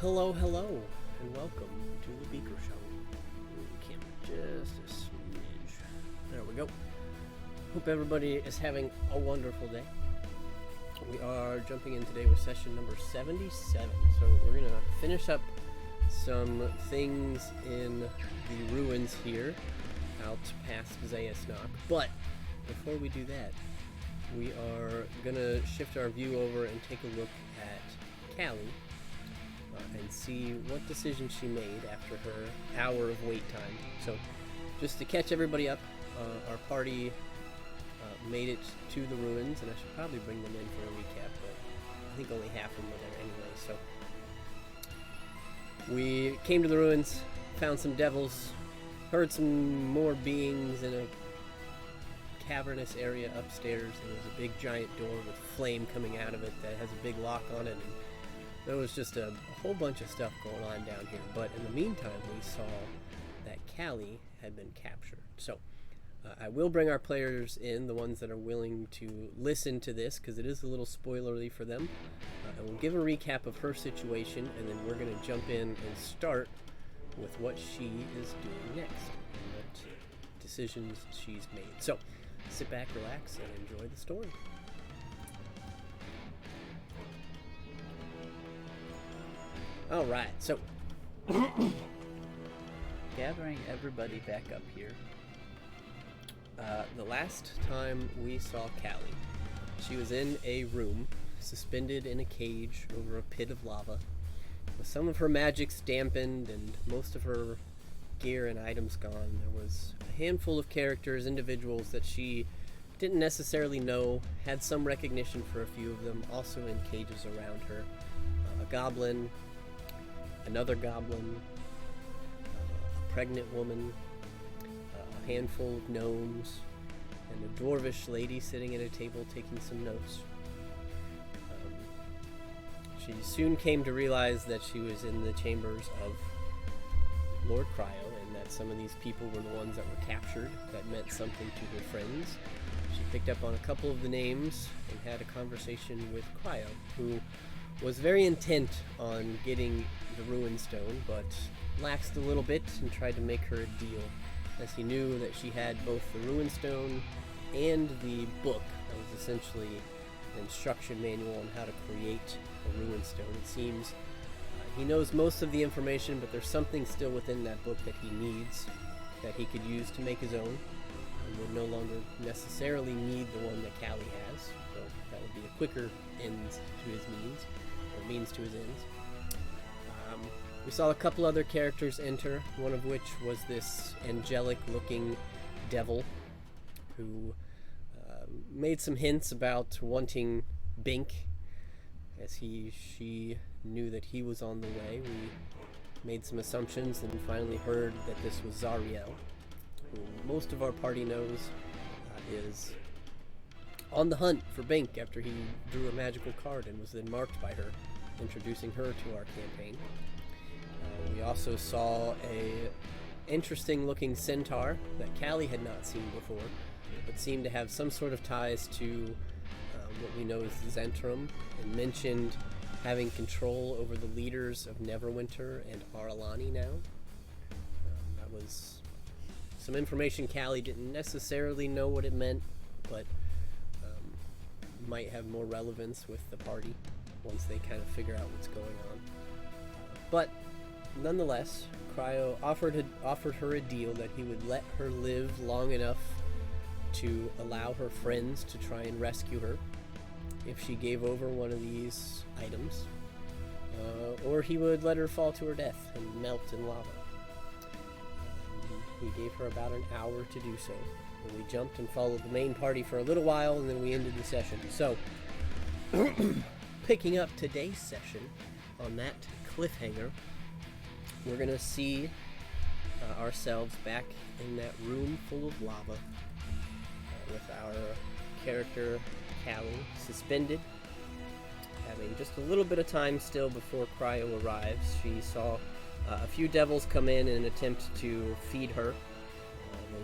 Hello, hello, and welcome to the Beaker Show. Camera just a smidge. There we go. Hope everybody is having a wonderful day. We are jumping in today with session number 77. So we're going to finish up some things in the ruins here, out past Zayasnok. But before we do that, we are going to shift our view over and take a look at Callie. And see what decision she made after her hour of wait time. So, just to catch everybody up, our party made it to the ruins, and I should probably bring them in for a recap, but I think only half of them were there anyway. So, we came to the ruins, found some devils, heard some more beings in a cavernous area upstairs, and there's a big giant door with flame coming out of it that has a big lock on it. And there was just a whole bunch of stuff going on down here, but in the meantime, we saw that Callie had been captured. So, I will bring our players in, the ones that are willing to listen to this, because it is a little spoilery for them. And we'll give a recap of her situation, and then we're going to jump in and start with what she is doing next, and what decisions she's made. So, sit back, relax, and enjoy the story. Alright, so gathering everybody back up here. The last time we saw Callie, she was in a room, suspended in a cage over a pit of lava, with some of her magics dampened and most of her gear and items gone. There was a handful of characters, individuals that she didn't necessarily know, had some recognition for a few of them, also in cages around her. A goblin, another goblin, a pregnant woman, a handful of gnomes, and a dwarvish lady sitting at a table taking some notes. She soon came to realize that she was in the chambers of Lord Cryo, and that some of these people were the ones that were captured, that meant something to her friends. She picked up on a couple of the names and had a conversation with Cryo, who was very intent on getting the Ruin Stone, but laxed a little bit and tried to make her a deal, as he knew that she had both the Ruin Stone and the book that was essentially an instruction manual on how to create a Ruin Stone. It seems he knows most of the information, but there's something still within that book that he needs, that he could use to make his own, and would no longer necessarily need the one that Callie has, so that would be a quicker end to his means, or means to his ends. We saw a couple other characters enter, one of which was this angelic-looking devil who made some hints about wanting Bink, as she knew that he was on the way. We made some assumptions and finally heard that this was Zariel, who most of our party knows is on the hunt for Bink after he drew a magical card and was then marked by her, introducing her to our campaign. We also saw a interesting looking centaur that Callie had not seen before, but seemed to have some sort of ties to what we know as Zentrum, and mentioned having control over the leaders of Neverwinter and Aralani now. That was some information Callie didn't necessarily know what it meant, but might have more relevance with the party once they kind of figure out what's going on. But nonetheless, Cryo offered her a deal that he would let her live long enough to allow her friends to try and rescue her if she gave over one of these items, or he would let her fall to her death and melt in lava. He gave her about an hour to do so, and we jumped and followed the main party for a little while, and then we ended the session. So, picking up today's session on that cliffhanger, we're going to see ourselves back in that room full of lava with our character Callie suspended, having just a little bit of time still before Cryo arrives. She saw a few devils come in and attempt to feed her.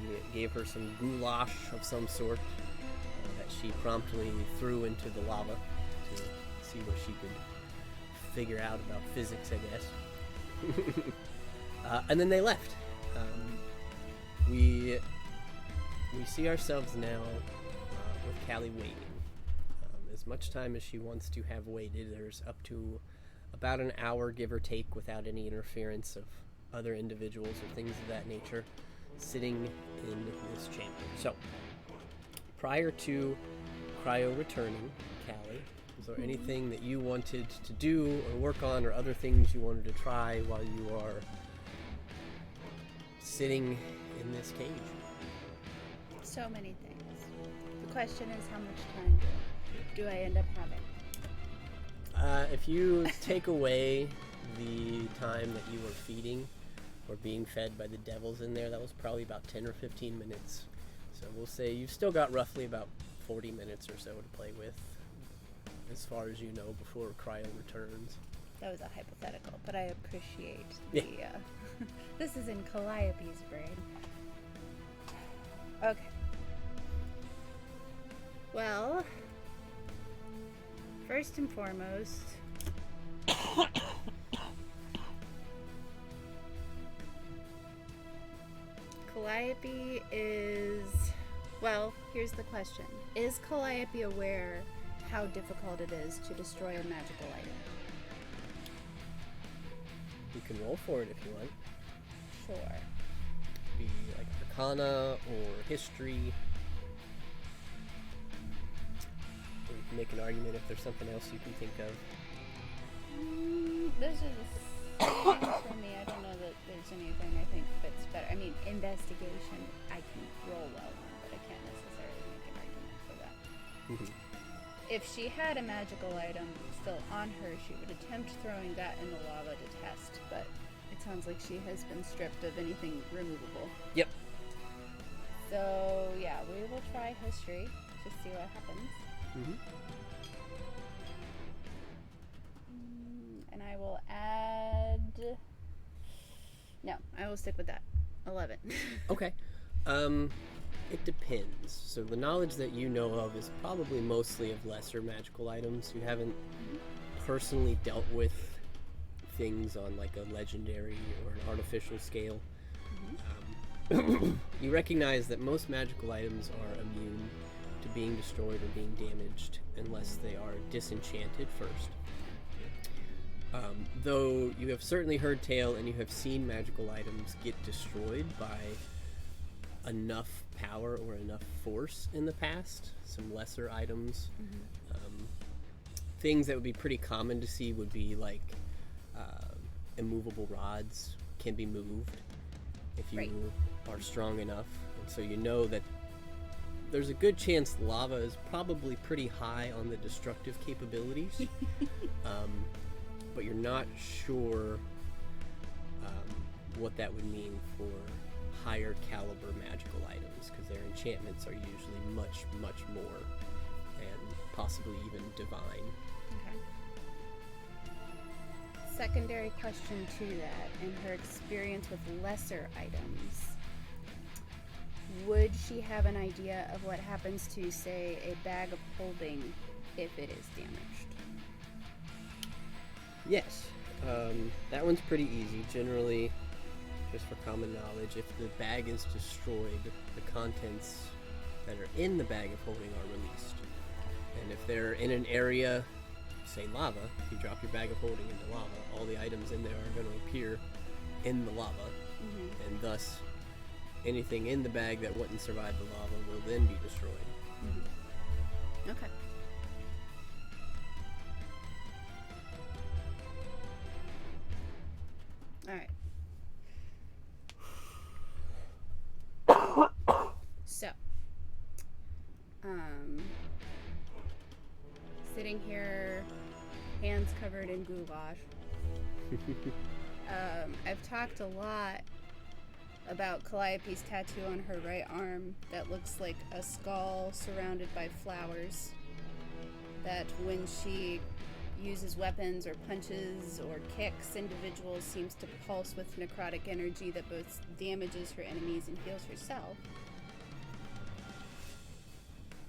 They gave her some goulash of some sort that she promptly threw into the lava to see what she could figure out about physics, I guess. And then they left. We see ourselves now with Callie waiting. As much time as she wants to have waited, there's up to about an hour, give or take, without any interference of other individuals or things of that nature, sitting in this chamber. So, prior to Cryo returning, Callie, is there anything that you wanted to do or work on, or other things you wanted to try while you are sitting in this cage? So many things. The question is, how much time do I end up having? If you take away the time that you were feeding or being fed by the devils in there, that was probably about 10 or 15 minutes. So we'll say you've still got roughly about 40 minutes or so to play with, as far as you know, before Cryo returns. That was a hypothetical, but I appreciate the... this is in Calliope's brain. Okay. Well, first and foremost... Calliope is... Well, here's the question. Is Calliope aware how difficult it is to destroy a magical item? You can roll for it if you want. Sure. Be like Arcana or History. Or you can make an argument if there's something else you can think of. This is for me. I don't know that there's anything I think fits better. I mean, investigation I can roll well on, but I can't necessarily make an argument for that. Mm-hmm. If she had a magical item still on her, she would attempt throwing that in the lava to test, but it sounds like she has been stripped of anything removable. Yep. So, yeah, we will try history to see what happens. Mm-hmm. And I will add... No, I will stick with that. 11. Okay. It depends. So the knowledge that you know of is probably mostly of lesser magical items. You haven't personally dealt with things on like a legendary or an artificial scale. You recognize that most magical items are immune to being destroyed or being damaged unless they are disenchanted first. Though you have certainly heard tale and you have seen magical items get destroyed by enough power or enough force in the past. Some lesser items. Things that would be pretty common to see would be like immovable rods can be moved if you are strong enough. And so you know that there's a good chance lava is probably pretty high on the destructive capabilities. But you're not sure what that would mean for higher caliber magical items, because their enchantments are usually much, much more, and possibly even divine. Okay. Secondary question to that, in her experience with lesser items, would she have an idea of what happens to, say, a bag of holding if it is damaged? Yes. That one's pretty easy. Generally, just for common knowledge, if the bag is destroyed, the contents that are in the bag of holding are released. And if they're in an area, say lava, if you drop your bag of holding into lava, all the items in there are going to appear in the lava. And thus, anything in the bag that wouldn't survive the lava will then be destroyed. Okay. Alright. So, sitting here, hands covered in goulash. I've talked a lot about Calliope's tattoo on her right arm that looks like a skull surrounded by flowers. That when she uses weapons or punches or kicks individuals, seems to pulse with necrotic energy that both damages her enemies and heals herself.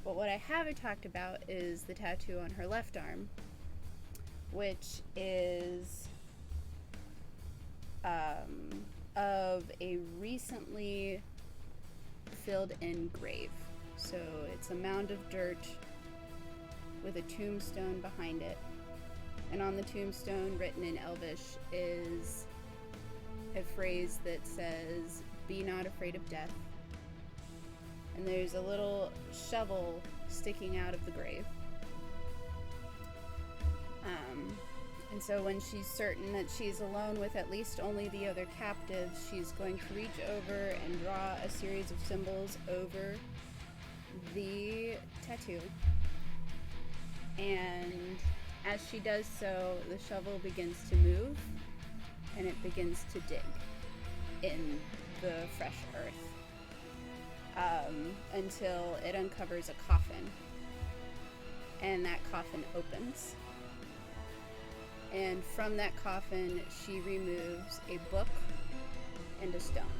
But what I haven't talked about is the tattoo on her left arm, which is of a recently filled in grave. So it's a mound of dirt with a tombstone behind it. And on the tombstone, written in Elvish, is a phrase that says, "Be not afraid of death." And there's a little shovel sticking out of the grave. And so when she's certain that she's alone with at least only the other captives, she's going to reach over and draw a series of symbols over the tattoo. And as she does so, the shovel begins to move and it begins to dig in the fresh earth until it uncovers a coffin. And that coffin opens. And from that coffin, she removes a book and a stone.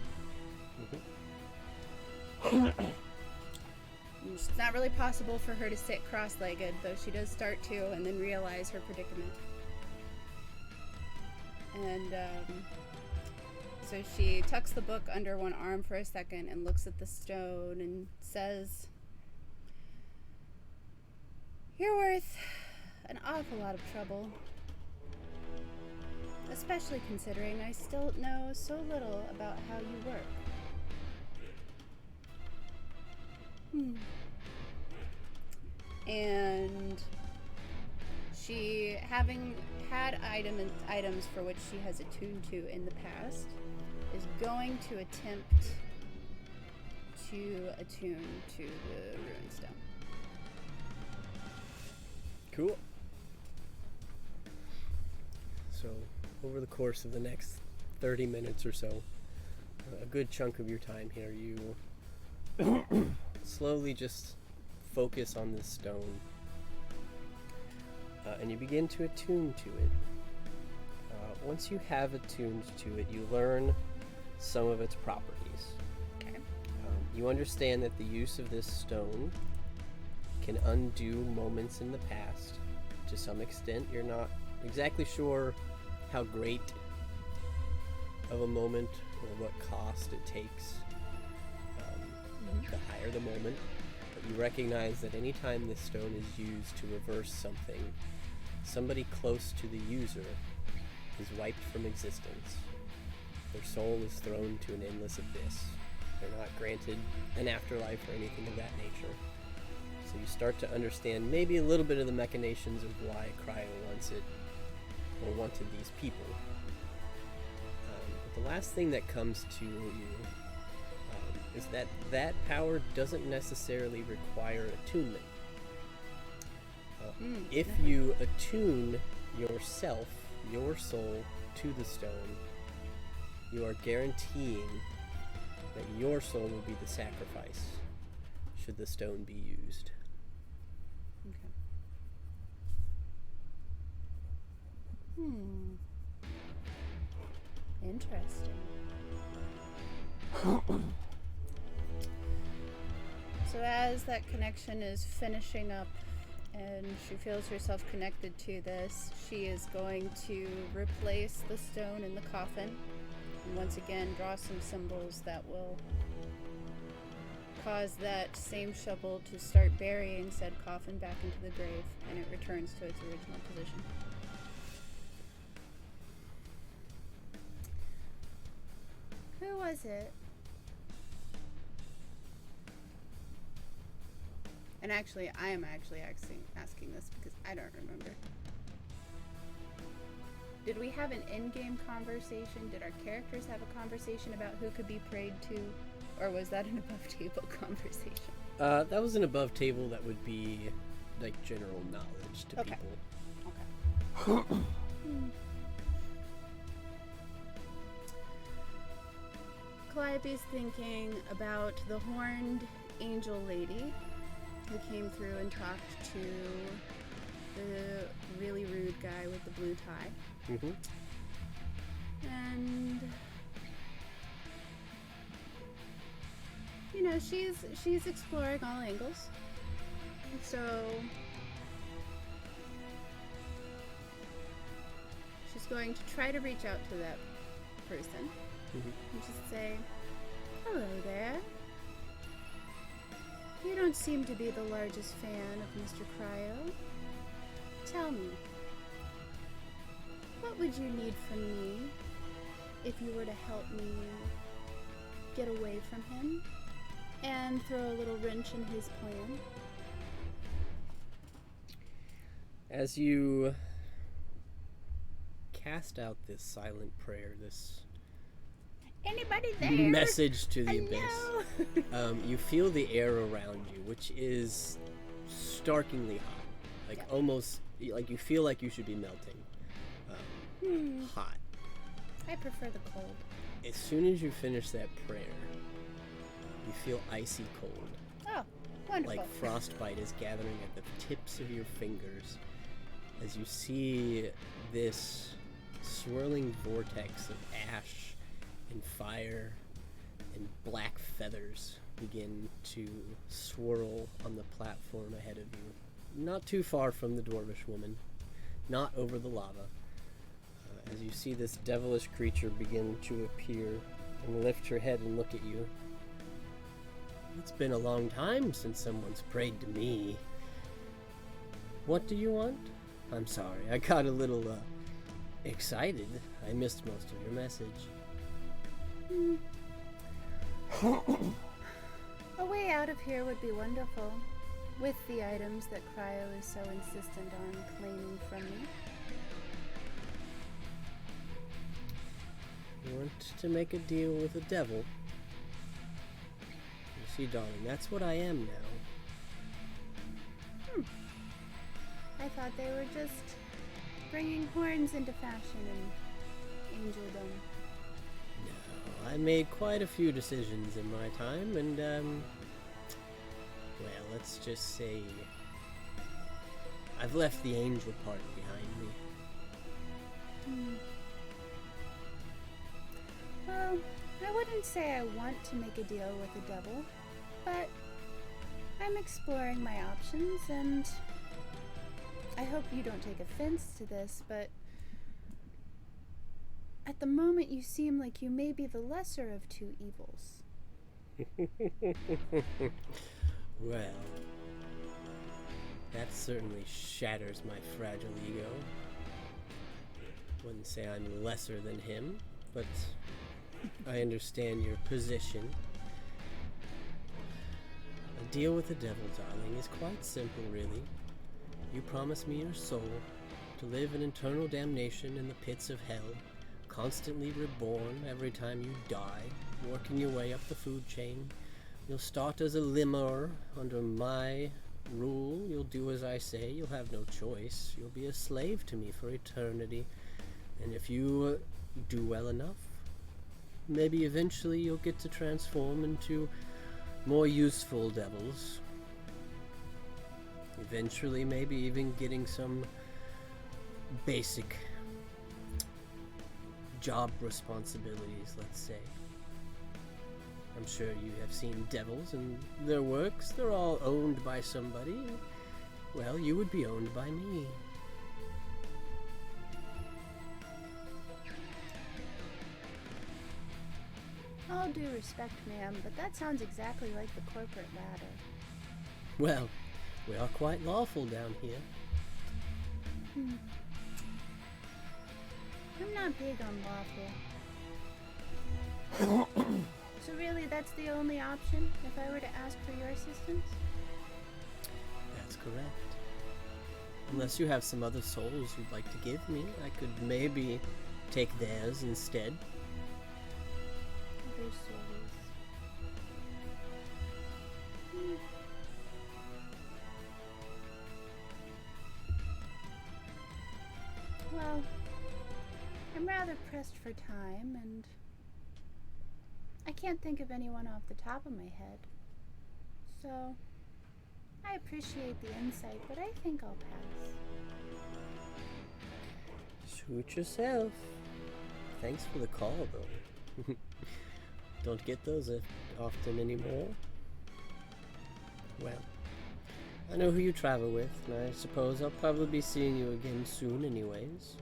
It's not really possible for her to sit cross-legged, though she does start to, and then realize her predicament. And so she tucks the book under one arm for a second and looks at the stone and says, "You're worth an awful lot of trouble. Especially considering I still know so little about how you work." And she, having had items for which she has attuned to in the past, is going to attempt to attune to the ruined stone. Cool. So, over the course of the next 30 minutes or so, a good chunk of your time here, you slowly just focus on this stone, and you begin to attune to it. Once you have attuned to it, you learn some of its properties. Okay. You understand that the use of this stone can undo moments in the past to some extent. You're not exactly sure how great of a moment or what cost it takes, the higher the moment, but you recognize that anytime this stone is used to reverse something, somebody close to the user is wiped from existence. Their soul is thrown to an endless abyss. They're not granted an afterlife or anything of that nature. So you start to understand maybe a little bit of the machinations of why Cryo wants it, or wanted these people. But the last thing that comes to you is that that power doesn't necessarily require attunement. If you attune yourself, your soul, to the stone, you are guaranteeing that your soul will be the sacrifice should the stone be used. Interesting. So as that connection is finishing up and she feels herself connected to this, she is going to replace the stone in the coffin and once again draw some symbols that will cause that same shovel to start burying said coffin back into the grave, and it returns to its original position. Who was it? And actually, I am actually asking this because I don't remember. Did we have an in-game conversation? Did our characters have a conversation about who could be prayed to? Or was that an above-table conversation? That was an above table that would be like general knowledge to people. Okay. Calliope's thinking about the horned angel lady who came through and talked to the really rude guy with the blue tie. And you know, she's exploring all angles. So is going to try to reach out to that person and just say, "Hello there. You don't seem to be the largest fan of Mr. Cryo. Tell me, what would you need from me if you were to help me get away from him and throw a little wrench in his plan?" As you cast out this silent prayer, this Anybody there? message to the Hello? abyss, you feel the air around you, which is starkingly hot. Like almost, like you feel like you should be melting. Hot. I prefer the cold. As soon as you finish that prayer, you feel icy cold. Oh, wonderful. Like frostbite is gathering at the tips of your fingers as you see this swirling vortex of ash and fire and black feathers begin to swirl on the platform ahead of you. Not too far from the dwarvish woman, not over the lava. As you see this devilish creature begin to appear and lift her head and look at you. It's been a long time since someone's prayed to me. What do you want? I'm sorry, I got a little excited. I missed most of your message. A way out of here would be wonderful, with the items that Cryo is so insistent on claiming from me. You want to make a deal with the devil? You see, darling, that's what I am now. I thought they were just bringing horns into fashion and angeldom. No, I made quite a few decisions in my time, and, well, let's just say I've left the angel part behind me. Well, I wouldn't say I want to make a deal with the devil, but I'm exploring my options, and I hope you don't take offense to this, but at the moment you seem like you may be the lesser of two evils. Well, that certainly shatters my fragile ego. Wouldn't say I'm lesser than him, but I understand your position. A deal with the devil, darling, is quite simple, really. You promise me your soul, to live in eternal damnation in the pits of hell, constantly reborn every time you die, working your way up the food chain. You'll start as a limmer under my rule. You'll do as I say. You'll have no choice. You'll be a slave to me for eternity. And if you do well enough, maybe eventually you'll get to transform into more useful devils. Eventually, maybe even getting some basic job responsibilities, let's say. I'm sure you have seen devils and their works. They're all owned by somebody. Well, you would be owned by me. All due respect, ma'am, but that sounds exactly like the corporate ladder. Well, we are quite lawful down here. I'm not big on lawful. So really, that's the only option if I were to ask for your assistance? That's correct. Unless you have some other souls you'd like to give me, I could maybe take theirs instead. Other souls. Well, I'm rather pressed for time, and I can't think of anyone off the top of my head. So, I appreciate the insight, but I think I'll pass. Suit yourself. Thanks for the call, though. Don't get those often anymore. Well, I know who you travel with, and I suppose I'll probably be seeing you again soon anyways.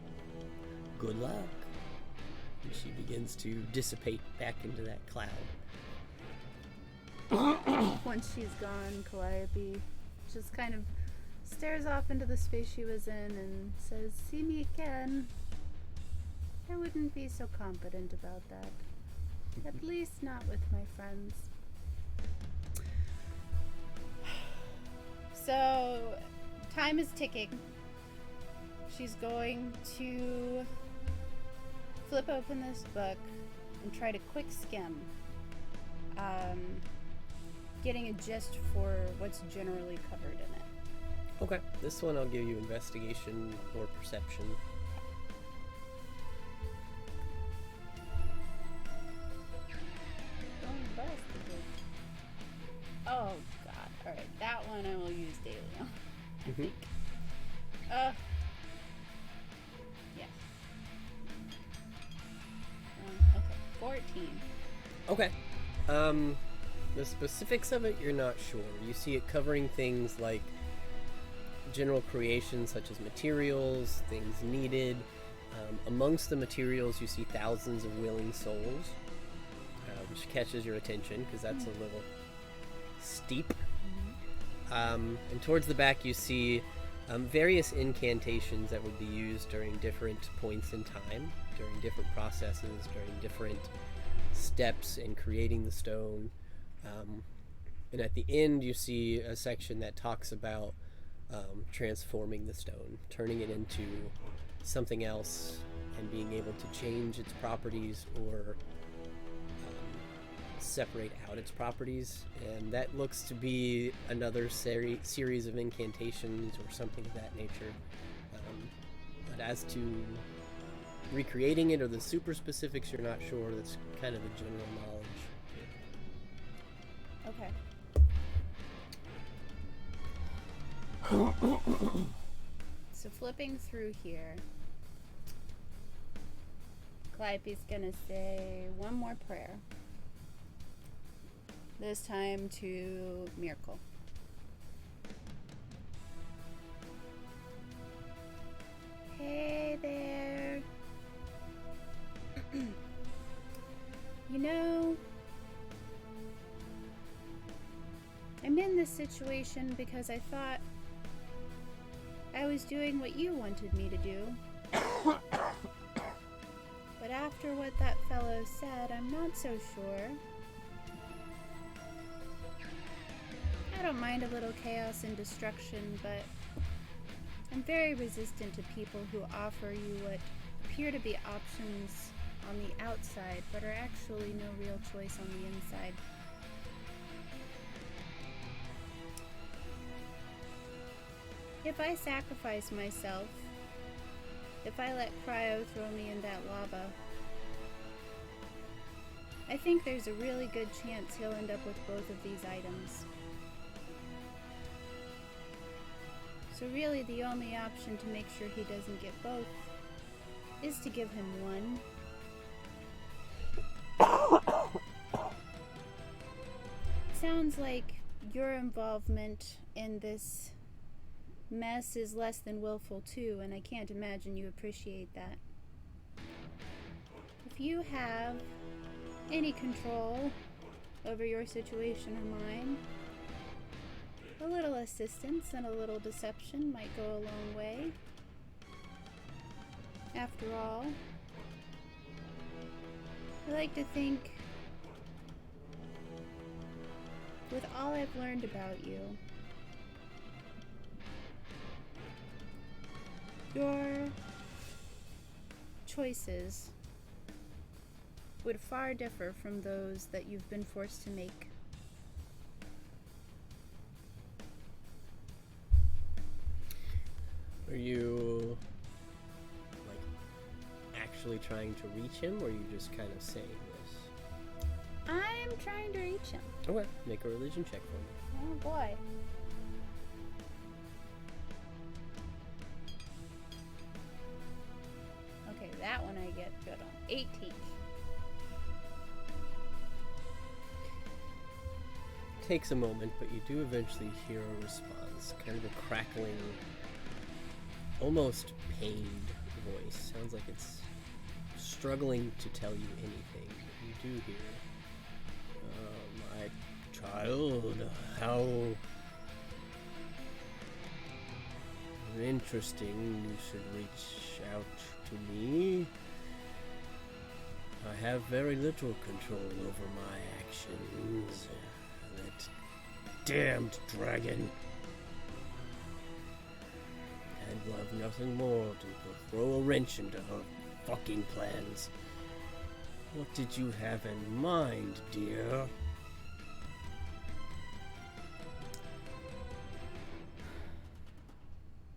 Good luck. And she begins to dissipate back into that cloud. Once she's gone, Calliope just kind of stares off into the space she was in and says, "See me again." I wouldn't be so confident about that. At least not with my friends. So, time is ticking. She's going to flip open this book and try to quick skim, getting a gist for what's generally covered in it. Okay, this one I'll give you investigation or perception. Oh god, alright, that one I will use daily on, I Mhm. think. Yes. Okay, 14. Okay. The specifics of it, you're not sure. You see it covering things like general creations such as materials, things needed. Amongst the materials, you see thousands of willing souls, which catches your attention because that's a little steep. And towards the back, you see various incantations that would be used during different points in time, during different processes, during different steps in creating the stone. And at the end, you see a section that talks about transforming the stone, turning it into something else, and being able to change its properties or separate out its properties. And that looks to be another series of incantations or something of that nature. But as to recreating it or the super specifics, you're not sure. That's kind of the general knowledge. Okay. So flipping through here, Calliope's gonna say one more prayer. This time to Miracle. Hey there. You know, I'm in this situation because I thought I was doing what you wanted me to do. But after what that fellow said, I'm not so sure. I don't mind a little chaos and destruction, but I'm very resistant to people who offer you what appear to be options on the outside, but are actually no real choice on the inside. If I sacrifice myself, if I let Cryo throw me in that lava, I think there's a really good chance he'll end up with both of these items. So really the only option to make sure he doesn't get both is to give him one. Sounds like your involvement in this mess is less than willful too, and I can't imagine you appreciate that. If you have any control over your situation or mine, a little assistance and a little deception might go a long way. After all, I like to think, with all I've learned about you, your choices would far differ from those that you've been forced to make. Are you like actually trying to reach him, or are you just kind of saying this? I'm trying to reach him. Okay, make a religion check for me. Oh boy. Okay, that one I get good on. 18. Takes a moment, but you do eventually hear a response, kind of a crackling, almost pained voice. Sounds like it's struggling to tell you anything. But you do hear, my child, how interesting you should reach out to me. I have very little control over my actions. That damned dragon. I'd love nothing more to throw a wrench into her fucking plans. What did you have in mind, dear?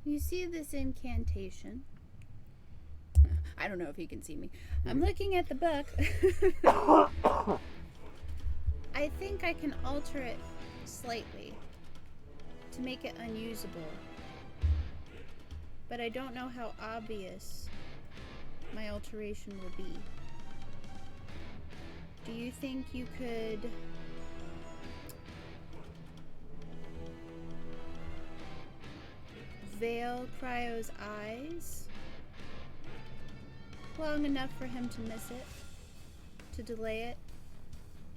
You see this incantation? I don't know if he can see me. I'm looking at the book. I think I can alter it slightly to make it unusable. But I don't know how obvious my alteration will be. Do you think you could veil Cryo's eyes long enough for him to miss it, to delay it,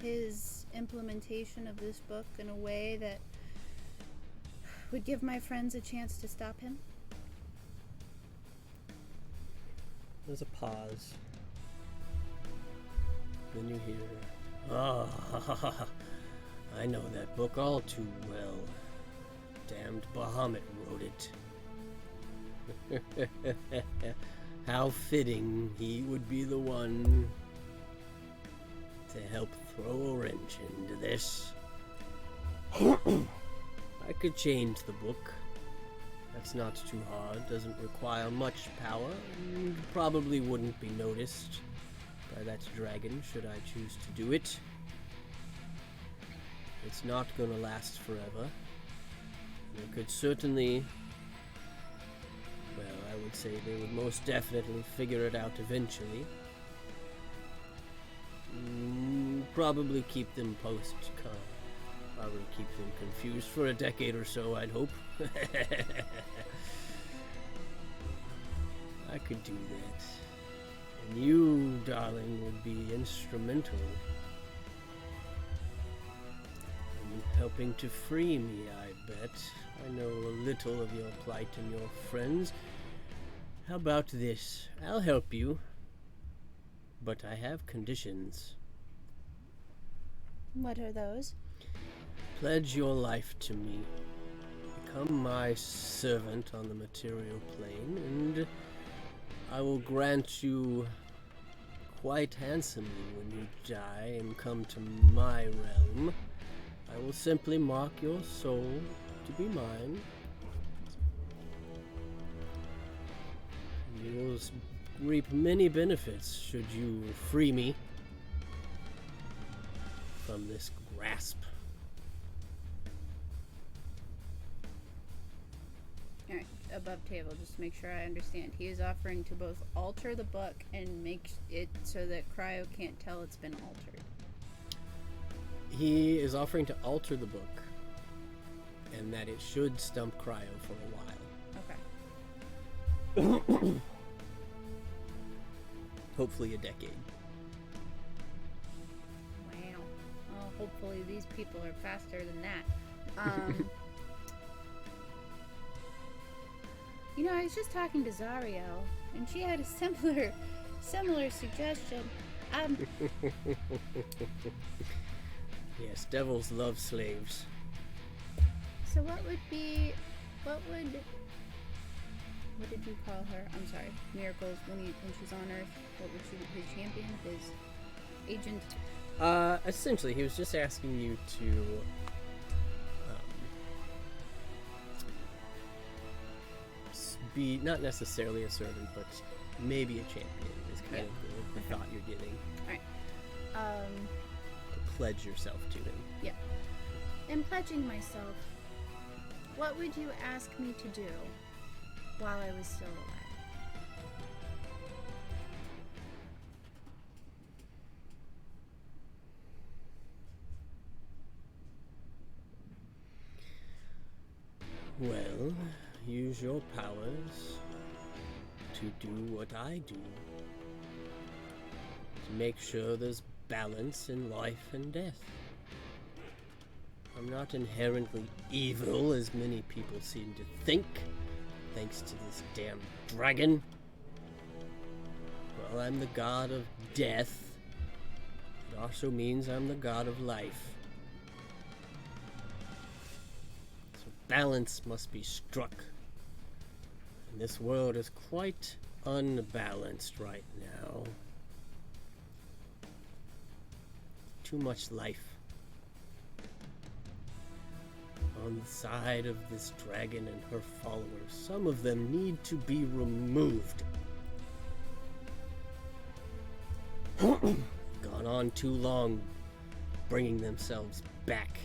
his implementation of this book in a way that would give my friends a chance to stop him? There's a pause. Then you hear, "Ah, I know that book all too well. Damned Bahamut wrote it." How fitting he would be the one to help throw a wrench into this. I could change the book. That's not too hard, doesn't require much power, and probably wouldn't be noticed by that dragon should I choose to do it. It's not gonna last forever. They could certainly, well, I would say they would most definitely figure it out eventually. Probably keep them probably keep them confused for a decade or so, I'd hope. I could do that. And you, darling, would be instrumental in helping to free me, I bet. I know a little of your plight and your friends. How about this? I'll help you, but I have conditions. What are those? Pledge your life to me. Become my servant on the material plane, and I will grant you quite handsomely when you die and come to my realm. I will simply mark your soul to be mine. You will reap many benefits should you free me from this grasp. Alright, above table, just to make sure I understand. He is offering to both alter the book and make it so that Cryo can't tell it's been altered. He is offering to alter the book, and that it should stump Cryo for a while. Okay. Hopefully a decade. Wow. Well, hopefully these people are faster than that. You know, I was just talking to Zario, and she had a similar suggestion. Yes, devils love slaves. So what did you call her? I'm sorry, Miracles, when she's on Earth, what would his champion, his agent? Essentially, he was just asking you to be not necessarily a servant, but maybe a champion is kind of the thought you're getting. Alright. To pledge yourself to him. Yeah. In pledging myself, what would you ask me to do while I was still alive? Well, use your powers to do what I do. to make sure there's balance in life and death. I'm not inherently evil, as many people seem to think, thanks to this damn dragon. Well, I'm the god of death. It also means I'm the god of life. So balance must be struck. And this world is quite unbalanced right now. Too much life on the side of this dragon and her followers. Some of them need to be removed. Gone on too long, bringing themselves back,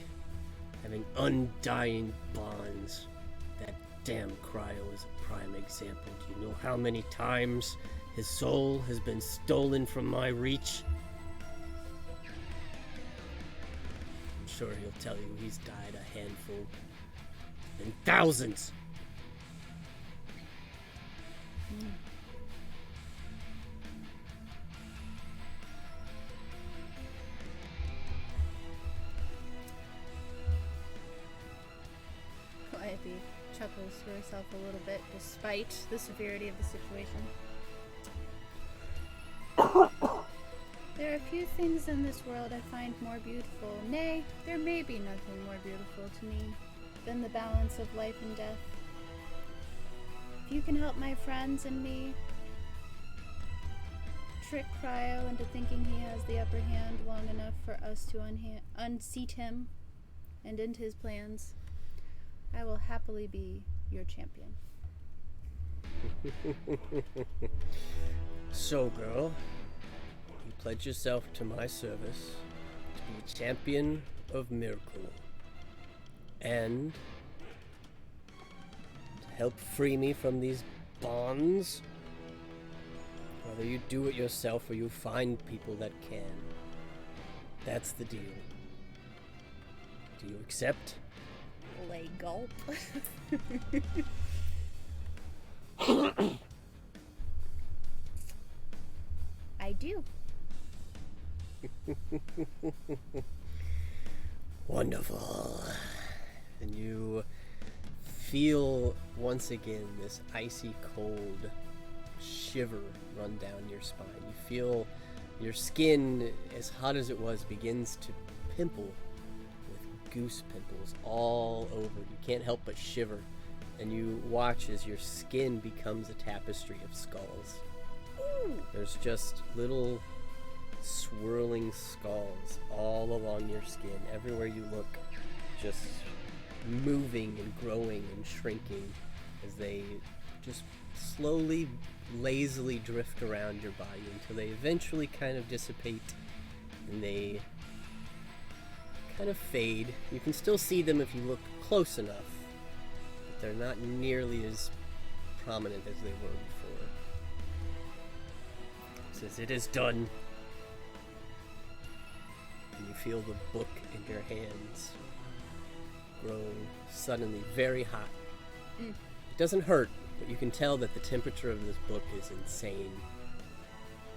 having undying bonds. That damn Cryo is a prime example. Do you know how many times his soul has been stolen from my reach? I'm sure he'll tell you he's died a handful and thousands. Calliope chuckles to herself a little bit, despite the severity of the situation. There are few things in this world I find more beautiful. Nay, there may be nothing more beautiful to me than the balance of life and death. If you can help my friends and me trick Cryo into thinking he has the upper hand long enough for us to unseat him and into his plans, I will happily be your champion. So, girl, you pledge yourself to my service to be a champion of Miracle and to help free me from these bonds. Whether you do it yourself or you find people that can. That's the deal. Do you accept? Lay gulp. I do. Wonderful. And you feel once again this icy cold shiver run down your spine. You feel your skin, as hot as it was, begins to pimple with goose pimples all over. You can't help but shiver, and you watch as your skin becomes a tapestry of skulls. Ooh. There's just little swirling skulls all along your skin, everywhere you look, just moving and growing and shrinking as they just slowly, lazily drift around your body until they eventually kind of dissipate and they kind of fade. You can still see them if you look close enough, but they're not nearly as prominent as they were before. It says, "It is done." And you feel the book in your hands grow suddenly very hot. It doesn't hurt, but you can tell that the temperature of this book is insane.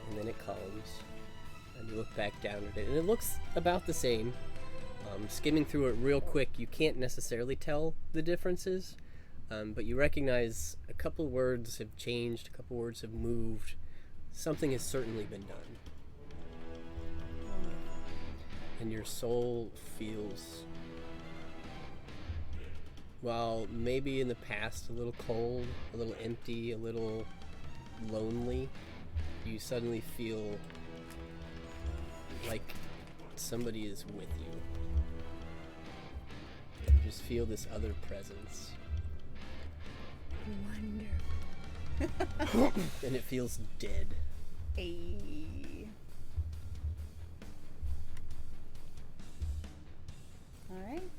And then it calms, and you look back down at it, and it looks about the same. Skimming through it real quick, you can't necessarily tell the differences, but you recognize a couple words have changed, a couple words have moved. Something has certainly been done. And your soul feels, while maybe in the past a little cold, a little empty, a little lonely, you suddenly feel like somebody is with you. You just feel this other presence. Wonderful. And it feels dead. Hey. Alright.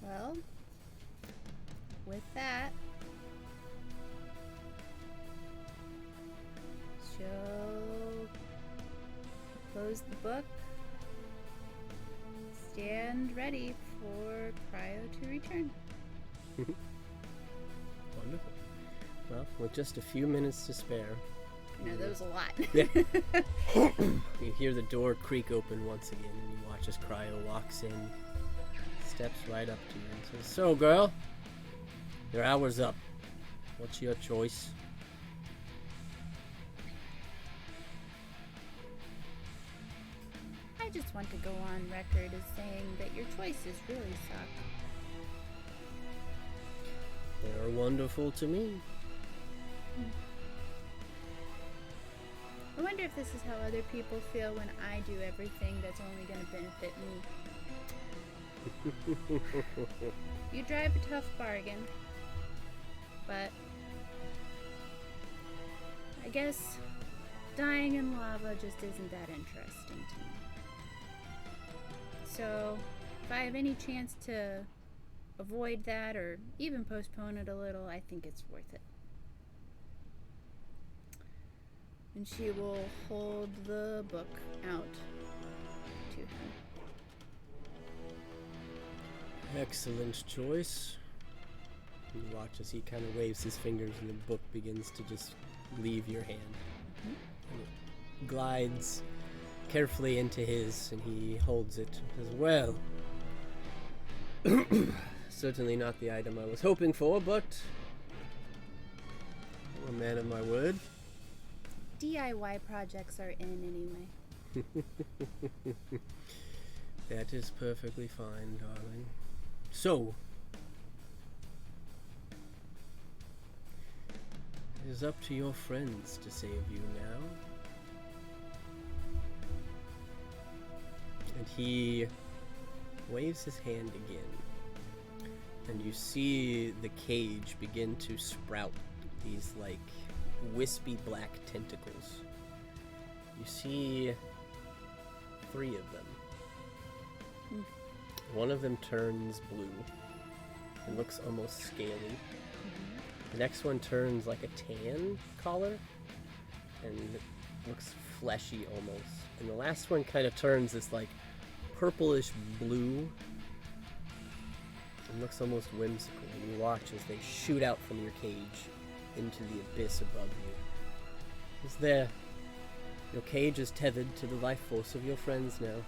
Well, with that, she'll close the book, stand ready for Cryo to return. Wonderful. Well, with just a few minutes to spare, That was a lot. you hear the door creak open once again, and you watch as Cryo walks in, steps right up to you, and says, "So, girl, your hour's up. What's your choice?" I just want to go on record as saying that your choices really suck. They're wonderful to me. I wonder if this is how other people feel when I do everything that's only going to benefit me. You drive a tough bargain, but I guess dying in lava just isn't that interesting to me. So, if I have any chance to avoid that or even postpone it a little, I think it's worth it. And she will hold the book out to him. Excellent choice. You watch as he kind of waves his fingers and the book begins to just leave your hand. And it glides carefully into his, and he holds it as well. Certainly not the item I was hoping for, but I'm a man of my word. DIY projects are in anyway. That is perfectly fine, darling. So, it is up to your friends to save you now. And he waves his hand again, and you see the cage begin to sprout these like wispy black tentacles. You see 3 of them. One of them turns blue and looks almost scaly. The next one turns like a tan color and looks fleshy almost. And the last one kind of turns this like purplish blue and looks almost whimsical. And you watch as they shoot out from your cage into the abyss above you. Is there? Your cage is tethered to the life force of your friends now.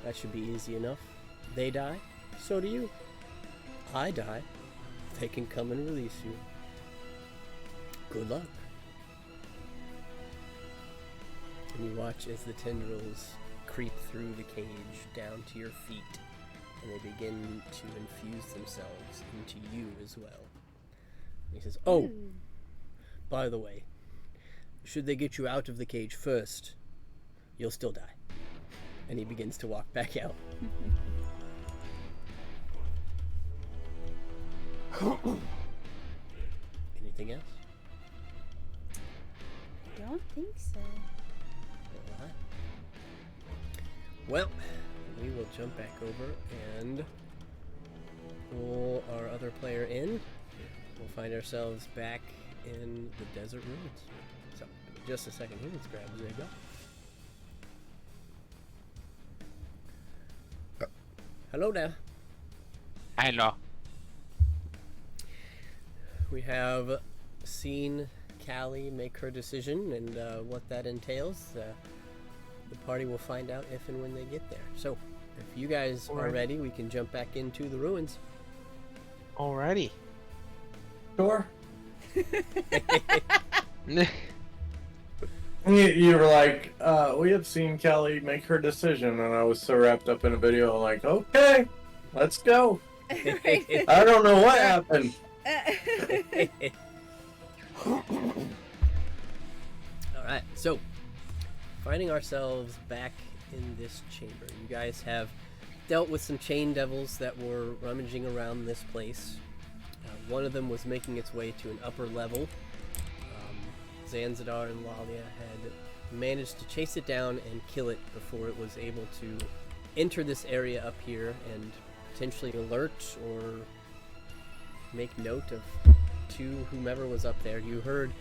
That should be easy enough. They die, so do you. I die, they can come and release you. Good luck. And you watch as the tendrils creep through the cage down to your feet, and they begin to infuse themselves into you as well. And he says, "Oh, by the way, should they get you out of the cage first, you'll still die." And he begins to walk back out. Anything else? Don't think so. Alright. Well, we will jump back over and pull our other player in. We'll find ourselves back in the desert ruins. So, just a second here, let's grab Zago. Hello there. Hello. We have seen Callie make her decision, and what that entails, the party will find out if and when they get there. So, if you guys are ready, we can jump back into the ruins. Alrighty. Sure. You were like, we have seen Callie make her decision, and I was so wrapped up in a video, like, okay, let's go. I don't know what happened. Alright, so finding ourselves back in this chamber. You guys have dealt with some chain devils that were rummaging around this place. One of them was making its way to an upper level. Zanzadar and Lalia had managed to chase it down and kill it before it was able to enter this area up here and potentially alert or make note of to whomever was up there. You heard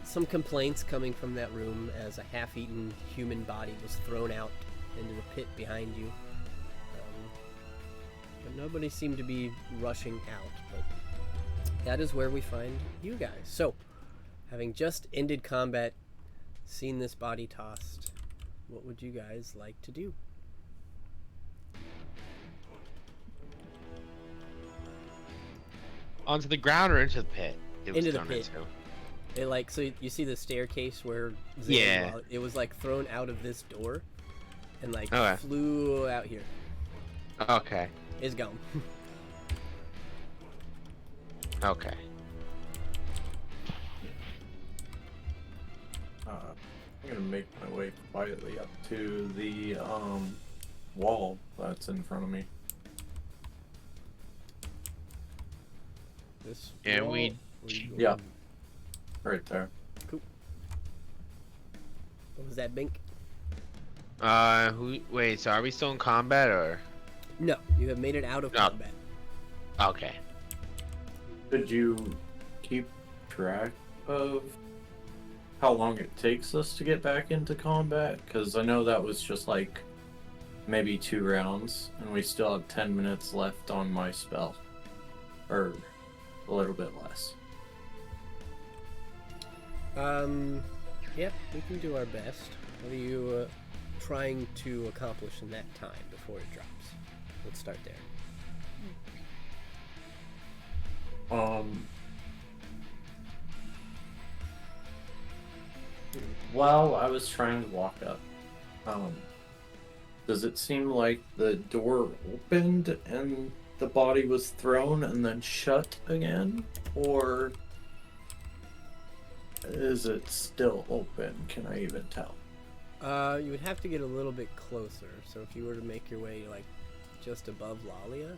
some complaints coming from that room as a half-eaten human body was thrown out into the pit behind you. But nobody seemed to be rushing out. But that is where we find you guys. So, having just ended combat, seen this body tossed, what would you guys like to do? Onto the ground or into the pit? It was Into the thrown pit. It so you see the staircase where Yeah. it was thrown out of this door and Okay. flew out here. Okay. It's gone. Okay. I'm gonna make my way quietly up to the wall that's in front of me. This And wall, we- where you Yeah. going? Right there. What was that, Bink? Wait, so are we still in combat or? No, you have made it out of No. combat. Okay. Did you keep track of how long it takes us to get back into combat? Because I know that was just like maybe 2 rounds, and we still have 10 minutes left on my spell. Or a little bit less. Yep, we can do our best. What are you trying to accomplish in that time before it drops? Let's start there. While I was trying to walk up, does it seem like the door opened and the body was thrown and then shut again? Or is it still open? Can I even tell? You would have to get a little bit closer. So if you were to make your way just above Lalia,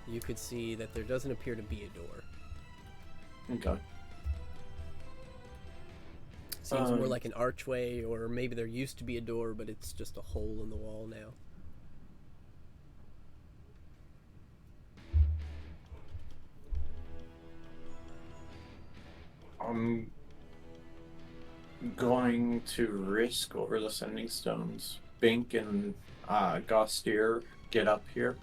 you could see that there doesn't appear to be a door. Okay. Seems more like an archway, or maybe there used to be a door, but it's just a hole in the wall now. I'm going to risk over the sending stones. Bink and Gostier get up here.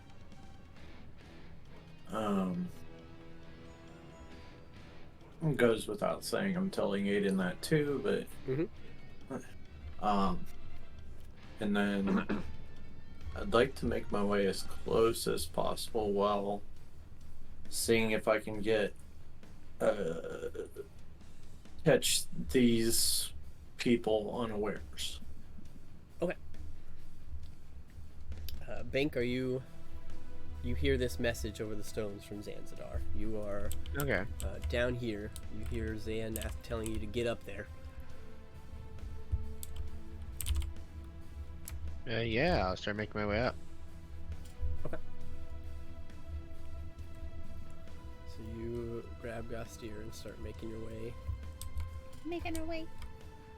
It goes without saying I'm telling Aiden that too, but and then I'd like to make my way as close as possible while seeing if I can get catch these people unawares. Okay. Bank, you hear this message over the stones from Zanzadar. You are Okay. down here. You hear Zan telling you to get up there. Yeah, I'll start making my way up. Okay. So you grab Gostier and start making your way Making her way.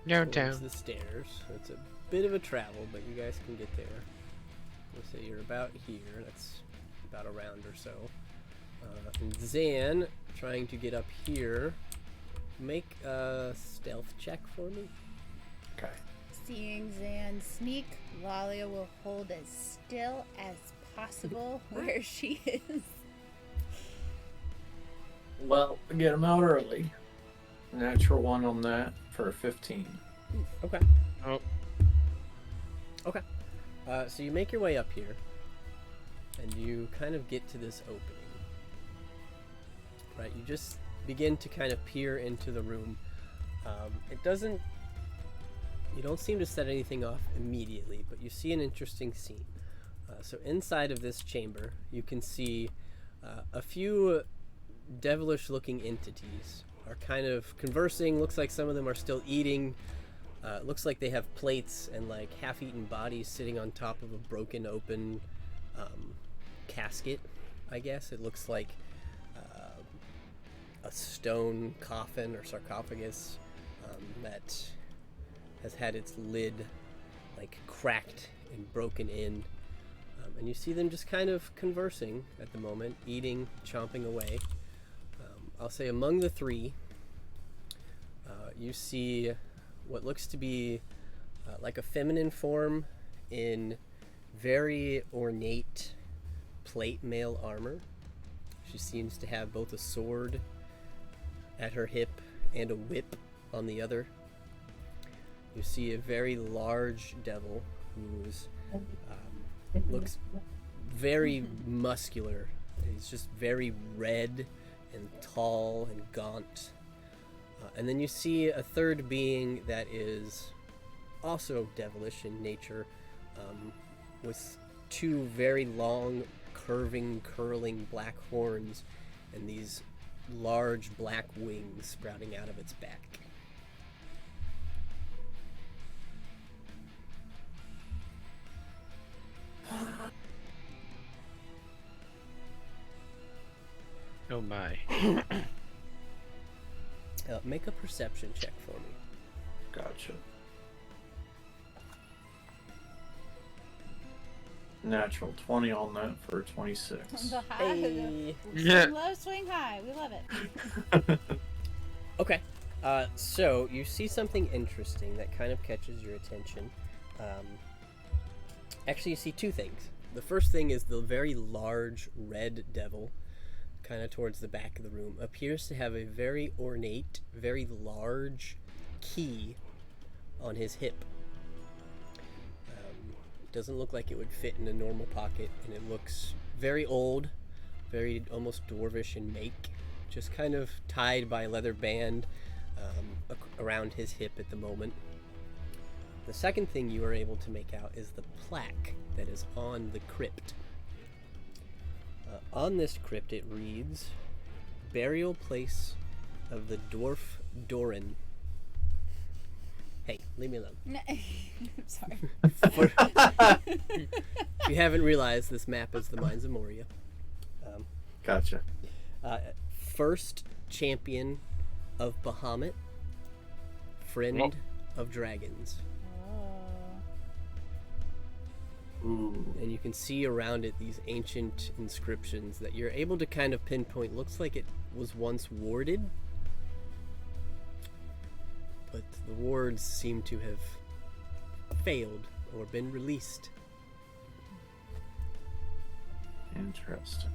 towards Downtown. the stairs. It's a bit of a travel, but you guys can get there. Let's say you're about here. That's about a round or so. And Zan, trying to get up here, make a stealth check for me. Okay. Seeing Zan sneak, Lalia will hold as still as possible where she is. Well, get them out early. Natural one on that for 15. Okay. Oh. Okay. So you make your way up here, and you kind of get to this opening. Right, you just begin to kind of peer into the room. It doesn't... You don't seem to set anything off immediately, but you see an interesting scene. So inside of this chamber, you can see a few devilish-looking entities are kind of conversing. Looks like some of them are still eating. Looks like they have plates and half-eaten bodies sitting on top of a broken open casket, I guess. It looks like a stone coffin or sarcophagus that has had its lid cracked and broken in. And you see them just kind of conversing at the moment, eating, chomping away. I'll say among the three, you see what looks to be like a feminine form in very ornate plate mail armor. She seems to have both a sword at her hip and a whip on the other. You see a very large devil who looks very muscular. He's just very red and tall and gaunt. And then you see a third being that is also devilish in nature, with two very long, curling black horns and these large black wings sprouting out of its back. Oh my. Make a perception check for me. Gotcha. Natural 20 on that for 26. The high. Hey. Swing low, swing high. We love it. Okay, so you see something interesting that kind of catches your attention. Actually, you see two things. The first thing is the very large red devil, kind of towards the back of the room, appears to have a very ornate, very large key on his hip. Doesn't look like it would fit in a normal pocket, and it looks very old, very almost dwarvish in make, just kind of tied by a leather band around his hip at the moment. The second thing you are able to make out is the plaque that is on the crypt. On this crypt it reads, "Burial place of the dwarf Doran." Hey, leave me alone. I'm sorry. If you haven't realized, this map is the Mines of Moria. Gotcha. First champion of Bahamut, friend of dragons. Ooh. And you can see around it these ancient inscriptions that you're able to kind of pinpoint. Looks like it was once warded, but the wards seem to have failed or been released. Interesting.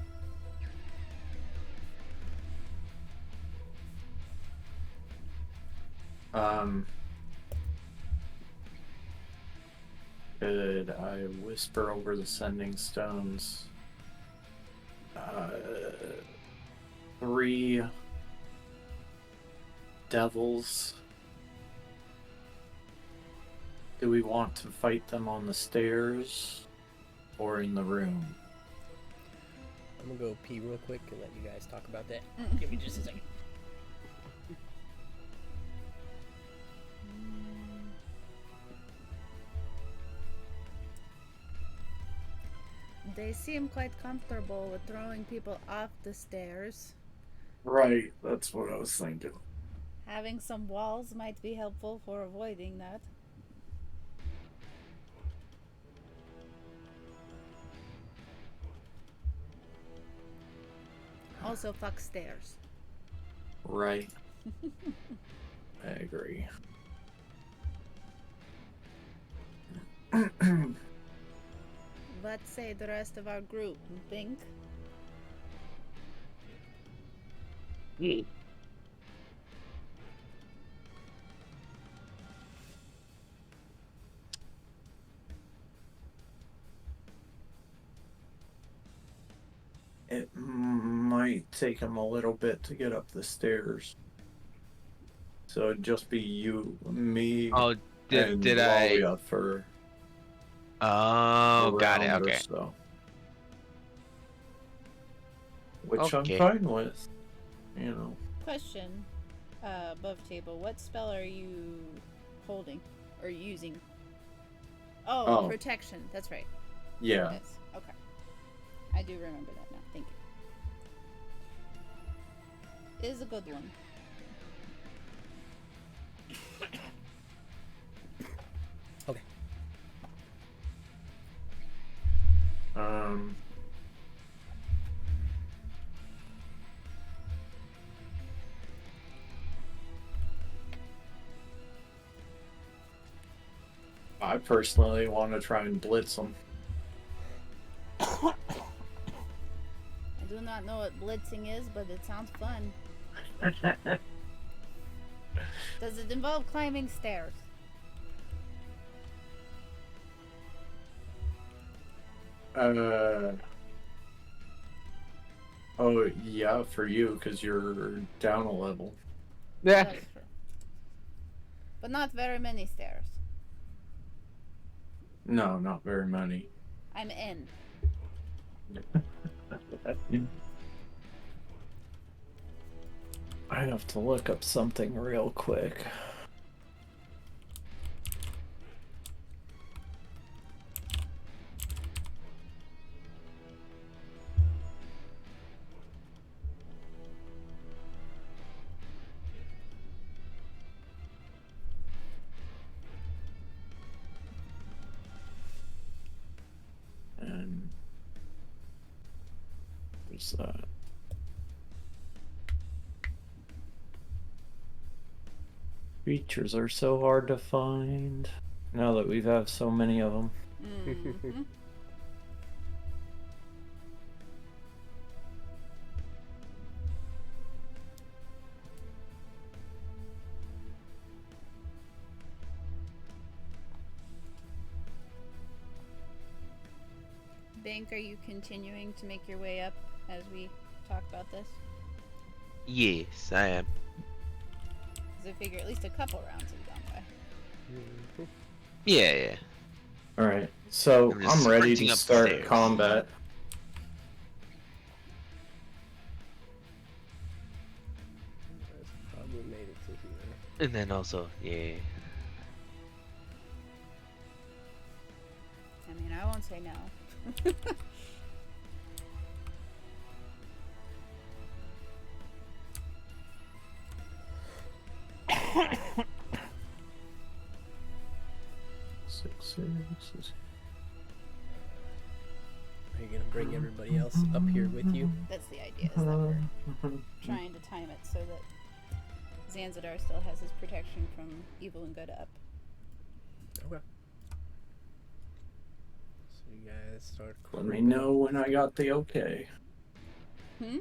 Could I whisper over the sending stones? 3 devils. Do we want to fight them on the stairs or in the room? I'm gonna go pee real quick and let you guys talk about that. Give me just a second. They seem quite comfortable with throwing people off the stairs. Right, that's what I was thinking. Having some walls might be helpful for avoiding that. Also, fuck stairs. Right. I agree. What say the rest of our group, Bink? It might take him a little bit to get up the stairs. So it'd just be you, me, Oh, and did I? Lalia for Oh, a got it. round or Okay. so. Which Okay. I'm fine with. You know. Question, above table. What spell are you holding or using? Oh, Oh. protection. That's right. Yeah. Yes. Okay. I do remember that now. Thank you. It is a good one. Okay. I personally want to try and blitz him. I do not know what blitzing is, but it sounds fun. Does it involve climbing stairs? Oh, yeah, for you, because you're down a level. Yeah. That's true. But not very many stairs. No, not very many. I'm in. I have to look up something real quick. And what's that? Features are so hard to find now that we have so many of them. Mhm. Bank, are you continuing to make your way up as we talk about this? Yes, I am. Because I figure at least a couple rounds have gone by. Yeah, yeah. Alright, so I'm just I'm ready sprinting to up the start stairs. combat. That's probably made it to here. And then also, yeah. I mean, I won't say no. Six. Are you gonna bring everybody else up here with you? That's the idea, is that we're trying to time it so that Zanzadar still has his protection from evil and good up. Okay. So you guys start. Let me know when I got the okay. Hmm?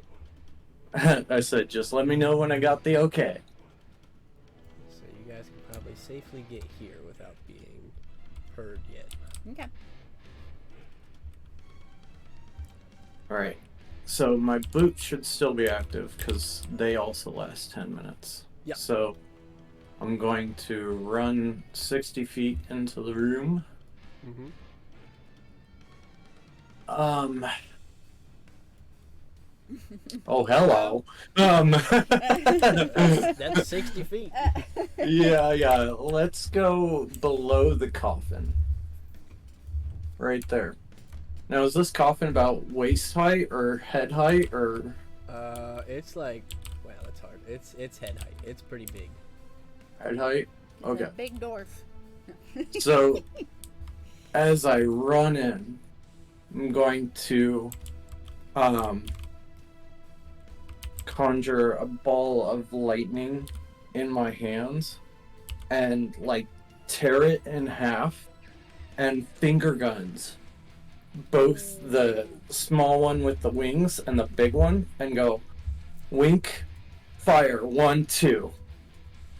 I said, just let me know when I got the okay. So you guys can probably safely get here without being heard yet. Okay. Alright, so my boot should still be active because they also last 10 minutes. Yeah. So I'm going to run 60 feet into the room. Mm-hmm. Oh, hello. That's 60 feet. Yeah. Let's go below the coffin. Right there. Now, is this coffin about waist height or head height or? It's like, well, it's hard. It's head height. It's pretty big. Head height? He's Okay. a big dwarf. So, as I run in, I'm going to conjure a ball of lightning in my hands and like tear it in half and finger guns both the small one with the wings and the big one and go wink, fire, 1, 2.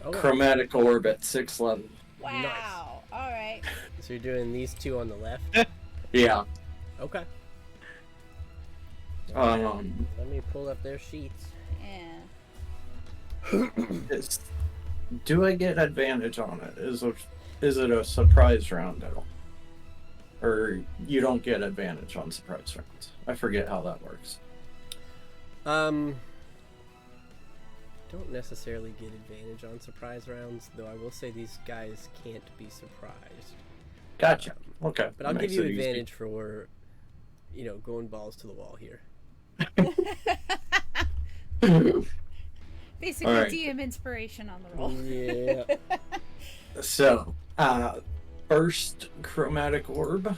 Okay. Chromatic orb at 6 level. Wow. All right. So you're doing these two on the left? Yeah. Okay. Um, Let me pull up their sheets. Yeah. do I get advantage on it? Is it a surprise round at all? Or you don't get advantage on surprise rounds? I forget how that works. Don't necessarily get advantage on surprise rounds, though I will say these guys can't be surprised. Gotcha. Okay. But I'll give Makes you it easy. advantage for, going balls to the wall here. Basically, All right. DM inspiration on the roll. Yeah. So, first chromatic orb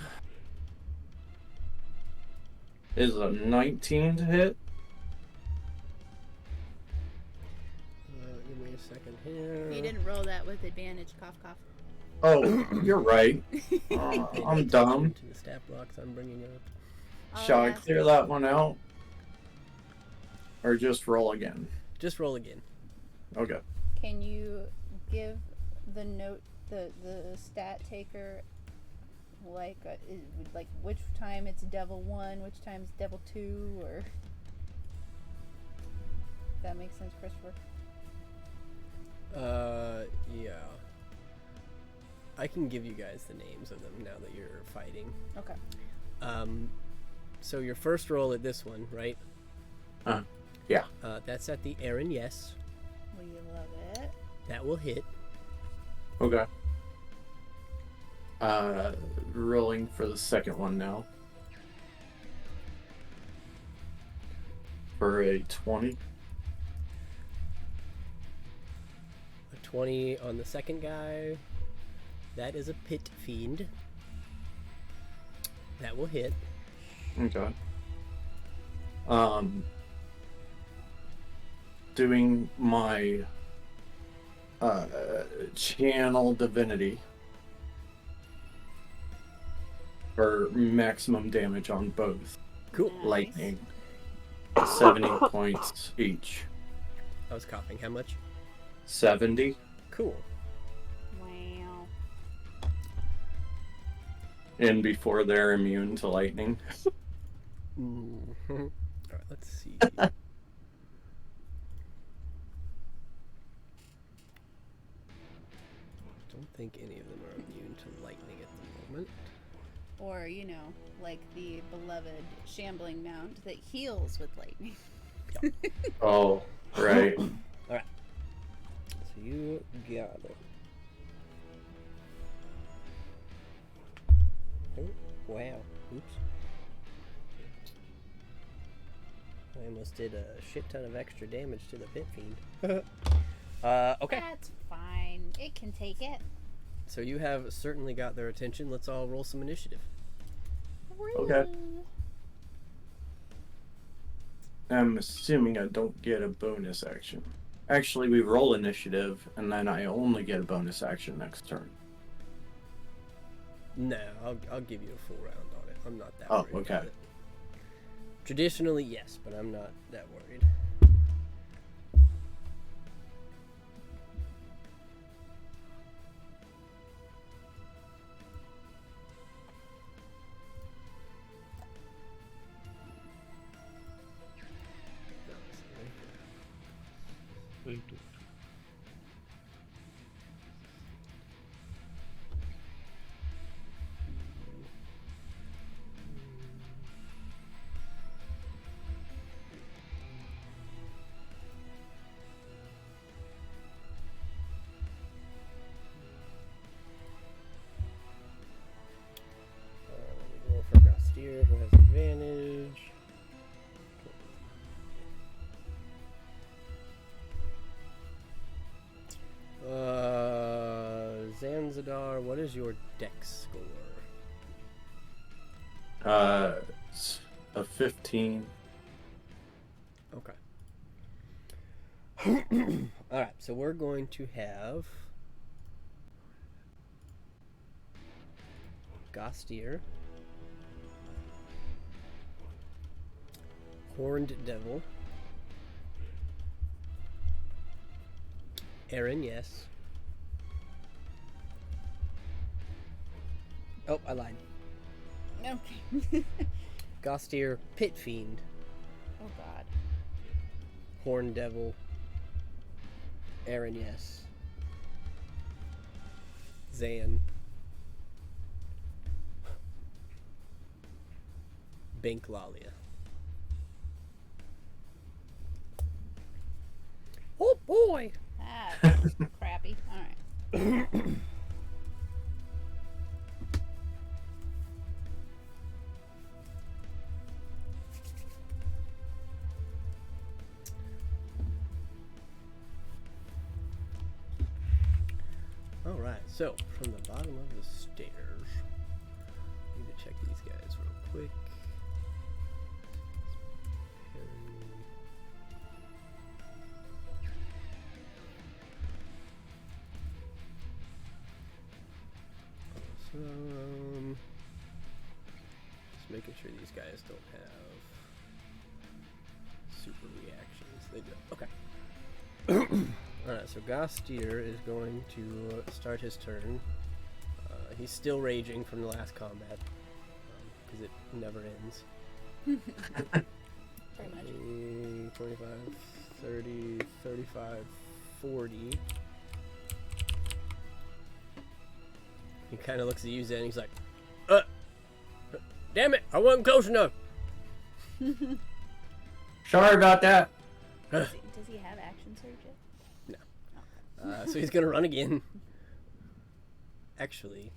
is a 19 to hit. Give me a second here. You didn't roll that with advantage. Cough, cough. Oh, you're right. I'm dumb. To the stat blocks I'm bringing up. Oh, Shall I yeah. clear that one out? Or just roll again? Just roll again. Okay. Can you give the note the stat taker like which time it's devil 1, which time it's devil 2, or if that makes sense, Christopher? Yeah. I can give you guys the names of them now that you're fighting. Okay. So your first roll at this one, right? Yeah. That's at the Aaron Yes. We love it. That will hit. Okay. Rolling for the second one now. For a 20. A 20 on the second guy. That is a Pit Fiend. That will hit. Okay. Doing my channel divinity for maximum damage on both. Cool. Nice. Lightning. 70 points each. I was coughing. How much? 70. Cool. Wow. And before they're immune to lightning. Mm-hmm. All right, let's see. Don't think any of them are immune to lightning at the moment. Or, like the beloved shambling mound that heals with lightning. Oh, right. So you got it. Oh, wow. Oops. I almost did a shit ton of extra damage to the Pit Fiend. Okay. That's fine. It can take it. So you have certainly got their attention. Let's all roll some initiative. Okay. I'm assuming I don't get a bonus action. Actually, we roll initiative, and then I only get a bonus action next turn. No, I'll give you a full round on it. I'm not that Oh, worried okay. about it. Traditionally, yes, but I'm not that worried. Roll for Gastier, who has advantage. Zanzadar, what is your dex score? It's a 15. Okay. Alright, so we're going to have Gastier, Horned Devil, Aaron, yes. Oh, I lied. Okay. Gastier, Pit Fiend, Oh God. Horned Devil, Aaron, yes. Zan, Bink Lalia. Oh boy! That's crappy. All right. Alright, so from the bottom of the stairs, I need to check these guys real quick. Awesome. Just making sure these guys don't have super reactions. They do. Okay. Alright, so Gostier is going to start his turn. He's still raging from the last combat, because it never ends. Pretty much. 25, 30, 35, 40. He kind of looks at you, Zen, and he's like, damn it, I wasn't close enough. Sorry about that. Does he have action surge yet? No. So he's gonna run again. Actually.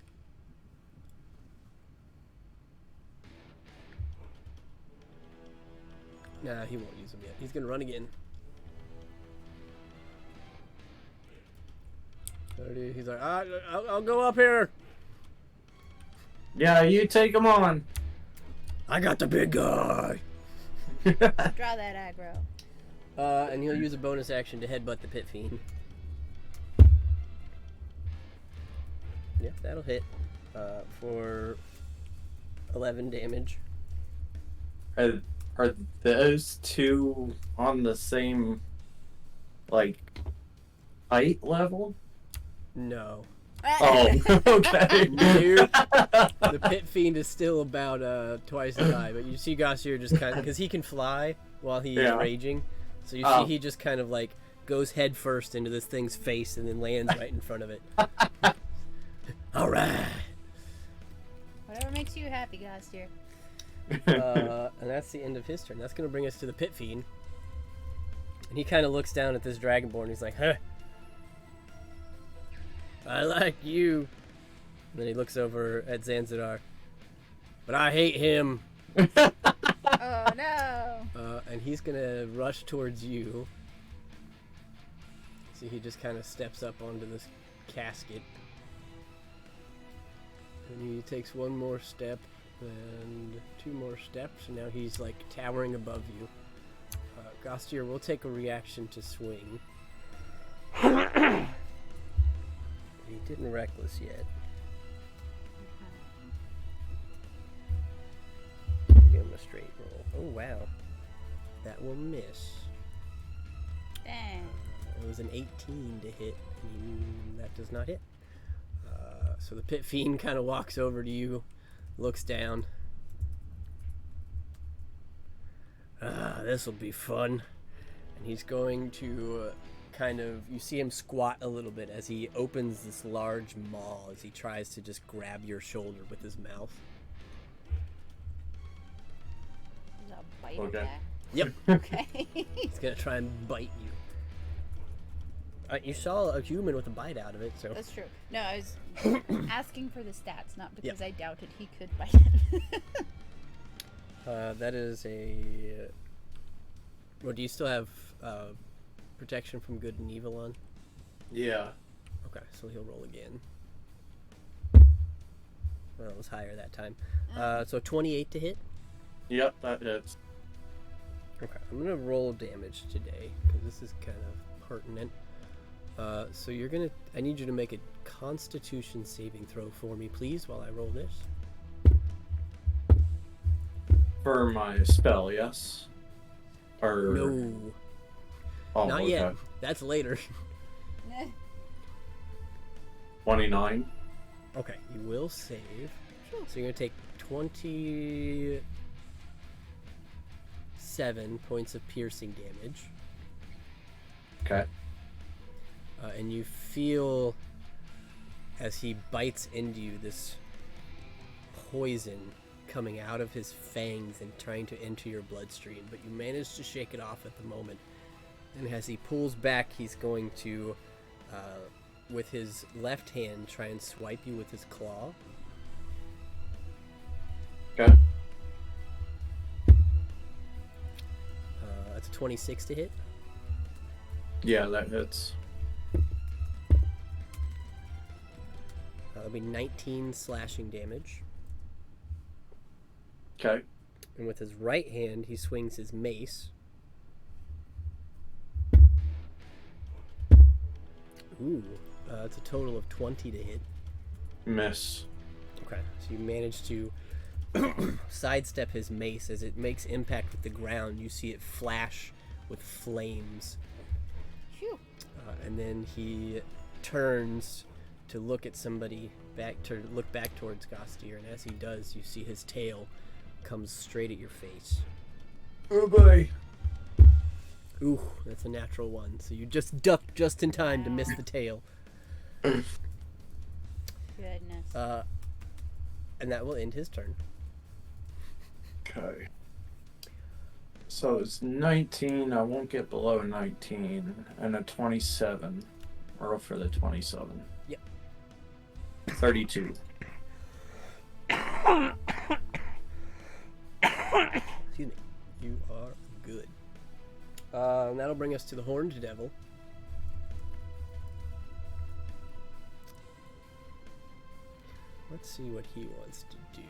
Nah, he won't use them yet. He's gonna run again. 30. He's like, I'll go up here. Yeah, you take him on. I got the big guy. Draw that aggro. And he'll use a bonus action to headbutt the Pit Fiend. Yep, that'll hit for 11 damage. Are those two on the same, like, height level? No. Oh, okay. Dude, the Pit Fiend is still about twice as high, but you see Gossier just kind of, because he can fly while he's raging, so you see he just kind of like goes head first into this thing's face and then lands right in front of it. All right. Whatever makes you happy, Gostier. And that's the end of his turn. That's going to bring us to the Pit Fiend. And he kind of looks down at this Dragonborn. He's like, huh. I like you. And then he looks over at Zanzidar. But I hate him. Oh, no. And he's going to rush towards you. See, he just kind of steps up onto this casket. And he takes one more step. And 2 more steps, and now he's like towering above you. Gostier will take a reaction to swing. He didn't reckless yet. Give him a straight roll. Oh wow, that will miss. Dang. It was an 18 to hit. That does not hit. So the Pit Fiend kind of walks over to you. Looks down. This'll be fun. And he's going to kind of, you see him squat a little bit as he opens this large maw as he tries to just grab your shoulder with his mouth. There's a bite Okay. attack. Yep. Okay. He's gonna try and bite you. You saw a human with a bite out of it, so. That's true. No, I was asking for the stats, not because I doubted he could bite it. That is a. Well, do you still have protection from good and evil on? Yeah. Okay, so he'll roll again. Well, it was higher that time. So 28 to hit. Yep, that hits. Okay, I'm gonna roll damage today because this is kind of pertinent. So you're gonna. I need you to make a Constitution saving throw for me, please, while I roll this. For my spell, yes? Or... No, Oh, not okay. yet. That's later. 29. Okay, you will save. So you're gonna take 27 points of piercing damage. Okay. And you feel as he bites into you this poison coming out of his fangs and trying to enter your bloodstream, but you manage to shake it off at the moment. And as he pulls back, he's going to, with his left hand, try and swipe you with his claw. Okay. That's a 26 to hit. Yeah, that hits. That'll be 19 slashing damage. Okay. And with his right hand, he swings his mace. Ooh, it's a total of 20 to hit. Miss. Okay, so you manage to sidestep his mace. As it makes impact with the ground, you see it flash with flames. Phew. And then he turns to look at somebody, look back towards Gostier, and as he does, you see his tail comes straight at your face. Oh boy. Ooh, that's a natural one. So you just duck just in time to miss the tail. Goodness. And that will end his turn. Okay. So it's 19. I won't get below 19. And a 27. Roll for the 27. Yep. 32. Excuse me. You are good. And that'll bring us to the Horned Devil. Let's see what he wants to do.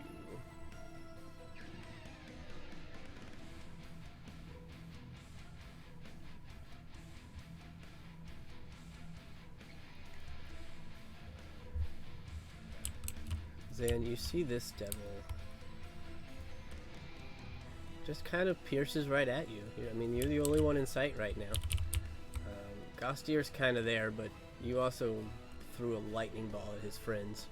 Zan, you see this devil just kind of pierces right at you. I mean, you're the only one in sight right now. Gostier's kind of there, but you also threw a lightning ball at his friends.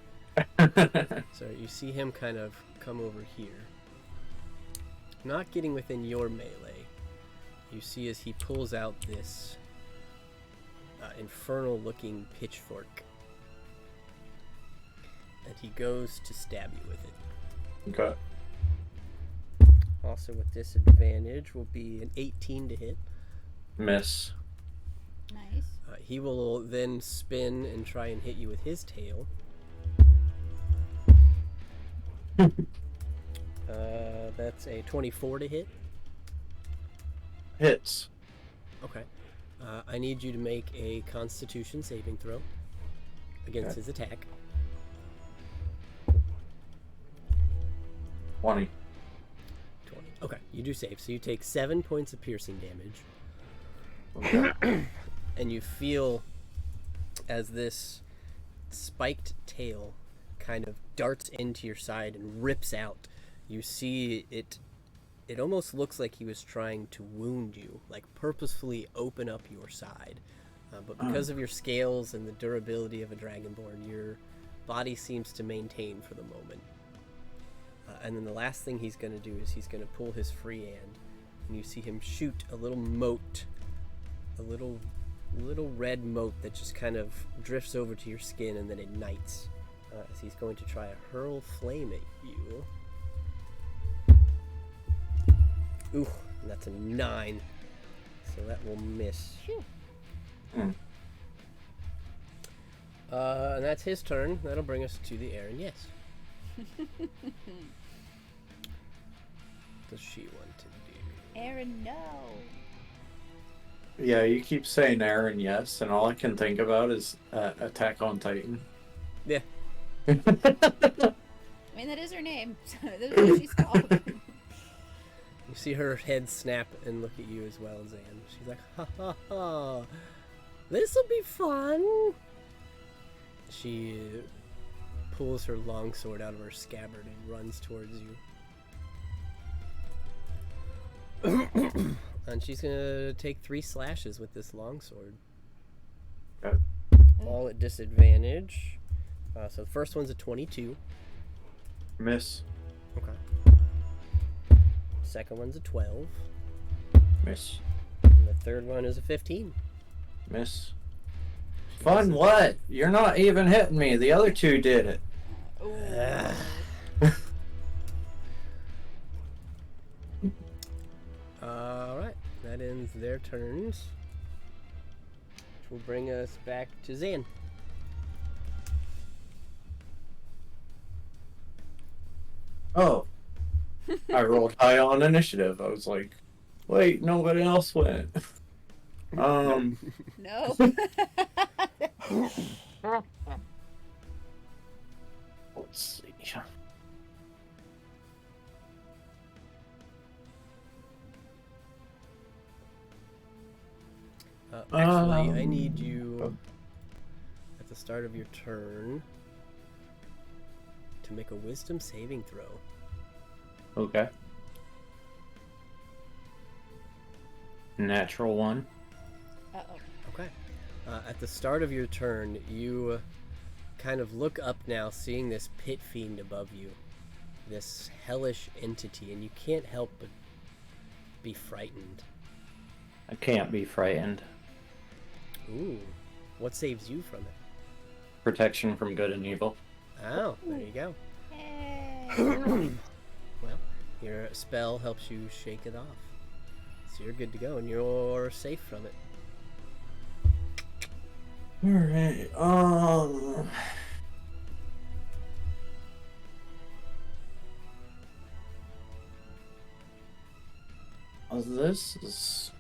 So you see him kind of come over here. Not getting within your melee. You see as he pulls out this infernal looking pitchfork. And he goes to stab you with it. Okay. Also with disadvantage will be an 18 to hit. Miss. Nice. He will then spin and try and hit you with his tail. That's a 24 to hit. Hits. Okay. I need you to make a Constitution saving throw against his attack. 20. 20. Okay, you do save. So you take 7 points of piercing damage. Okay. And you feel as this spiked tail kind of darts into your side and rips out. You see it almost looks like he was trying to wound you, like purposefully open up your side. But because of your scales and the durability of a Dragonborn, your body seems to maintain for the moment. And then the last thing he's going to do is he's going to pull his free hand, and you see him shoot a little mote, a little red mote that just kind of drifts over to your skin and then ignites as he's going to try to hurl flame at you. Ooh, and that's a 9, so that will miss. Phew. And that's his turn. That'll bring us to the Aaron. Yes. Does she want to do? Aaron, no. Yeah, you keep saying Aaron, yes, and all I can think about is Attack on Titan. Yeah. I mean, that is her name. So that's what she's called. You see her head snap and look at you as well, Zan. She's like, ha ha ha, this'll be fun. She pulls her longsword out of her scabbard and runs towards you. And she's gonna take 3 slashes with this longsword. Okay. All at disadvantage. So the first one's a 22. Miss. Okay. Second one's a 12. Miss. And the third one is a 15. Miss. Fun what? You're not even hitting me. The other two did it. Alright, that ends their turns. Which will bring us back to Zan. Oh. I rolled high on initiative. I was like, wait, nobody else went. No. Let's see. Actually, I need you at the start of your turn to make a wisdom saving throw. Okay. Natural one. Uh-oh. Okay. At the start of your turn, you kind of look up now, seeing this pit fiend above you, this hellish entity, and you can't help but be frightened. I can't be frightened. Ooh. What saves you from it? Protection from good and evil. Oh, there you go. Hey. Well, your spell helps you shake it off. So you're good to go, and you're safe from it. Alright, this is...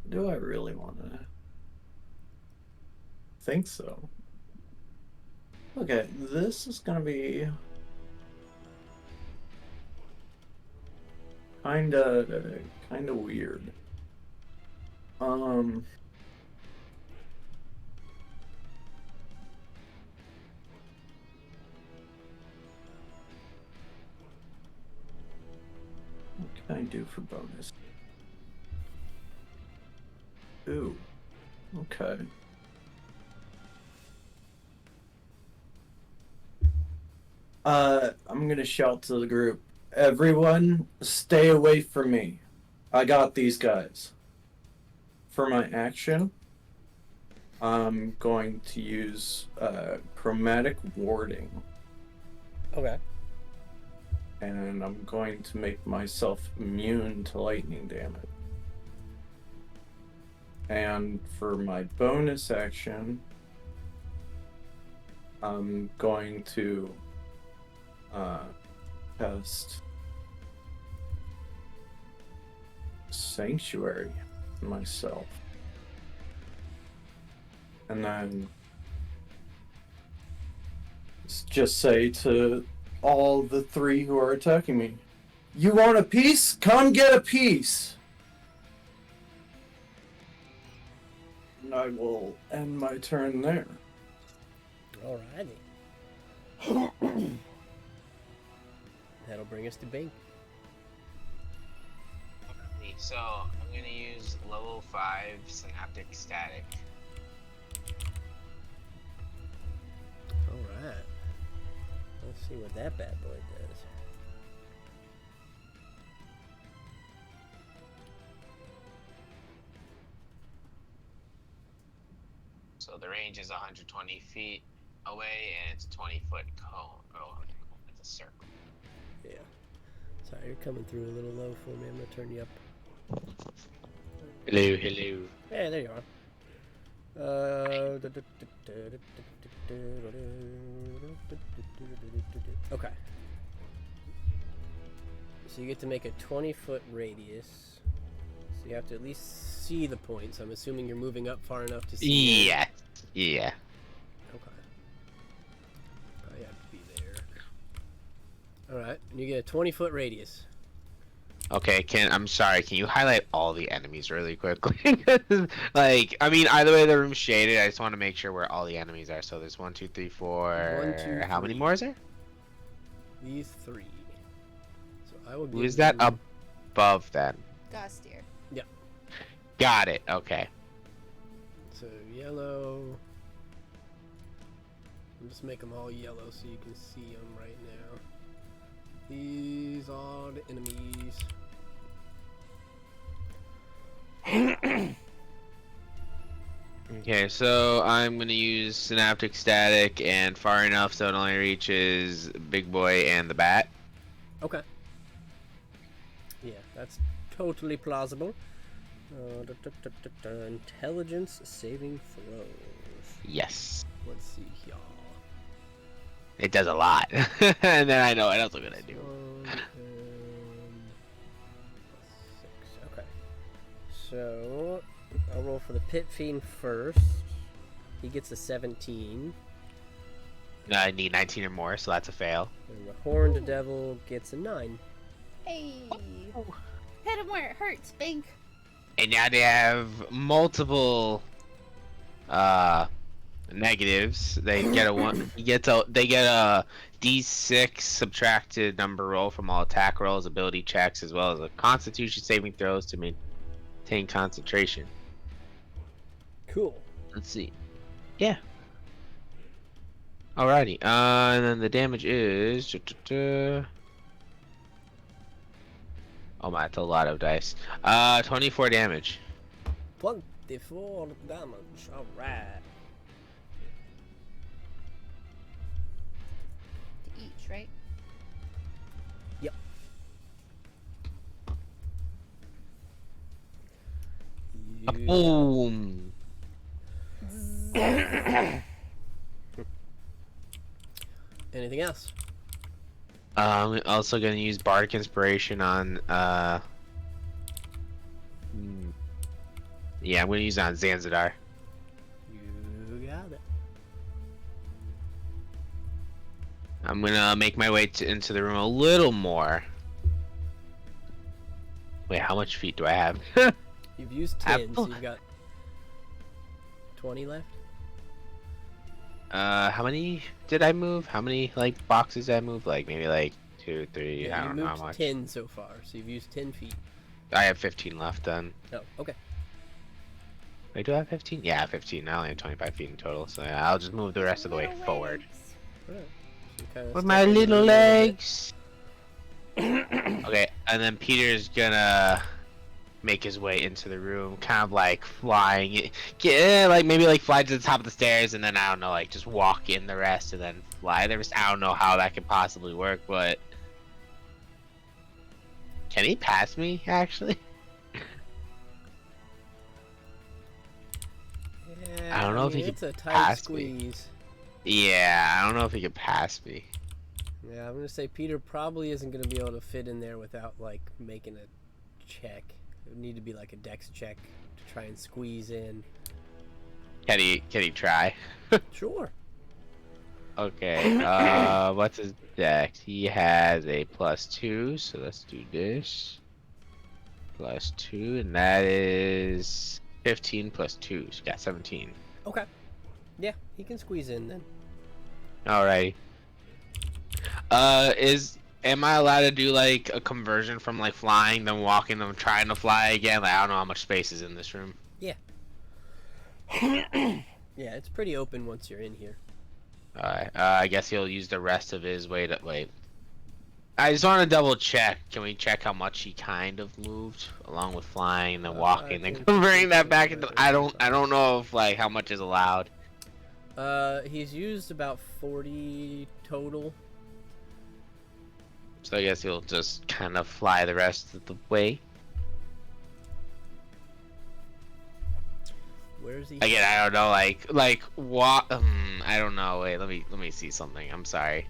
do I really want to... think so? Okay, this is gonna be... kinda weird. What can I do for bonus? Ooh, okay. I'm gonna shout to the group. Everyone, stay away from me. I got these guys. For my action, I'm going to use chromatic warding, Okay. and I'm going to make myself immune to lightning damage. And for my bonus action, I'm going to cast Sanctuary myself. And then just say to all the three who are attacking me, you want a piece? Come get a piece! And I will end my turn there. Alrighty. That'll bring us to Bink. So I'm gonna use level 5 synaptic static. Alright. Let's see what that bad boy does. So the range is 120 feet away, and it's a 20-foot cone. Oh, it's a circle. Yeah. Sorry, you're coming through a little low for me. I'm gonna turn you up. Hello, hello. Hey, there you are. Okay. So you get to make a 20-foot radius. So you have to at least see the points. I'm assuming you're moving up far enough to see. Yeah. Yeah. Okay. Probably have to be there. Alright, and you get a 20-foot radius. Okay, I'm sorry, can you highlight all the enemies really quickly? Like, I mean, either way the room's shaded, I just want to make sure where all the enemies are. So there's 1, 2, 3, 4. 1, 2, How many 3. more is there? These 3. So I will give Who is that you- above then? Gostier. Got it, okay. So yellow. I'll just make them all yellow so you can see them right now. These are the enemies. Okay, so I'm gonna use synaptic static and far enough so it only reaches Big Boy and the Bat. Okay. Yeah, that's totally plausible. Intelligence saving throws. Yes. Let's see here. It does a lot. And then I know what else I'm gonna do. 1 and +6. Okay. So I'll roll for the Pit Fiend first. He gets a 17. I need 19 or more, so that's a fail. And the Horned Devil gets a 9. Hey. Hit him where it hurts, Bink. And now they have multiple negatives. They get a one. They get a D6 subtracted number roll from all attack rolls, ability checks, as well as a Constitution saving throws to maintain concentration. Cool. Let's see. Yeah. Alrighty. And then the damage is. Oh my, that's a lot of dice. 24 damage. 24 damage. All right. To each, right? Yep. Boom. Anything else? I'm also gonna use Bardic Inspiration on yeah, I'm gonna use it on Zanzidar. You got it. I'm gonna make my way into the room a little more. Wait, how much feet do I have? You've used 10, so you've got 20 left. How many did I move? How many like boxes did I move? Like maybe like 2, 3. Yeah, I don't you know how moved much. 10 so far, so you've used 10 feet. I have 15 left then. Oh, okay. Wait, do I have 15? Yeah, 15. I only have 25 feet in total, so yeah, I'll just move the rest of the way Little forward. legs. Alright. So you kinda With step my in little a bit. legs. Okay, and then Peter's gonna make his way into the room, kind of like flying, like maybe like fly to the top of the stairs, and then I don't know, like just walk in the rest and then fly. I don't know how that could possibly work, but can he pass me actually? Yeah, I don't know if he it's could a tight pass me. squeeze. Yeah, I don't know if he could pass me. Yeah, I'm gonna say Peter probably isn't gonna be able to fit in there without like making a check. It would need to be like a dex check to try and squeeze in. Can he try? Sure. Okay, what's his dex? He has a +2, so let's do this. +2, and that is 15 + 2, so you got 17. Okay. Yeah, he can squeeze in then. Alright. Am I allowed to do like a conversion from like flying, then walking, then trying to fly again? Like I don't know how much space is in this room. Yeah, it's pretty open once you're in here. Alright, I guess he'll use the rest of his way to wait. I just want to double check. Can we check how much he kind of moved along with flying, then walking, then think- converting that back into? I don't know if like how much is allowed. He's used about 40 total. So I guess he'll just kind of fly the rest of the way. Where's he? Again, I don't know, like what? I don't know. Wait, let me see something. I'm sorry.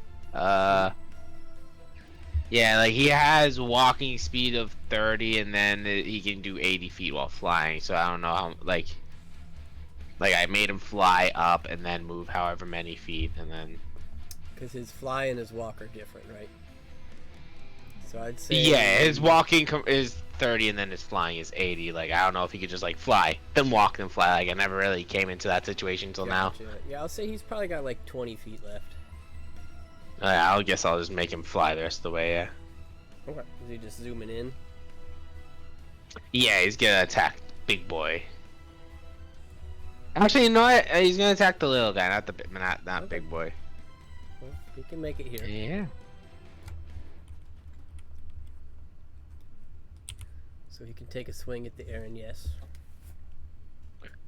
Yeah, like he has walking speed of 30, and then he can do 80 feet while flying. So I don't know how like I made him fly up and then move however many feet, and then. Because his fly and his walk are different, right? So I'd say. Yeah, his walking is 30, and then his flying is 80. Like I don't know if he could just like fly, then walk, then fly. Like I never really came into that situation until now. Gotcha. Yeah, I'll say he's probably got like 20 feet left. I guess I'll just make him fly the rest of the way. Yeah. Okay. Is he just zooming in? Yeah, he's gonna attack big boy. Actually, you know what? He's gonna attack the little guy, not Okay. big boy. Well, he can make it here. Yeah. So he can take a swing at the Aaron, yes.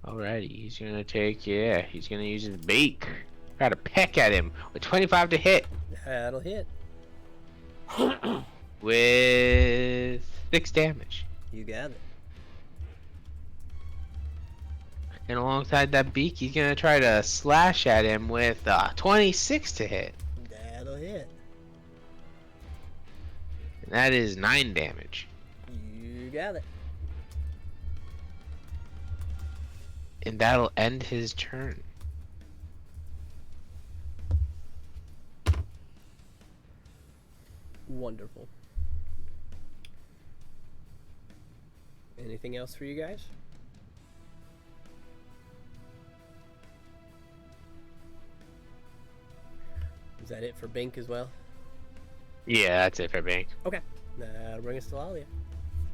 Alrighty, he's gonna take. Yeah, he's gonna use his beak. Try to peck at him with 25 to hit That'll hit. with 6 damage. You got it. And alongside that beak, he's gonna try to slash at him with 26 to hit. That'll hit. And that is 9 damage. You got it. And that'll end his turn. Wonderful. Anything else for you guys? Is that it for Bink as well? Yeah, that's it for Bink. Okay. Bring us to Lalia.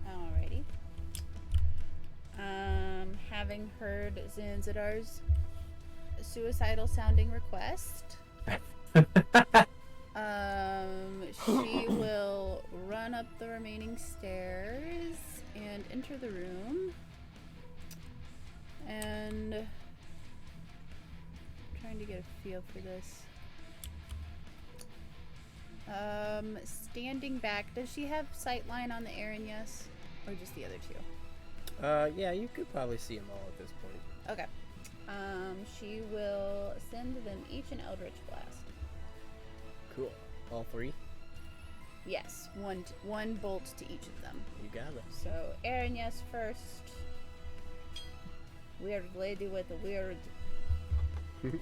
Alrighty. Having heard Zanzidar's suicidal sounding request, she will run up the remaining stairs and enter the room. And trying to get a feel for this. Standing back, does she have sightline on the Aaron? Yes, or just the other two? Yeah, you could probably see them all at this point. Okay. She will send them each an Eldritch Blast. Cool. All three? Yes, one bolt to each of them. You got it. So Aaron, yes, first. Weird lady with the weird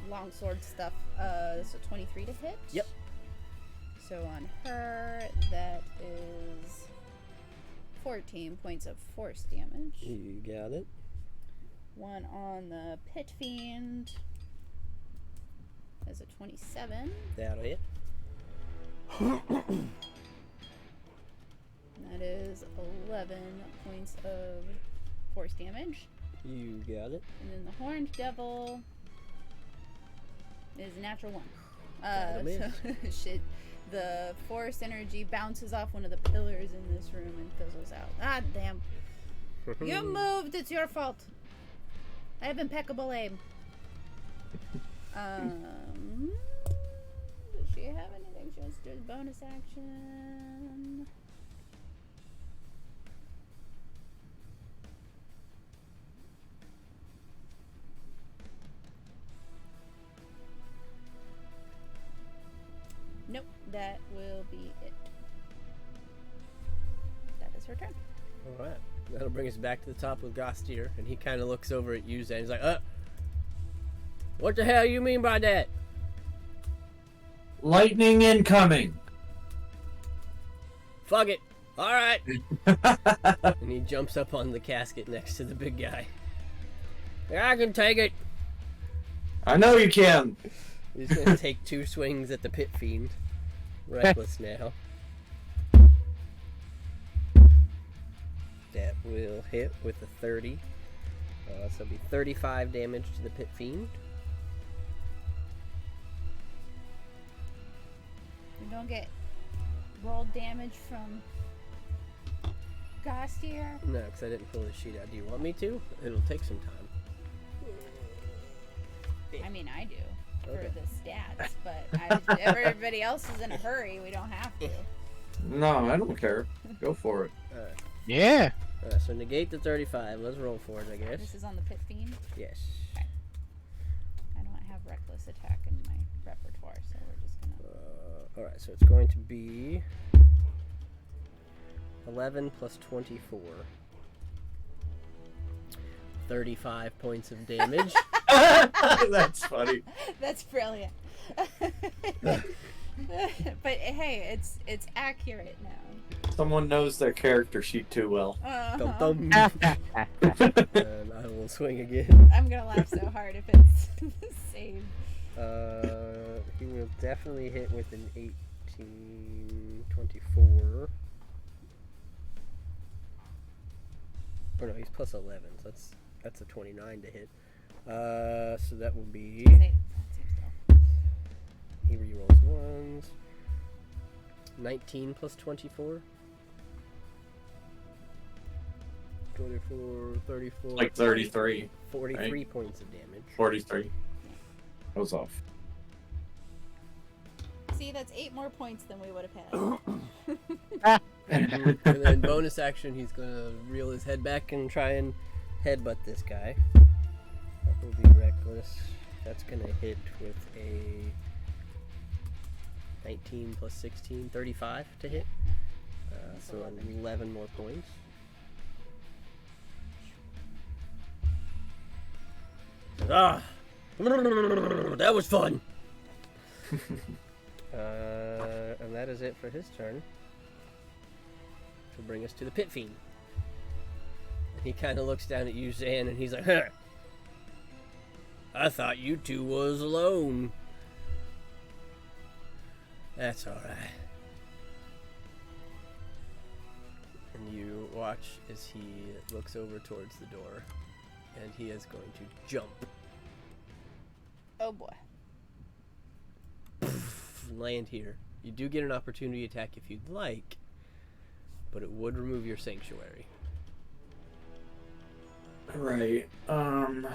longsword stuff. So 23 to hit. Yep. So on her, that is 14 points of force damage. You got it. One on the Pit Fiend. That's a 27. That'll hit. That is 11 points of force damage. You got it. And then the Horned Devil is a natural 1. That'll miss. So, shit. The force energy bounces off one of the pillars in this room and fizzles out. Ah, damn. You moved. It's your fault. I have impeccable aim. Does she have anything she wants to do as bonus action? Nope, that will be it. That is her turn. All right. That'll bring us back to the top with Gostier, and he kind of looks over at you, Zan. He's like, what the hell you mean by that? Lightning incoming. Fuck it. All right. And he jumps up on the casket next to the big guy. I can take it. I know you can. He's gonna take 2 swings at the Pit Fiend. Reckless now. That will hit with a 30. So it'll be 35 damage to the Pit Fiend. We don't get roll damage from Gostier. No, because I didn't pull the sheet out. Do you want me to? It'll take some time. I mean, I do for Okay. the stats, but everybody else is in a hurry. We don't have to. No, I don't care. Go for it. Yeah. So negate the 35. Let's roll for it, I guess. This is on the Pit Fiend. Yes. I don't have reckless attack in my repertoire, so we're just gonna. Alright, so it's going to be 11 plus 24. 35 points of damage. That's funny. That's brilliant. But hey, it's accurate now. Someone knows their character sheet too well. Dum dum. And I will swing again. I'm gonna laugh so hard if it's the same. He will definitely hit with an 18, 24. Oh no, he's plus 11, so that's a 29 to hit. So that will be... He rerolls ones. 19 plus 24. 24, 34. Like 33. 43 right? points of damage. 43. I was off. See, that's 8 more points than we would have had. And then bonus action, he's gonna reel his head back and try and headbutt this guy. That will be reckless. That's gonna hit with a 19 plus 16, 35 to hit. So 11 more points. That was fun. And that is it for his turn. To bring us to the Pit Fiend. And he kind of looks down at you, Zan, and he's like, huh. I thought you two was alone. That's alright. And you watch as he looks over towards the door, and he is going to jump. Oh boy. Land here. You do get an opportunity attack if you'd like, but it would remove your sanctuary. Right. Oh,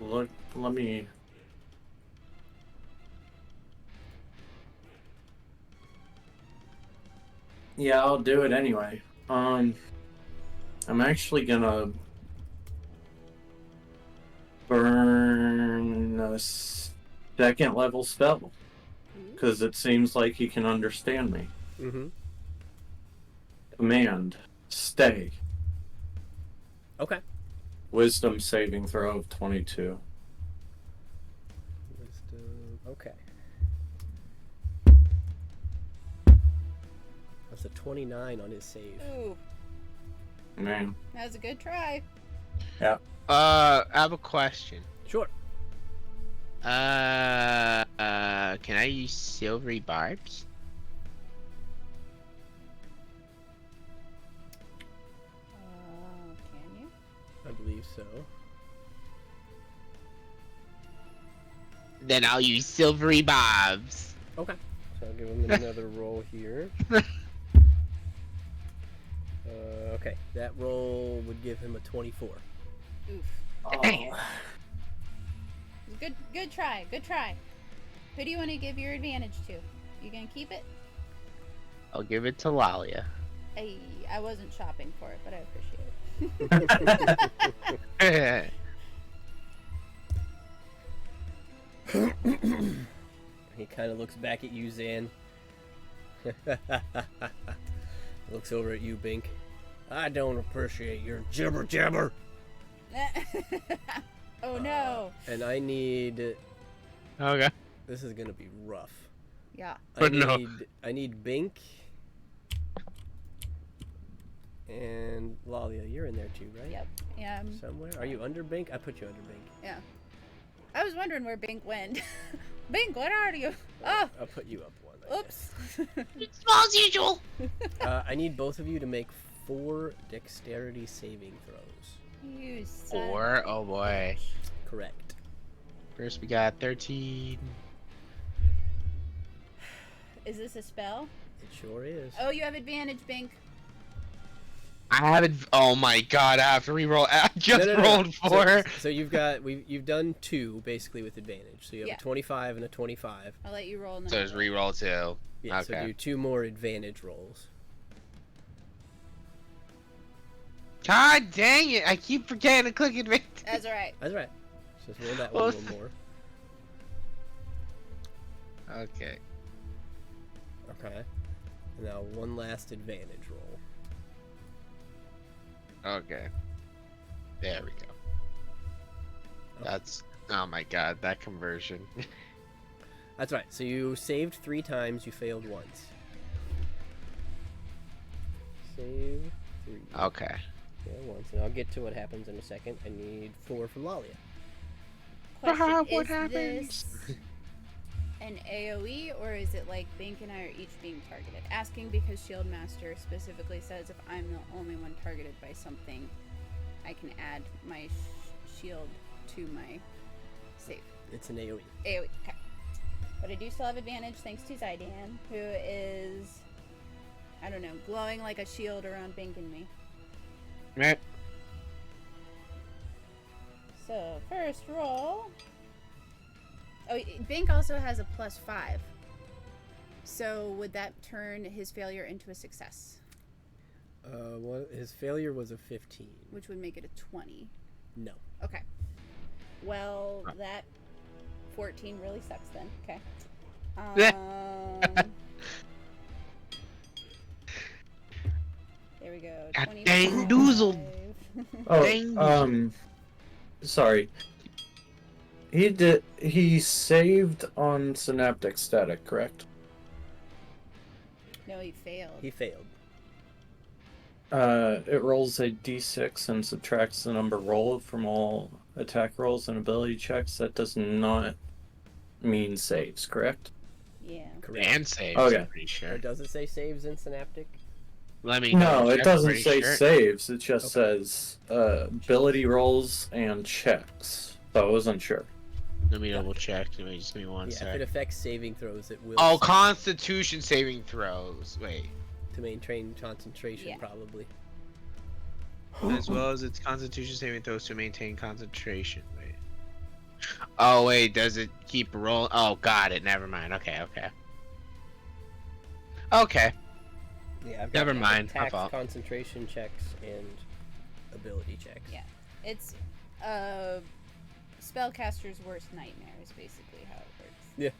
look. Let me. Yeah, I'll do it anyway. I'm actually gonna burn a second level spell because it seems like he can understand me. Mm-hmm. Command: stay. Okay. Wisdom saving throw of 22. Wisdom. Okay. That's a 29 on his save. Ooh, Man. that was a good try. I have a question. Sure. Can I use silvery barbs? Can you? I believe so. Then I'll use silvery barbs. Okay. So I'll give him another roll here. Okay. That roll would give him a 24. Oof. Dang. Good try. Good try. Who do you want to give your advantage to? You gonna keep it? I'll give it to Lalia. I wasn't shopping for it, but I appreciate it. He kind of looks back at you, Zan. Looks over at you, Bink. I don't appreciate your jibber jabber. Oh no. And I need. Okay. This is gonna be rough. Yeah. But no. I need Bink. And Lalia, you're in there too, right? Yep. Yeah. Somewhere? Are you under Bink? I put you under Bink. Yeah. I was wondering where Bink went. Bink, what are you? Oh. I'll put you up one. I Oops. It's as usual. guess. I need both of you to make 4 dexterity saving throws. You son. 4? Oh boy. Correct. First we got 13. Is this a spell? It sure is. Oh, you have advantage, Bink. I haven't. Oh my god! I have to reroll. I just No. rolled 4. So you've got you've done 2 basically with advantage. So you have Yeah. a 25 and a 25. I'll let you roll. So it's reroll 2. Yeah. So Okay. do 2 more advantage rolls. God dang it! I keep forgetting to click advantage. That's alright. That's right. Just roll that Well, one a little more. Okay. Okay. Now one last advantage roll. Okay. There we go. Okay. That's. Oh my god! That conversion. That's right. So you saved 3 times. You failed once. Save 3. Okay. Fail once, and I'll get to what happens in a second. I need 4 from Lalia. Question, What is happens? this an AoE or is it like Bink and I are each being targeted? Asking because Shield Master specifically says if I'm the only one targeted by something, I can add my shield to my save. It's an AoE. AoE, okay. But I do still have advantage thanks to Zydan, who is, I don't know, glowing like a shield around Bink and me. Meh. So, first roll. Oh, Bink also has a +5. So, would that turn his failure into a success? Well, his failure was a 15. Which would make it a 20. No. Okay. Well, that 14 really sucks then. Okay. There we go. God 25. dang doozled. Oh, Dang. Sorry. He saved on Synaptic Static, correct? No, he failed. He failed. It rolls a d6 and subtracts the number rolled from all attack rolls and ability checks. That does not mean saves, correct? Yeah. Correct. And saves. Okay. I'm pretty Or sure. does it say saves in Synaptic? Let me. No, double it check, doesn't pretty say sure. saves. It just Okay. says ability rolls and checks. So I wasn't sure. Let me double Gotcha. check. Let me just give me one Yeah, if sec. it affects saving throws, it will. Oh, save Constitution saving throws. Wait. to maintain concentration, Yeah. probably. As well as its Constitution saving throws to maintain concentration. Wait. Oh wait, does it keep rolling? Oh, got it. Never mind. Okay, okay. Okay. Yeah, I've Never got mind, my Attacks, fault. concentration checks, and ability checks. Yeah. It's spellcaster's worst nightmare is basically how it works.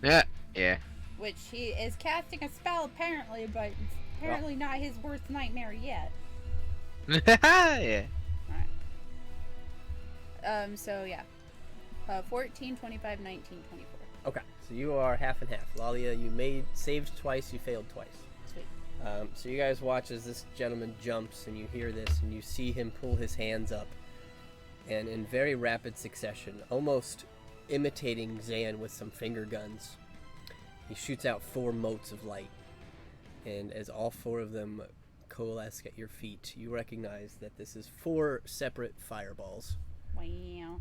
Yeah. Yeah. Which he is casting a spell apparently, but it's apparently not his worst nightmare yet. Yeah. So yeah. 14, 25, 19, 24. Okay, so you are half and half. Lalia, you saved twice, you failed twice. Sweet. So you guys watch as this gentleman jumps, and you hear this, and you see him pull his hands up, and in very rapid succession, almost imitating Zan with some finger guns, he shoots out 4 motes of light. And as all 4 of them coalesce at your feet, you recognize that this is 4 separate fireballs. Wow.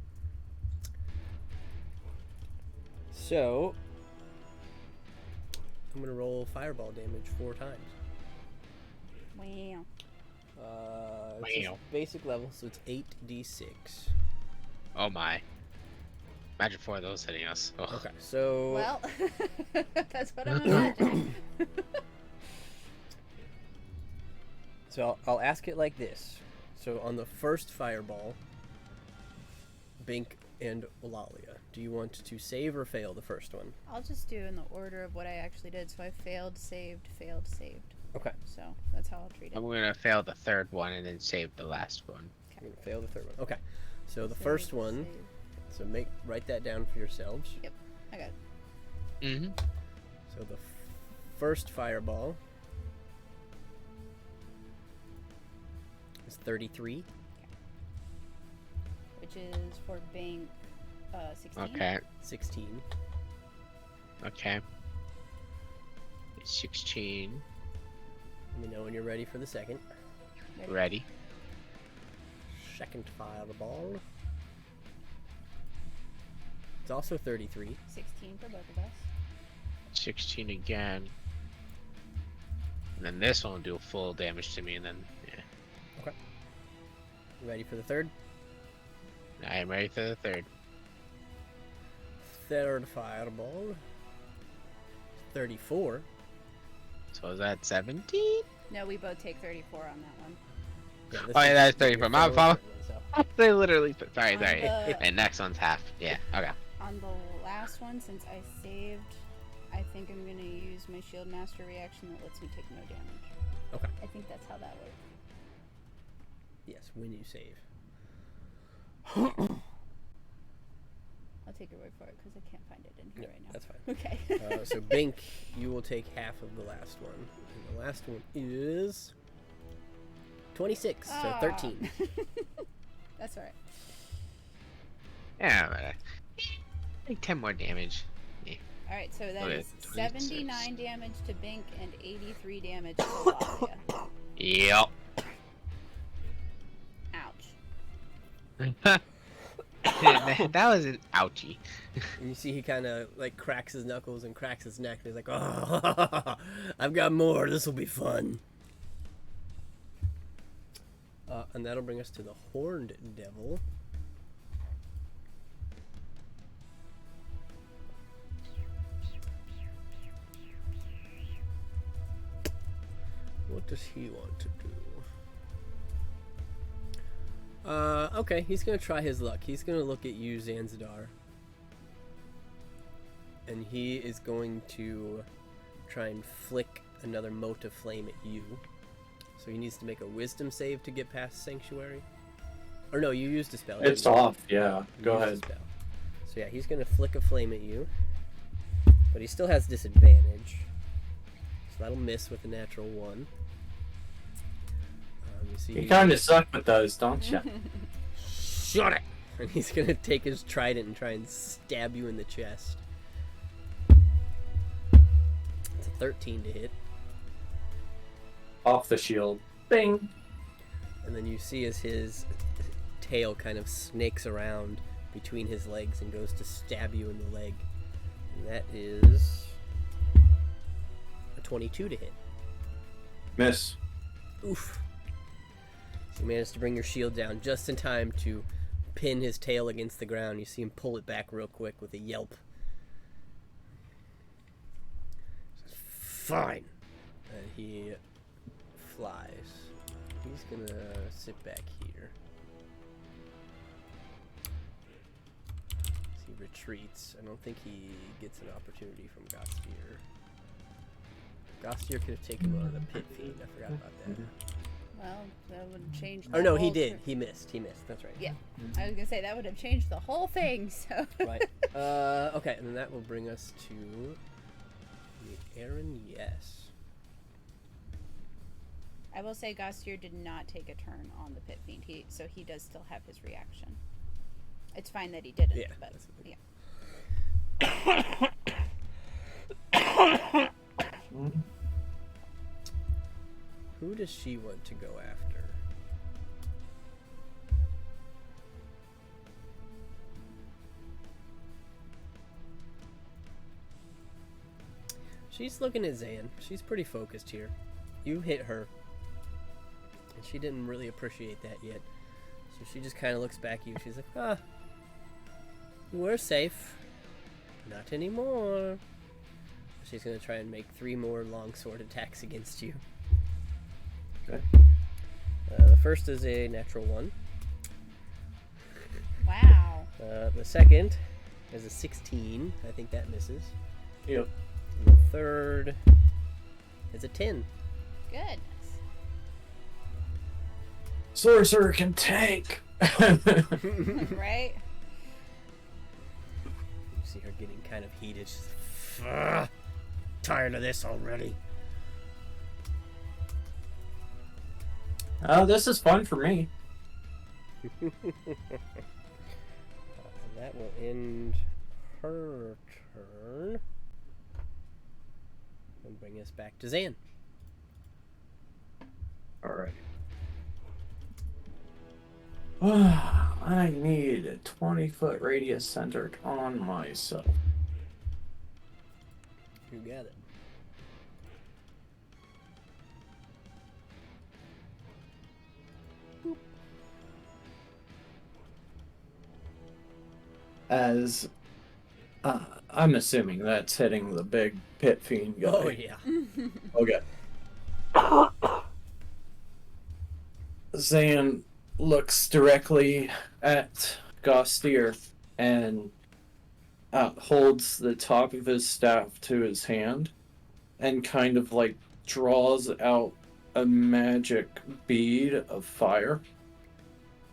So, I'm going to roll fireball damage 4 times. Wow. It's just Wow. basic level, so it's 8d6. Oh my. Imagine 4 of those hitting us. Ugh. Okay, so Well, that's what I'm imagining. so I'll ask it like this. So on the first fireball, Bink and Olalia, do you want to save or fail the first one? I'll just do in the order of what I actually did. So I failed, saved, failed, saved. Okay. So that's how I'll treat it. I'm gonna fail the 3rd one and then save the last one. You're gonna fail the third one. Okay. So the Save, first one, save. so write that down for yourselves. I got it. Mm-hmm. So the first fireball is 33. Which is for bank 16. Okay. 16. Okay. 16. Let me know when you're ready for the second. Ready. Second fireball. It's also 33. 16 for both of us. 16 again. And then this one will do full damage to me, and then, yeah. You ready for the third? I am ready for the 3rd. Third fireball. 34. So is that 17? No, we both take 34 on that one. Yeah, this Oh, yeah, is that's your 34. My failed fault. third one, They literally. Sorry, On sorry. the- And next one's half. Yeah, okay. On the last one, since I saved, I think I'm gonna use my Shield Master reaction that lets me take no damage. Okay. I think that's how that works. Yes, when you save. I'll take your word for it because I can't find it in here Yeah, right now. that's fine. Okay. So Bink, you will take half of the last one. And the last one is 26, so Ah. 13. That's alright. Yeah, but like 10 more damage. Alright, so that Okay, is 26. 79 damage to Bink and 83 damage to Lalia. Yep. Ouch. that was an ouchie. And you see he kind of like cracks his knuckles and cracks his neck. And he's like, "Oh, I've got more. This will be fun." And that'll bring us to the Horned Devil. What does he want to do? Okay, he's gonna try his luck. He's gonna look at you, Zanzidar. And he is going to try and flick another mote of flame at you. So he needs to make a wisdom save to get past Sanctuary. Or no, you used a spell. It's didn't you? off, yeah. You Go used a ahead. spell. So yeah, he's gonna flick a flame at you. But he still has disadvantage. So that'll miss with a natural 1. You see You kind of suck with those, don't you? Shut it! And he's gonna take his trident and try and stab you in the chest. 13 to hit. Off the shield. Bing. And then you see as his tail kind of snakes around between his legs and goes to stab you in the leg. And that is a 22 to hit. Miss. Oof. So you managed to bring your shield down just in time to pin his tail against the ground. You see him pull it back real quick with a yelp. Fine. And he flies. He's gonna sit back here. As he retreats. I don't think he gets an opportunity from Gostier. Gostier could have taken one of the pit feet. I forgot about that. Well, that would change. Oh the no, he whole did. He missed. That's right. Yeah, I was gonna say that would have changed the whole thing. So. Right. Okay, and then that will bring us to Aaron. Yes. I will say Gostier did not take a turn on the Pit Fiend, so he does still have his reaction. It's fine that he didn't, Yeah, but that's the thing. yeah. Who does she want to go after? She's looking at Zan. She's pretty focused here. You hit her. And she didn't really appreciate that yet. So she just kind of looks back at you. She's like, we're safe. Not anymore. She's going to try and make 3 more longsword attacks against you. Okay. The first is a natural 1. Wow. The second is a 16. I think that misses. Yep. And the third is a 10. Goodness. Sorcerer can tank. Right? You see her getting kind of heated. She's tired of this already. This is fun for me. And that will end her turn. And bring us back to Zan. Alright. I need a 20-foot radius centered on myself. You got it. As I'm assuming that's hitting the big pit fiend guy. Oh, yeah. Okay. Zan looks directly at Gostier and holds the top of his staff to his hand and kind of like draws out a magic bead of fire.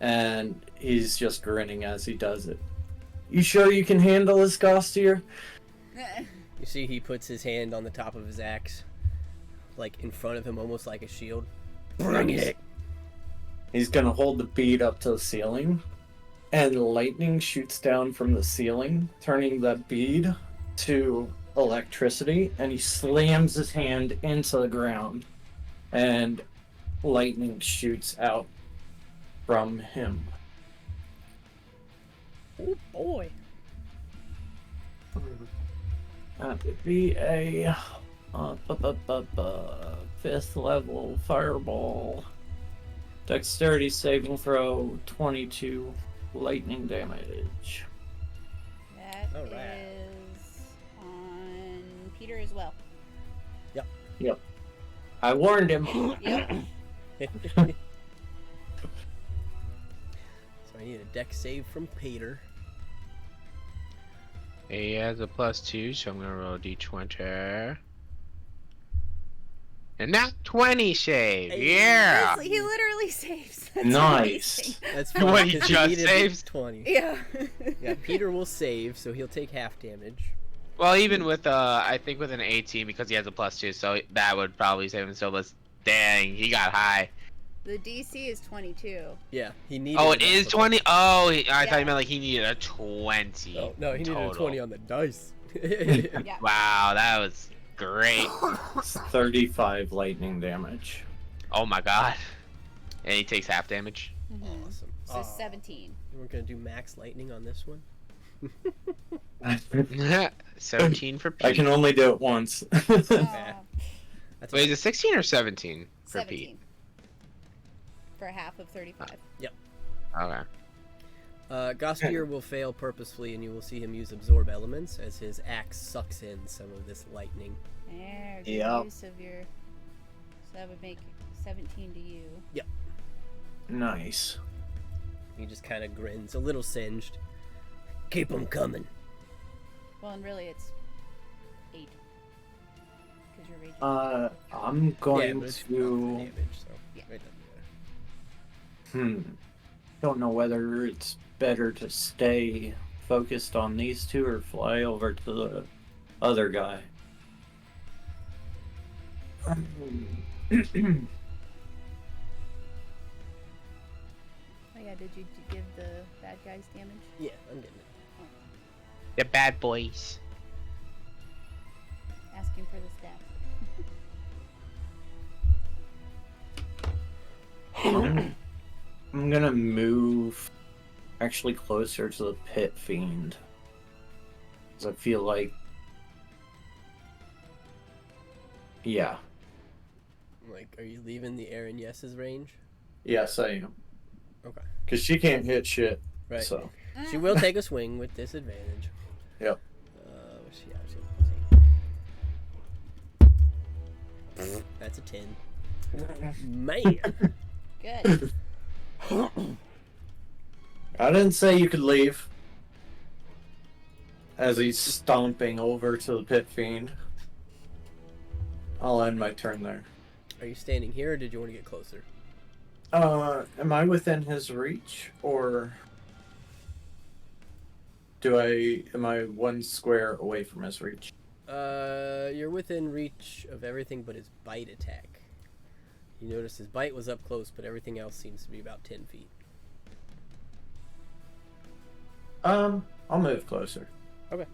And he's just grinning as he does it. You sure you can handle this, Gostier? You see he puts his hand on the top of his axe, like in front of him, almost like a shield. Bring it! He's gonna hold the bead up to the ceiling, and lightning shoots down from the ceiling, turning the bead to electricity, and he slams his hand into the ground, and lightning shoots out from him. Oh boy. That would be a 5th level fireball. Dexterity saving throw, 22 lightning damage. That Alright. is on Peter as well. Yep. I warned him. Yep. So I need a dex save from Peter. He has a +2, so I'm gonna roll a d20. And now 20 save. Yeah. He literally saves. That's Nice. amazing. That's What, fine, he 'cause just needed saves? 20. Yeah. Yeah, Peter will save, so he'll take half damage. Well, even with I think with an 18 because he has a +2, so that would probably save him. So let's. Dang, he got high. The DC is 22. Yeah, he needed. Oh, it is enough. 20. Oh, I thought Yeah. you meant like he needed a 20. Oh, no, he needed a total. 20 on the dice. Yeah. Wow, that was Great. It's 35 lightning damage. Oh my god. And he takes half damage. Awesome. So Aw. 17. We're gonna do max lightning on this one. 17 for Pete. I can only do it once. Aw, That's Wait, is it 16 or 17 for 17. Pete? For half of 35. Okay. Gospier will fail purposefully, and you will see him use absorb elements as his axe sucks in some of this lightning. There, good Yep. use of your. So that would make 17 to you. Nice. He just kind of grins, a little singed. Keep 'em coming. Well, and really it's 8. Because you're raging. I'm Yeah, going but it's not for to. damage, so Yeah. it doesn't matter. Don't know whether it's better to stay focused on these two or fly over to the other guy. Oh yeah, did you give the bad guys damage? Yeah, I'm getting it. The bad boys. Asking for the stats. I'm gonna move actually closer to the pit fiend. 'Cause I feel like. Yeah. Like, are you leaving the Aaron Yes's range? Yes, I am. Okay. Because she can't hit shit. Right. So. She will take a swing with disadvantage. Yep. What's she actually? That's a 10. Man. Good. I didn't say you could leave. As he's stomping over to the pit fiend. I'll end my turn there. Are you standing here, or did you want to get closer? Am I within his reach, or am I one square away from his reach? You're within reach of everything but his bite attack. You notice his bite was up close, but everything else seems to be about 10 feet. I'll move closer. Okay.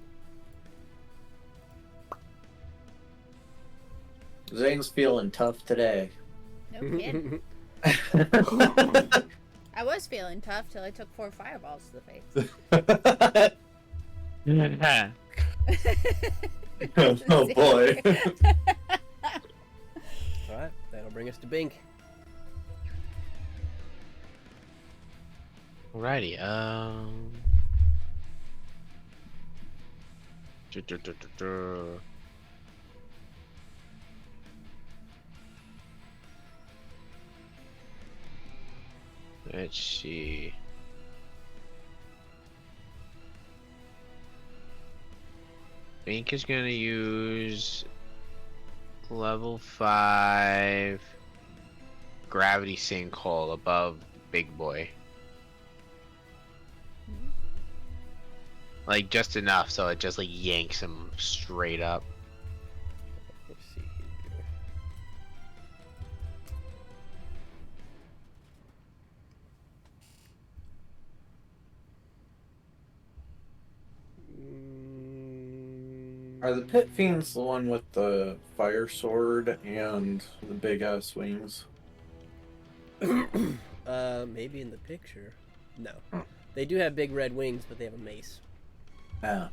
Zane's feeling tough today. No kidding. I was feeling tough till I took 4 fireballs to the face. Oh boy. Alright, that'll bring us to Bink. Alrighty, Let's see. Bink is gonna use level 5 gravity sinkhole above Big Boy. Like just enough so it just like yanks him straight up. Let's see here. Are the pit fiends the one with the fire sword and the big ass wings? Maybe in the picture. No. They do have big red wings, but they have a mace. Yeah.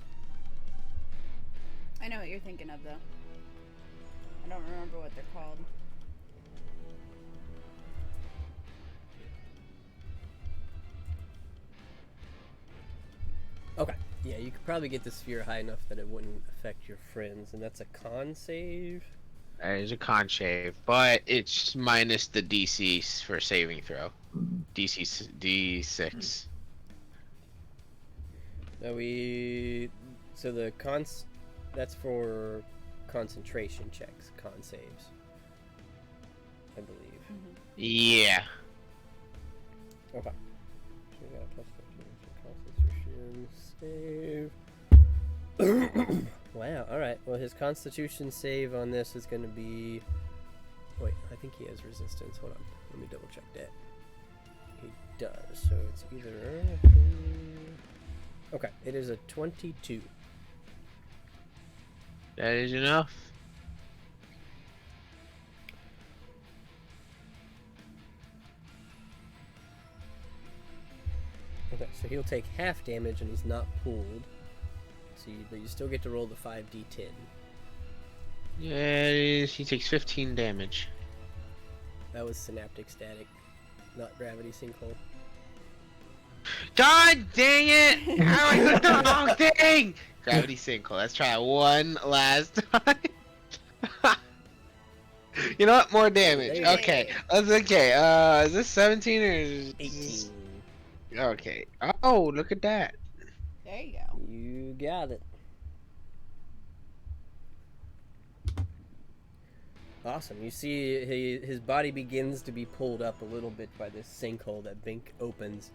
I know what you're thinking of, though. I don't remember what they're called. Okay. Yeah, you could probably get the sphere high enough that it wouldn't affect your friends, and that's a con save. There's a con save, but it's minus the DC for saving throw. DC D6. So the cons, that's for concentration checks, con saves, I believe. Yeah. Okay. So we got a plus 15 constitution save. Wow, alright. Well, his constitution save on this is going to be... Wait, I think he has resistance. Hold on. Let me double check that. He does, so it's either... Okay, it is a 22. That is enough. Okay, so he'll take half damage and he's not pulled. So but you still get to roll the 5d10. Yeah, he takes 15 damage. That was synaptic static, not gravity sinkhole. God dang it! How I did the wrong thing! Gravity sinkhole. Let's try one last time. You know what? More damage. There you Okay. go. That's okay. Is this 17 or is 18. Okay. Oh, look at that. There you go. You got it. Awesome. You see his body begins to be pulled up a little bit by this sinkhole that Bink opens,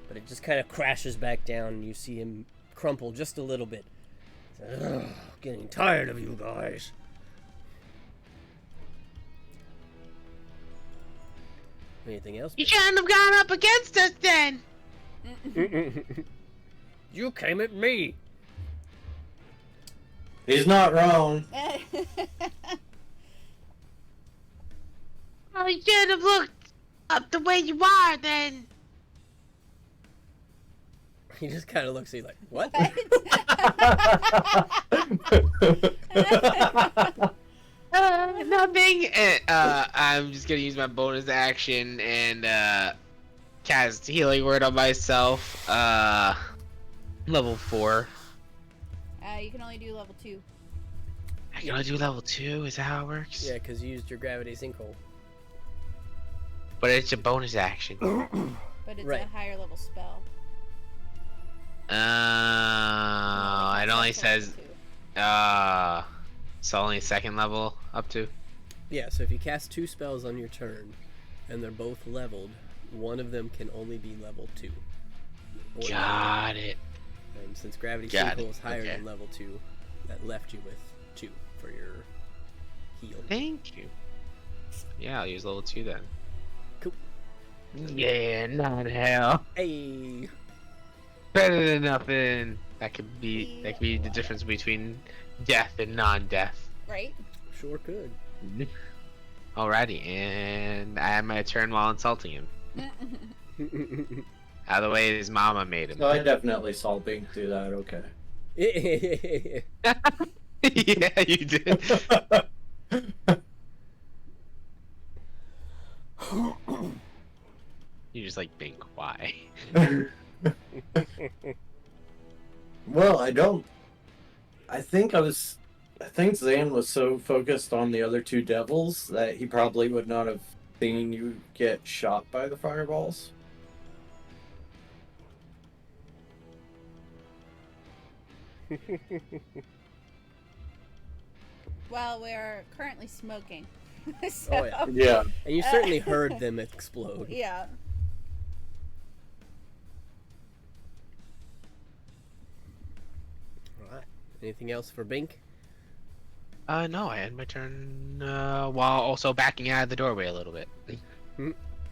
but it just kind of crashes back down and you see him crumple just a little bit. Ugh, getting tired of you guys. Anything else? You shouldn't have gone up against us then. You came at me. He's not wrong. Oh, you should have looked up the way you are then. He just kind of looks at you like, what? Nothing. I'm just gonna use my bonus action and cast healing word on myself. Level 4. You can only do level 2. I can only do level 2. Is that how it works? Yeah, because you used your gravity sinkhole. But it's a bonus action. But it's Right. a higher level spell. It only That's says level 2. so only second level up to. Yeah, so if you cast 2 spells on your turn, and they're both leveled, one of them can only be level 2. Or Got it. And since gravity Got sinkhole it, is higher okay. than level 2, that left you with 2 for your heal. Thank you. Yeah, I'll use level 2 then. Cool. Yeah, not hell. Hey! Better than nothing. That could be the difference between death and non-death. Right? Sure could. Alrighty, and I had my turn while insulting him. Out of the way his mama made him. So I definitely saw Bink do that, okay. Yeah, you did. You just like Bink, why? Well, I think Zan was so focused on the other 2 devils that he probably would not have seen you get shot by the fireballs. Well, we're currently smoking. So, Oh, yeah. Yeah. And you certainly heard them explode. Yeah. Alright. Anything else for Bink? No, I had my turn while also backing out of the doorway a little bit.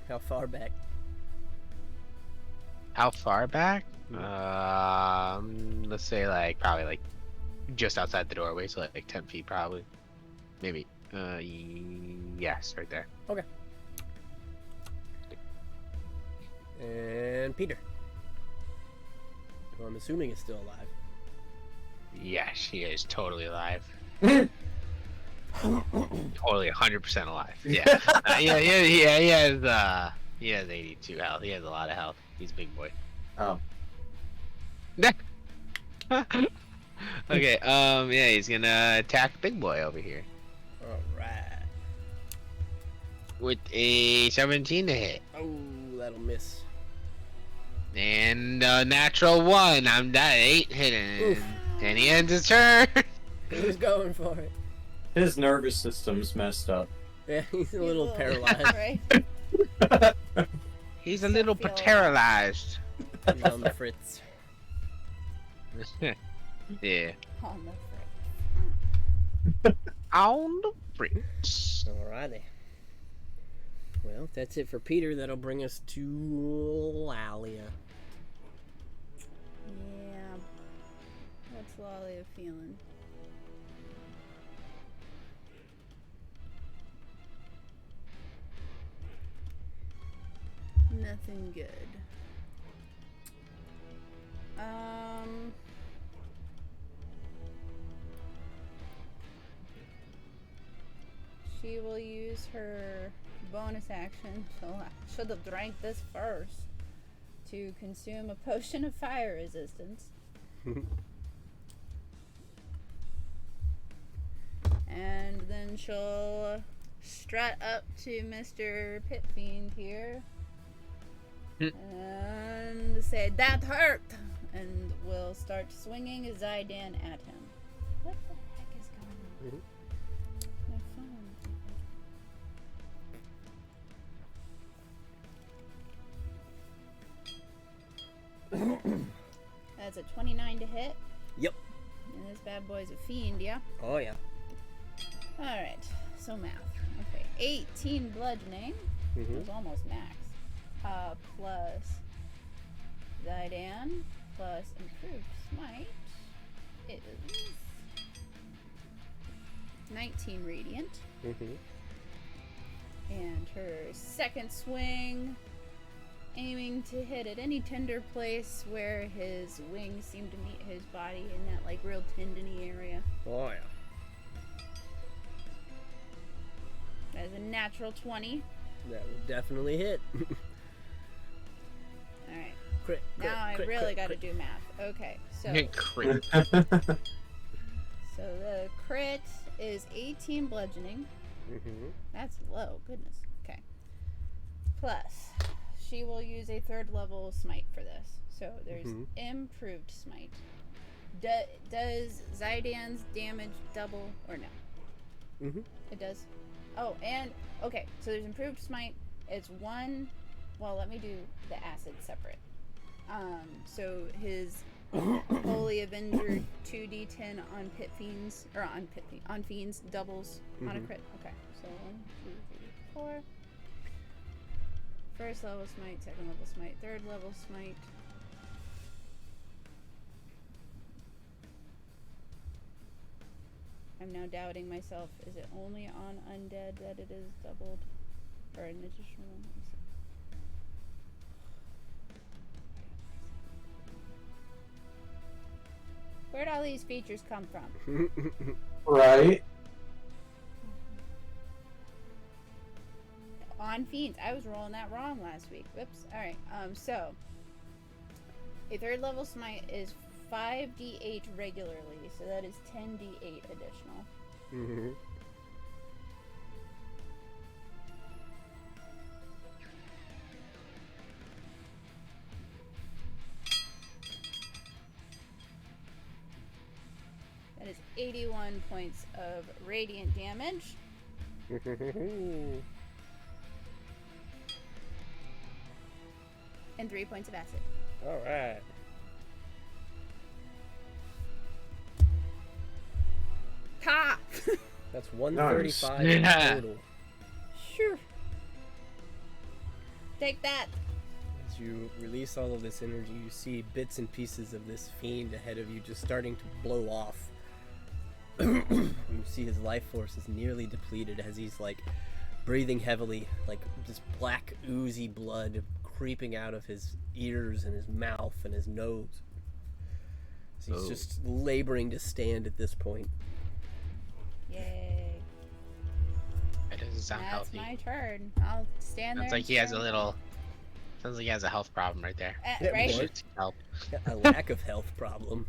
How far back? How far back? Let's say probably just outside the doorway, so like 10 feet probably. Maybe. Yes, right there. Okay. And Peter. Who I'm assuming is still alive. Yes, he is totally alive. Totally 100% alive. Yeah. He has 82 health. He has a lot of health. He's a big boy. Oh. Okay, yeah, he's gonna attack Big Boy over here. Alright. With a 17 to hit. Oh, that'll miss. And natural 1. I'm that 8 hitting. Oof. And he ends his turn. He was going for it. His nervous system's messed up. Yeah, he's a little He's paralyzed. Right? He's a little feel paralyzed. He's on the fritz. Yeah. On the frick. On the fritz. Alrighty. Well, if that's it for Peter. That'll bring us to Alia. Yeah. What's Lalia feeling? Nothing good. She will use her bonus action. Should have drank this first. To consume a potion of fire resistance. And then she'll strut up to Mr. Pitfiend here. And say, "That hurt!" And will start swinging Zydan at him. What the heck is going on? My phone. That's a 29 to hit. Yep. And this bad boy's a fiend, yeah? Oh, yeah. Alright, so math. Okay, 18 bludgeoning. It was almost max. Plus Zydan, plus improved smite is 19 radiant. And her second swing, aiming to hit at any tender place where his wings seem to meet his body in that like real tendony area. Oh, yeah. That is a natural 20. That would definitely hit. Alright. Crit, Now I crit, really crit, gotta crit. do math. Okay, so Crit. so the crit is 18 bludgeoning. That's low, goodness. Okay. Plus, she will use a 3rd level smite for this. So there's improved smite. Does Zydan's damage double or no? It does. Oh, and okay, so there's improved smite. It's 1. Well, let me do the acid separate. So his Holy Avenger 2d10 on pit fiends or on fiends doubles on a crit. Okay, so 1, 2, 3, 4. First level smite, second level smite, third level smite. I'm now doubting myself. Is it only on undead that it is doubled? Or an additional one? Let me see. Where'd all these features come from? Right. On fiends. I was rolling that wrong last week. Whoops. Alright, so a 3rd level smite is 5d8 regularly, so that is 10d8 additional. That is 81 points of radiant damage. And 3 points of acid. All right. Ha! That's 135 Yeah. total. Sure. Take that. As you release all of this energy, you see bits and pieces of this fiend ahead of you just starting to blow off. You see his life force is nearly depleted as he's like breathing heavily, like this black oozy blood creeping out of his ears and his mouth and his nose. So he's just laboring to stand at this point. Yay. It doesn't sound That's healthy. my turn. I'll stand there. Sounds like and he has a stare. little. Sounds like he has a health problem right there. Yeah, Right? boy. Should help. A lack of health problem.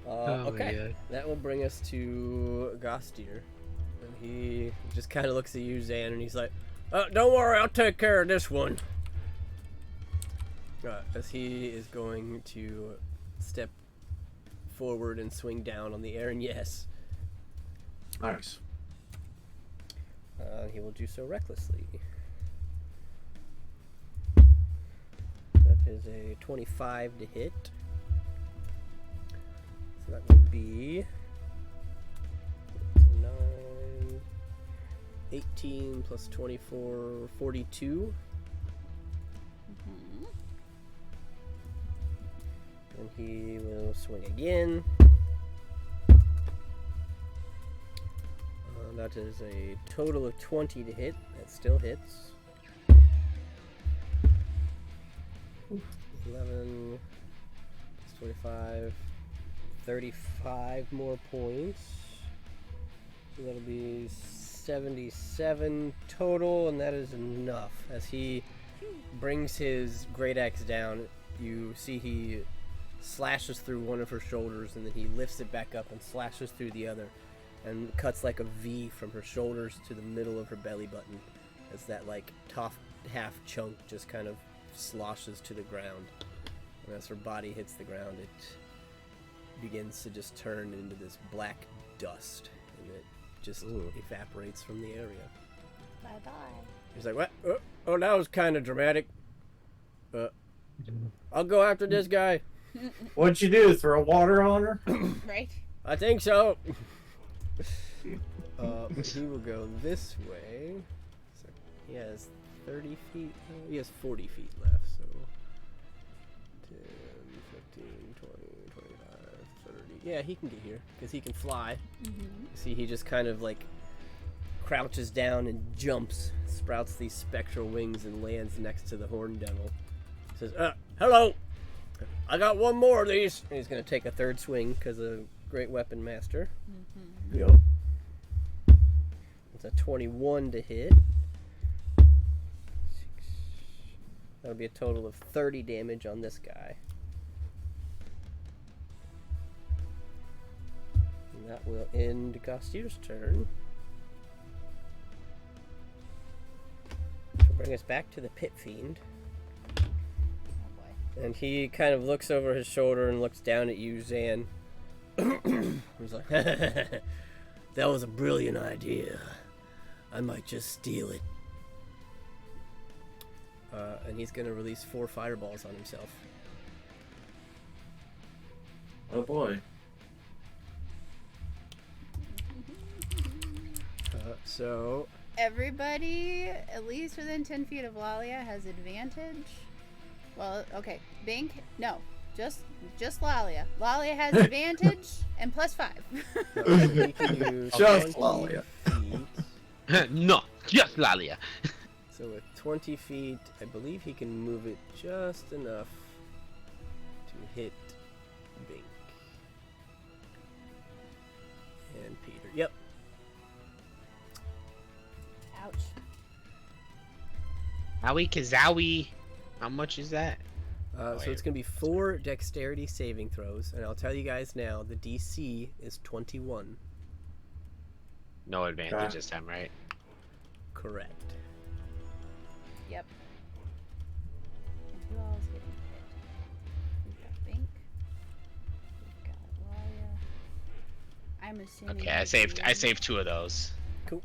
Okay, that will bring us to Gostir. And he just kind of looks at you, Zan, and he's like, don't worry, I'll take care of this one. As he is going to step forward and swing down on the air, and yes, Nice. he will do so recklessly. That is a 25 to hit. So that would be 9, 18 plus 24, 42. Mhm. And he will swing again. That is a total of 20 to hit. That still hits. 11 plus 25, 35 more points. So that'll be 77 total, and that is enough. As he brings his great axe down, you see he slashes through one of her shoulders, and then he lifts it back up and slashes through the other, and cuts like a V from her shoulders to the middle of her belly button, as that like top half chunk just kind of sloshes to the ground. And as her body hits the ground, it begins to just turn into this black dust, and it just evaporates from the area. Bye bye. He's like, what? Oh, that was kind of dramatic. I'll go after this guy. What'd you do? Throw water on her? Right? I think so. He will go this way. So he has 30 feet. He has 40 feet left. So 10, 15, 20, 25, 30. Yeah, he can get here because he can fly. See, he just kind of like crouches down and jumps, sprouts these spectral wings, and lands next to the horn devil. Says, hello! I got one more of these! And he's going to take a third swing because of Great Weapon Master. Yep. It's a 21 to hit. That'll be a total of 30 damage on this guy. And that will end Gostier's turn. Which will bring us back to the Pit Fiend. Oh boy. And he kind of looks over his shoulder and looks down at you, Zan. He's like, that was a brilliant idea. I might just steal it. And he's going to release 4 fireballs on himself. Oh boy. So Everybody, at least within 10 feet of Lalia, has advantage. Well, okay. Bink, no. Just Lalia. Lalia has advantage and +5. he can use Just 20 Lalia. feet. No, just Lalia. So with 20 feet, I believe he can move it just enough to hit Bink. And Peter. Yep. Ouch. Howie Kazowie. How much is that? So it's going to be 4 dexterity saving throws, and I'll tell you guys now, the DC is 21. No advantage this time, right? Correct. Yep. And who else getting hit? We've got Bink. We've got Lalia. I'm assuming. Okay, I saved 2 of those. Cool.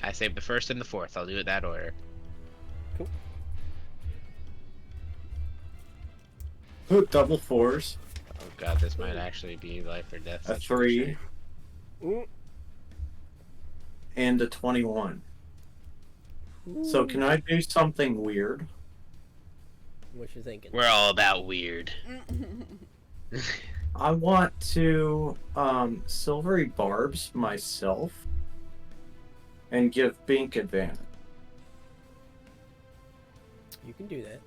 I saved the first and the fourth. I'll do it that order. Double 4s. Oh god, this might actually be life or death. A 3 Ooh. and a 21. So can I do something weird? What you thinking? We're all about weird. I want to silvery barbs myself and give Bink advantage. You can do that.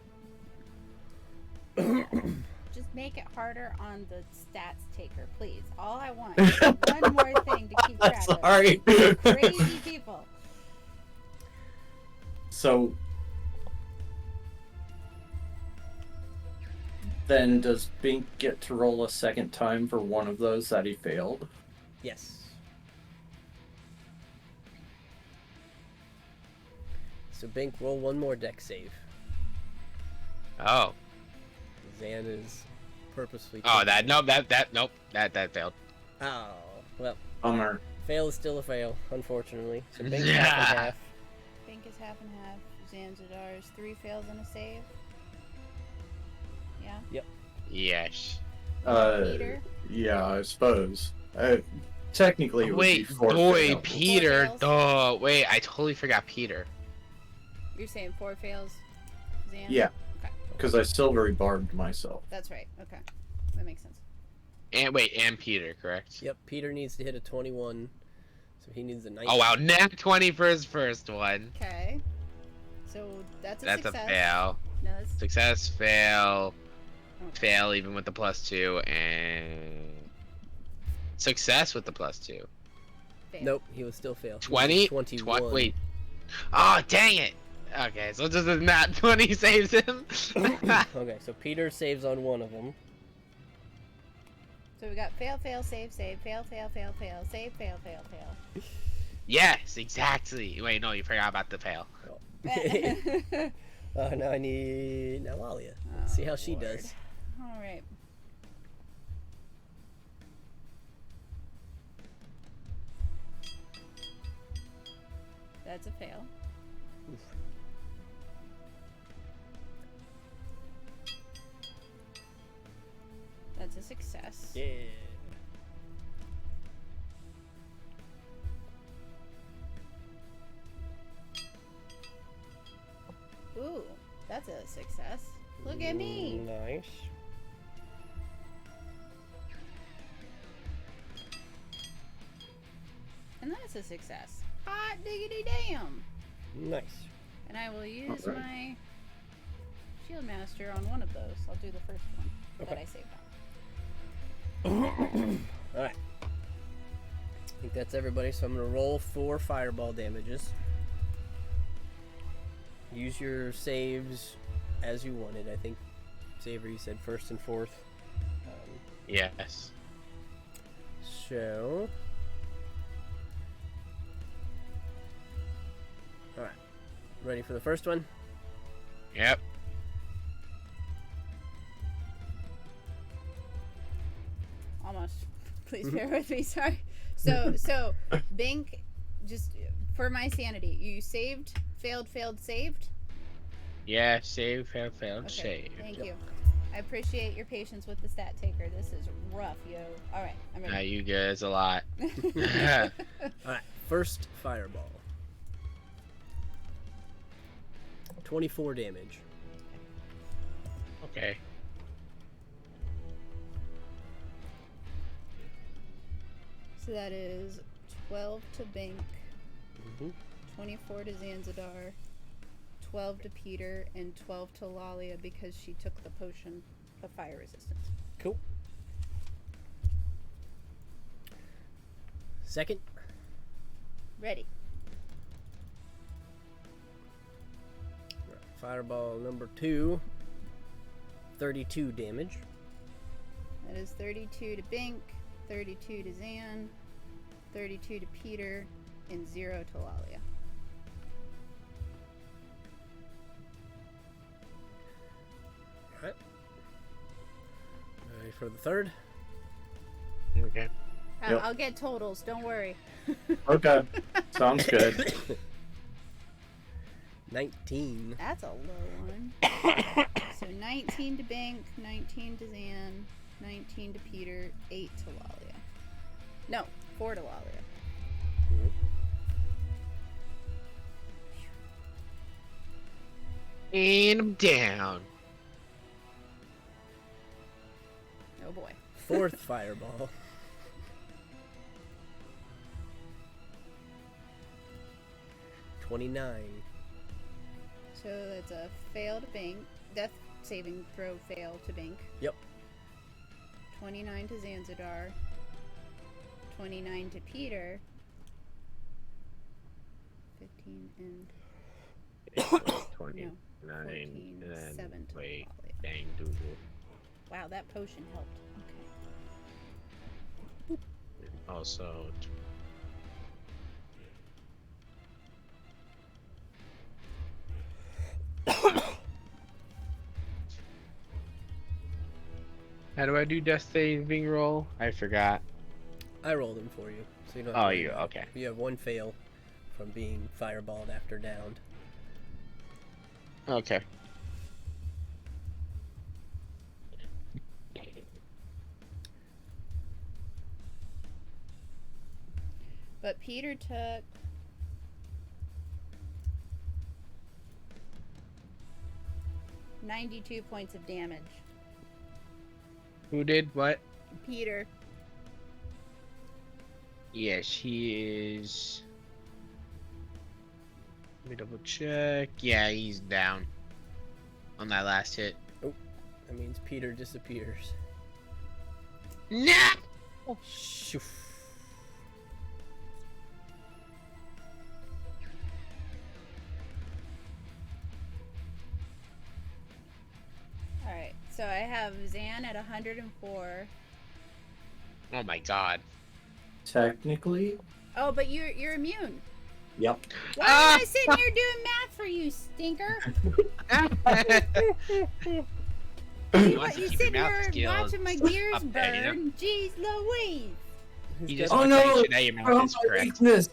Just make it harder on the stats taker, please. All I want is one more thing to keep track of. Sorry. Crazy people. So then does Bink get to roll a second time for one of those that he failed? Yes. So Bink, roll one more dex save. Oh. Zan is purposely. Oh, nope, that failed. Oh, well, Bummer. fail is still a fail, unfortunately. So Bink's half and half. Bink is half and half. Zanzidar's 3 fails and a save. Yeah. Yes. Peter? Yeah, I suppose. Technically, it would be Wait, 4 boy, fails. Peter. 4 fails? Oh, wait, I totally forgot Peter. You're saying 4 fails, Zan? Yeah, Okay. because I silvery barbed myself. That's right. Okay. That makes sense. And Peter, correct? Yep, Peter needs to hit a 21, so he needs a 19. Oh wow, nat 20 for his first one. Okay. So that's a That's success. a fail. No, that's Success, fail, oh, fail even with the +2, and success with the +2. fail. Nope, he would still fail. He was 20? at 21. Wait. Oh, dang it. Okay, so just a nat 20 saves him. Okay, so Peter saves on one of them. So we got fail, fail, save, save, fail, fail, fail, fail, save, fail, fail, fail. Yes, exactly. Wait, no, you forgot about the fail. Now I need Alia. Let's see how she Lord. does. All right. That's a fail. That's a success. Yeah. Ooh, that's a success. Look at me. Nice. And that's a success. Hot diggity damn. Nice. And I will use Alright. my Shield Master on one of those. I'll do the first one that Okay. I saved on. Alright. I think that's everybody, so I'm going to roll 4 fireball damages. Use your saves as you wanted. I think, Savory, you said first and fourth. Yes. So... Alright. Ready for the first one? Yep. Almost. Please bear with me. Sorry. So Bink, just for my sanity, you saved, failed, saved. Yeah, save, fail, Okay. save. Thank Yep. you. I appreciate your patience with the stat taker. This is rough, yo. All right, I'm Now ready. you guys a lot. Alright. First fireball. 24 damage. Okay. So that is 12 to Bink, Mhm. 24 to Zanzidar, 12 to Peter, and 12 to Lalia because she took the potion of fire resistance. Cool. Second. Ready. Fireball number 2. 32 damage. That is 32 to Bink, 32 to Zan, 32 to Peter, and 0 to Lalia. Alright. Ready for the third? Okay. Yep. I'll get totals, don't worry. Okay. Sounds good. 19. That's a low one. So 19 to Bink, 19 to Zan, 19 to Peter, 8 to Lalia. No, 4 to Lalia. And I'm down. Oh boy. Fourth fireball. 29. So that's a fail to Bink. Death saving throw fail to Bink. Yep. 29 to Zanzidar. 29 to Peter. 15 and 29. 14, and then 7 to wait, Lalia. dang doodle. Wow, that potion helped. Okay. Also, how do I do death saving roll? I forgot. I rolled them for you, so you don't. Oh, to worry you about it. okay? You have one fail from being fireballed after downed. Okay. But Peter took 92 points of damage. Who did what? Peter. Yes, he is. Let me double check. Yeah, he's down on that last hit. That means Peter disappears. No! Shoof. Alright, so I have Zan at 104. Oh my god. Technically, Oh, but you're immune. yep. Why am I sitting here doing math for you, stinker? He What, wants to you keep sitting your mouth here skills watching my gears up there, you know? burn? Jeez Louise. He just Oh, wants to make no! sure that your mouth is correct. weakness.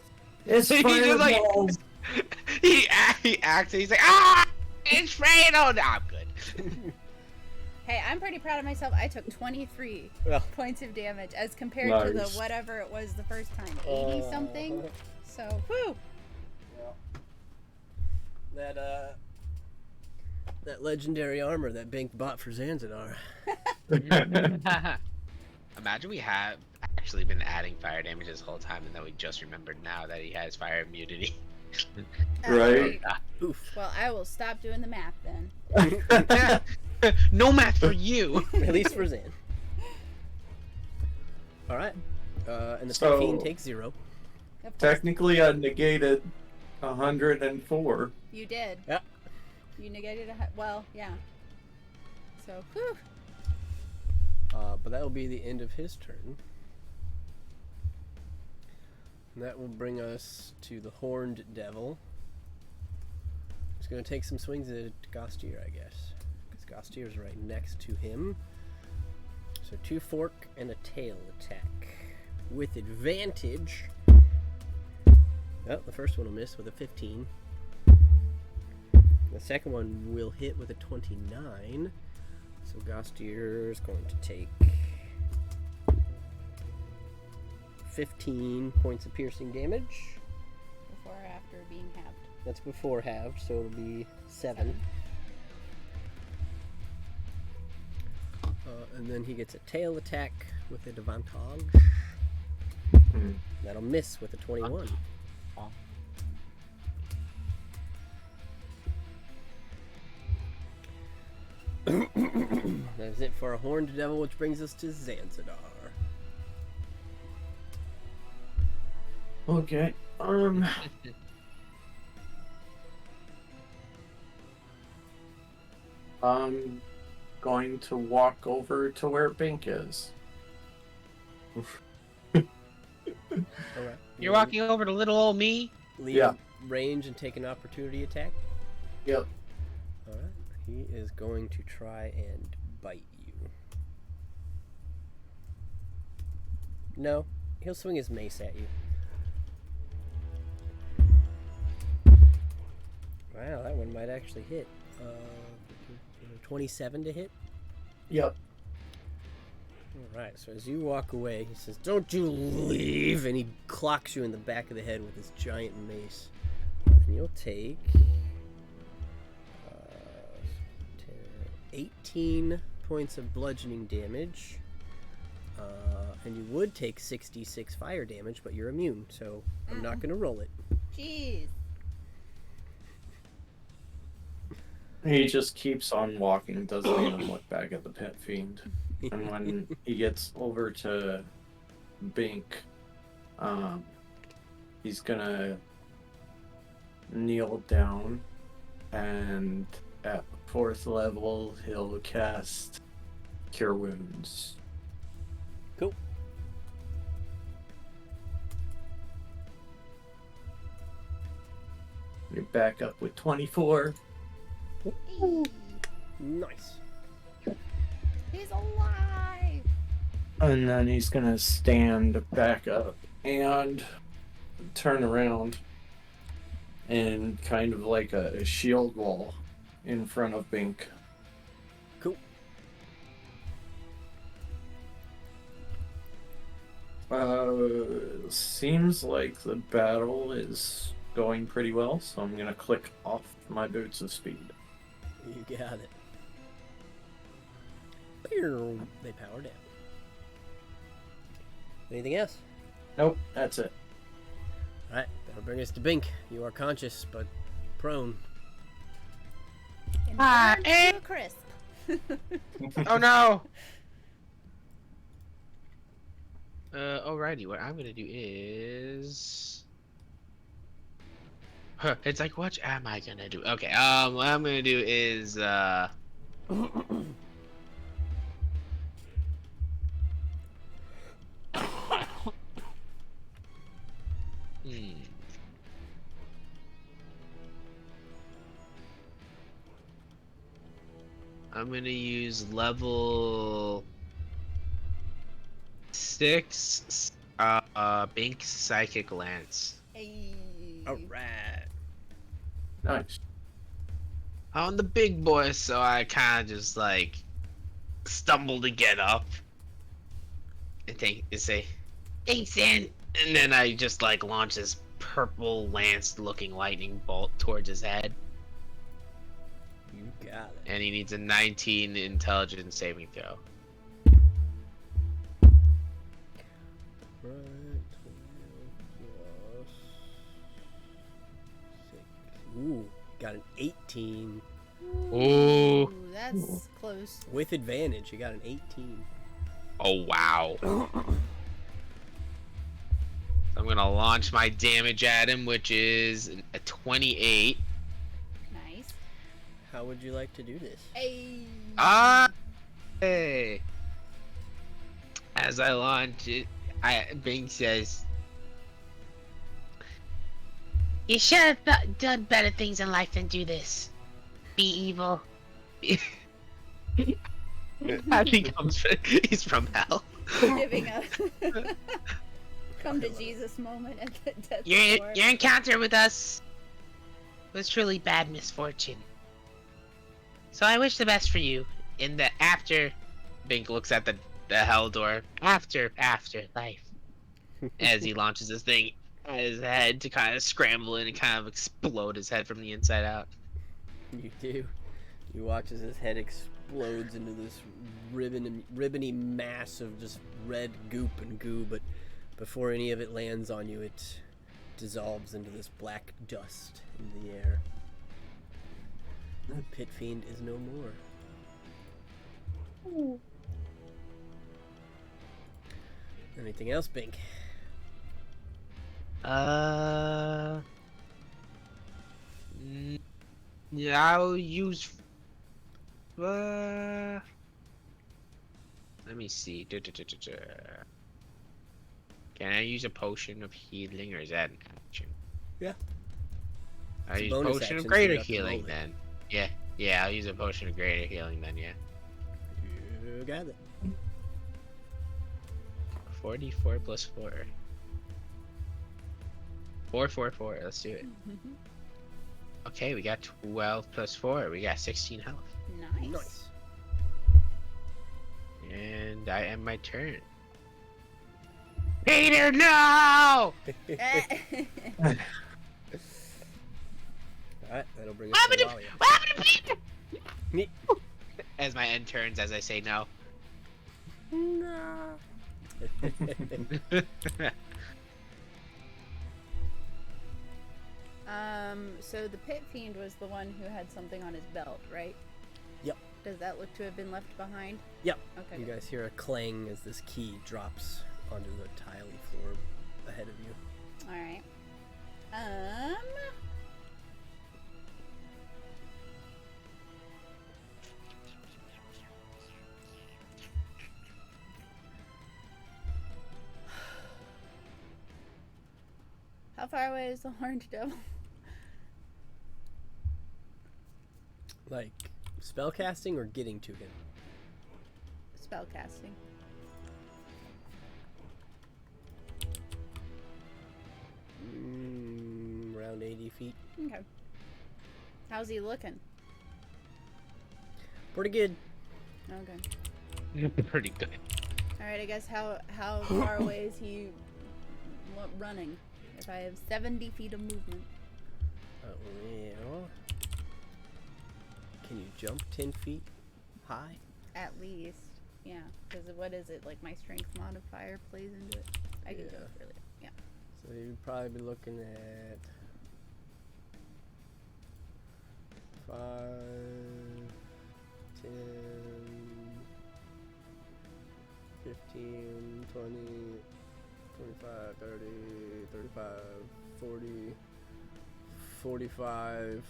It's He just, like- fireballs. He acts. He's like, ah, it's rain. Oh, no, I'm good. Hey, I'm pretty proud of myself. I took 23 Well. points of damage as compared to the Nice. whatever it was the first time, 80 something. So, whew. That legendary armor that Bink bought for Zanzibar. Imagine we have actually been adding fire damage this whole time, and then we just remembered now that he has fire immunity. Right. Oof. Well, I will stop doing the math then. No math for you. At least for Zan. Alright. And the So- fiend takes 0. Of course, Technically, I negated 104. you did. Yeah. You negated well, yeah. So, whew. But that will be the end of his turn. And that will bring us to the Horned Devil. He's going to take some swings at Gostier, I guess. Because Gostier is right next to him. So 2 fork and a tail attack. With advantage. Oh, the first one will miss with a 15. The second one will hit with a 29. So Gostier is going to take 15 points of piercing damage. Before or after being halved. That's before halved, so it'll be 7. And then he gets a tail attack with a advantage. That'll miss with a 21. That is it for a Horned Devil, which brings us to Zanzibar. Okay. I'm going to walk over to where Bink is. Alright. You're walking over to little old me. Leave Yeah. range and take an opportunity attack. Yep. Alright. He is going to try and bite you. No. He'll swing his mace at you. Wow, that one might actually hit. 27 to hit. Yep. Alright, so as you walk away, he says, "Don't you leave!" And he clocks you in the back of the head with his giant mace. And you'll take 18 points of bludgeoning damage. And you would take 66 fire damage, but you're immune, so I'm not going to roll it. Jeez. He just keeps on walking, doesn't even look back at the pet fiend. And when he gets over to Bink, he's gonna kneel down, and at 4th level, he'll cast Cure Wounds. Cool. You're back up with 24. Nice. He's alive. And then he's gonna stand back up and turn around and kind of like a shield wall in front of Bink. Cool. Seems like the battle is going pretty well, so I'm gonna click off my boots of speed. You got it. They power down. Anything else? Nope, that's it. Alright, that'll bring us to Bink. You are conscious, but prone. And Ah, burned to a crisp. Oh no! Alrighty, what I'm gonna do is... It's like, what am I gonna do? Okay, what I'm gonna do is, hmm. I'm gonna use level 6, Bink Psychic Lance. Hey. Alright. Nice. I'm the big boy, so I kind of just like stumble to get up and say, "Thanks, Sin," and then I just like launch this purple lance-looking lightning bolt towards his head, You got it. and he needs a 19 intelligence saving throw. Right. 12 plus 6. Ooh, got an 18. Ooh. That's close. With advantage, you got an 18. Oh wow! I'm gonna launch my damage at him, which is a 28. Nice. How would you like to do this? Hey. Hey! As I launch it, Bing says, "You should have done better things in life than do this. Be evil." I think he's from hell. Giving a come to Jesus moment at the death door. Your encounter with us was truly bad misfortune. So I wish the best for you in the after. Bink looks at the hell door. After life. As he launches this thing at his head to kind of scramble in and kind of explode his head from the inside out. You do. You watch as his head explodes into this ribbony mass of just red goop and goo, but before any of it lands on you, it dissolves into this black dust in the air. The pit fiend is no more. Anything else, Bink? Yeah, I'll use. Let me see. Can I use a potion of healing, or is that an action? Yeah. I'll It's a use bonus potion action, of so greater you have to roll healing it. then. Yeah, I'll use a potion of greater healing then. Yeah. You got it. 44 plus 4. 4, 4, 4. Let's do it. Okay, we got 12 plus 4. We got 16 health. Nice. Nice. And I end my turn. Peter, no! Alright, that'll bring us What to happened Walia. what happened to Peter? Me. As my end turns, as I say no. So the pit fiend was the one who had something on his belt, right? Yep. Does that look to have been left behind? Yep. Okay. You good. guys hear a clang as this key drops onto the tiley floor ahead of you. All right. How far away is the horned devil? Like, spell casting or getting to him? Spell casting. Around 80 feet. Okay. How's he looking? Pretty good. Okay. Pretty good. All right. I guess how far away is he running? If I have 70 feet of movement. Well, can you jump 10 feet high? At least. Yeah. Because what is it? Like my strength modifier plays into it? I can go Yeah. further. Yeah. So you'd probably be looking at 5, 10, 15, 20, 25, 30, 35, 40, 45.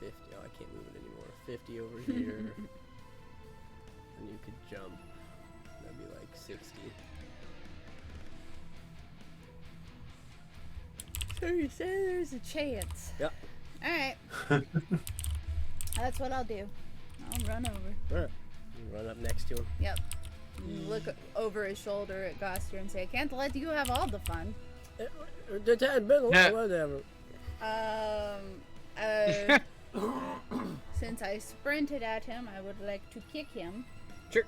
50. Oh, I can't move it anymore. 50 over here. And you could jump. That'd be like 60. So you say there's a chance. Yep. Alright. That's what I'll do. I'll run over. Alright. You run up next to him. Yep. Look over his shoulder at Gostier and say, I can't let you have all the fun. Whatever. Since I sprinted at him, I would like to kick him. Sure.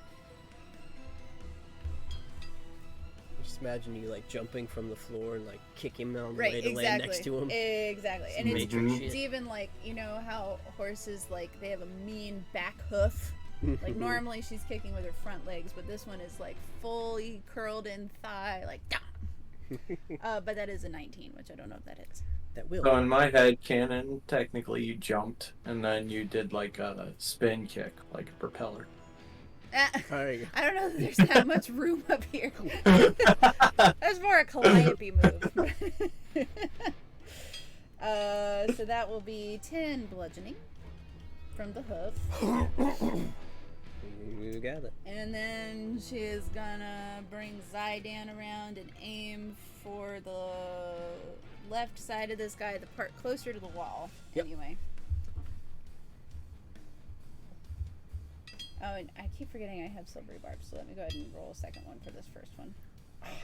Just imagine you like jumping from the floor and like kick him on the way to land next to him. Exactly. And it's even like, you know how horses, like, they have a mean back hoof? Like, normally she's kicking with her front legs, but this one is like fully curled in thigh, like, but that is a 19, which I don't know if that is. That will. So in my head canon, technically you jumped and then you did like a spin kick, like a propeller. I don't know if there's that much room up here. That's more a Calliope move. So that will be 10 bludgeoning from the hoof. You got it. And then she is gonna bring Zydan around and aim for the left side of this guy, the part closer to the wall. Yep. Anyway. Oh, and I keep forgetting I have silvery barbs, so let me go ahead and roll a second one for this first one.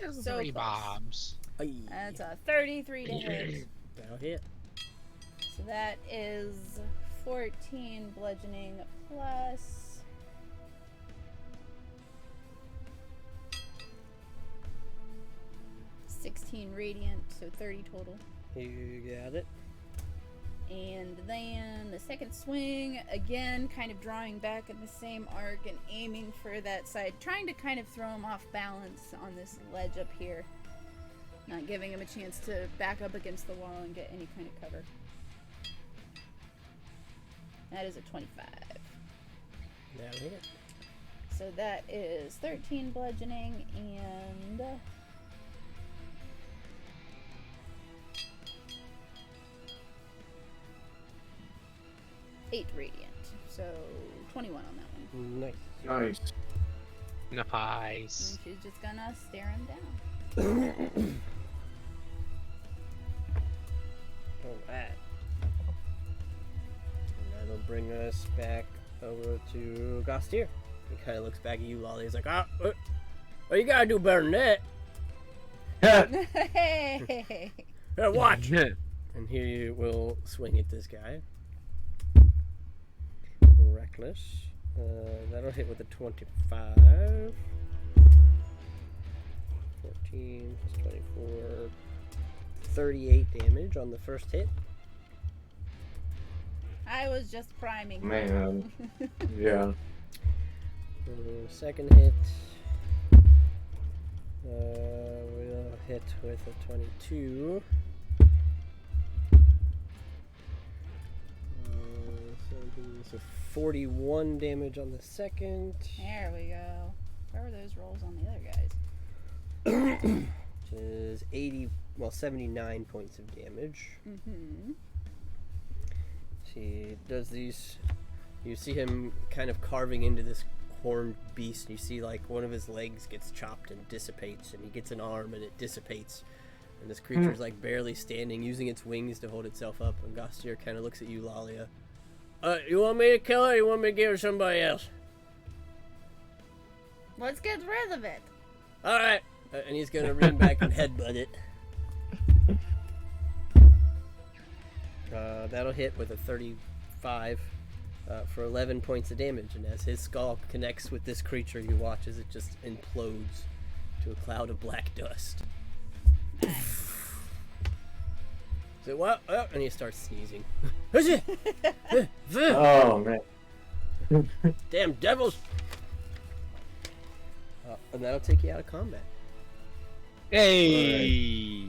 So Three close. bombs. That's a 33 to hit. That'll hit. So that is 14 bludgeoning plus 16 radiant, so 30 total. You got it. And then the second swing, again, kind of drawing back in the same arc and aiming for that side, trying to kind of throw him off balance on this ledge up here. Not giving him a chance to back up against the wall and get any kind of cover. That is a 25. That'll hit. So that is 13 bludgeoning and 8 radiant. So 21 on that one. Nice. Nice. Nice. And she's just gonna stare him down. Alright. And that'll bring us back over to Gostier. He kind of looks back at you, Lolly. He's like, oh, you gotta do better than that. Hey! Hey, watch! And here you will swing at this guy. Reckless. That'll hit with a 25. 14 plus 24. 38 damage on the first hit. I was just priming. Man. Yeah. Second hit. We'll hit with a 22. 17, so 41 damage on the second. There we go. Where were those rolls on the other guys? Which is 79 points of damage. Mm-hmm. She does these. You see him kind of carving into this horned beast. You see like one of his legs gets chopped and dissipates, and he gets an arm and it dissipates. And this creature's like barely standing, using its wings to hold itself up. And Gostier kind of looks at you, Lalia. You want me to kill her or you want me to give her to somebody else? Let's get rid of it. Alright. And he's gonna lean back and headbutt it. That'll hit with a 35 for 11 points of damage. And as his skull connects with this creature, you watch as it just implodes to a cloud of black dust. So what? Oh, and he starts sneezing. Oh, man. Damn devils! And that'll take you out of combat. Hey.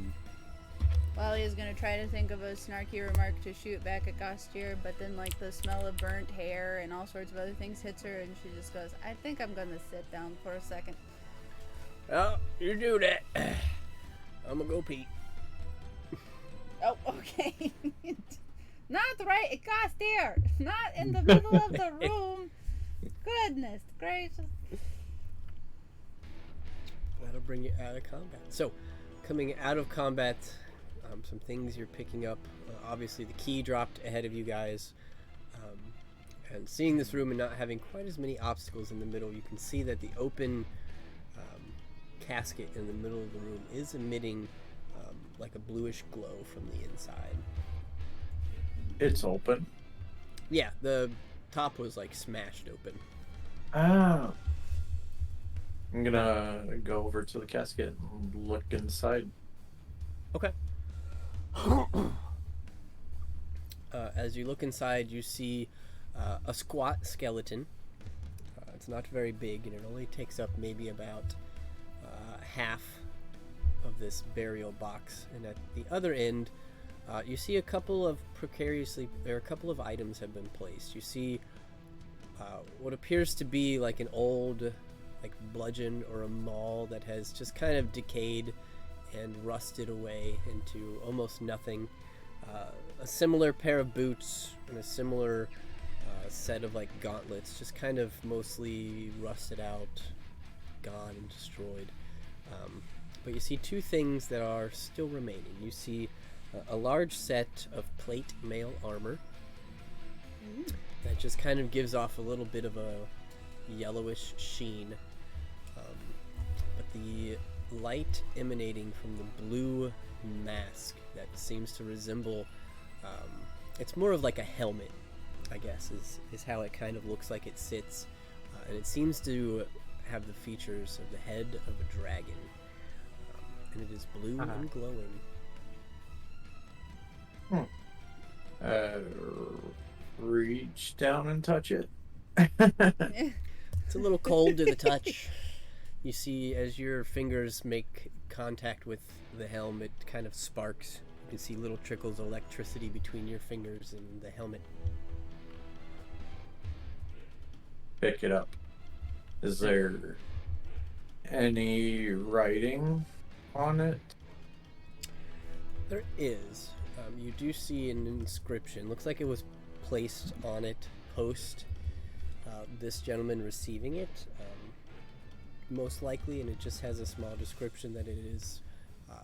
Wally is gonna try to think of a snarky remark to shoot back at Gostier, but then like the smell of burnt hair and all sorts of other things hits her, and she just goes, "I think I'm gonna sit down for a second." Oh, you do that. I'm gonna go pee. Oh, okay. Not right at Gostier. Not in the middle of the room. Goodness gracious. That'll bring you out of combat. So, coming out of combat, some things you're picking up. Obviously, the key dropped ahead of you guys. And seeing this room and not having quite as many obstacles in the middle, you can see that the open casket in the middle of the room is emitting like a bluish glow from the inside. It's open. Yeah, the top was like smashed open. Ah. I'm gonna go over to the casket and look inside. Okay. As you look inside, you see a squat skeleton. It's not very big, and it only takes up maybe about half of this burial box. And at the other end, you see a couple of items have been placed. You see what appears to be like an old, like bludgeon or a maul that has just kind of decayed and rusted away into almost nothing. A similar pair of boots and a similar set of like gauntlets, just kind of mostly rusted out, gone and destroyed. But you see two things that are still remaining. You see a large set of plate mail armor that just kind of gives off a little bit of a yellowish sheen. But the light emanating from the blue mask that seems to resemble, it's more of like a helmet, I guess, is how it kind of looks like it sits. And it seems to have the features of the head of a dragon. And it is blue and glowing. Reach down and touch it. It's a little cold to the touch. You see, as your fingers make contact with the helm, it kind of sparks. You can see little trickles of electricity between your fingers and the helmet. Pick it up. Is there any writing on it? There is. You do see an inscription. Looks like it was placed on it post this gentleman receiving it, most likely, and it just has a small description that it is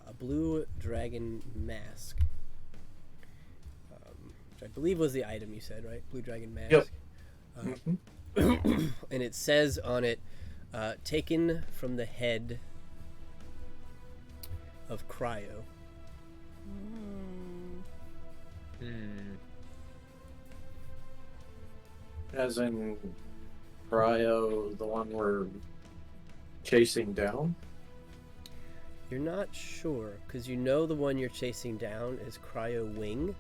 a blue dragon mask, which I believe was the item you said, right? Blue dragon mask. Yep. And it says on it, taken from the head of Cryo. As in Cryo, the one we're chasing down? You're not sure, because you know the one you're chasing down is Cryo Wing,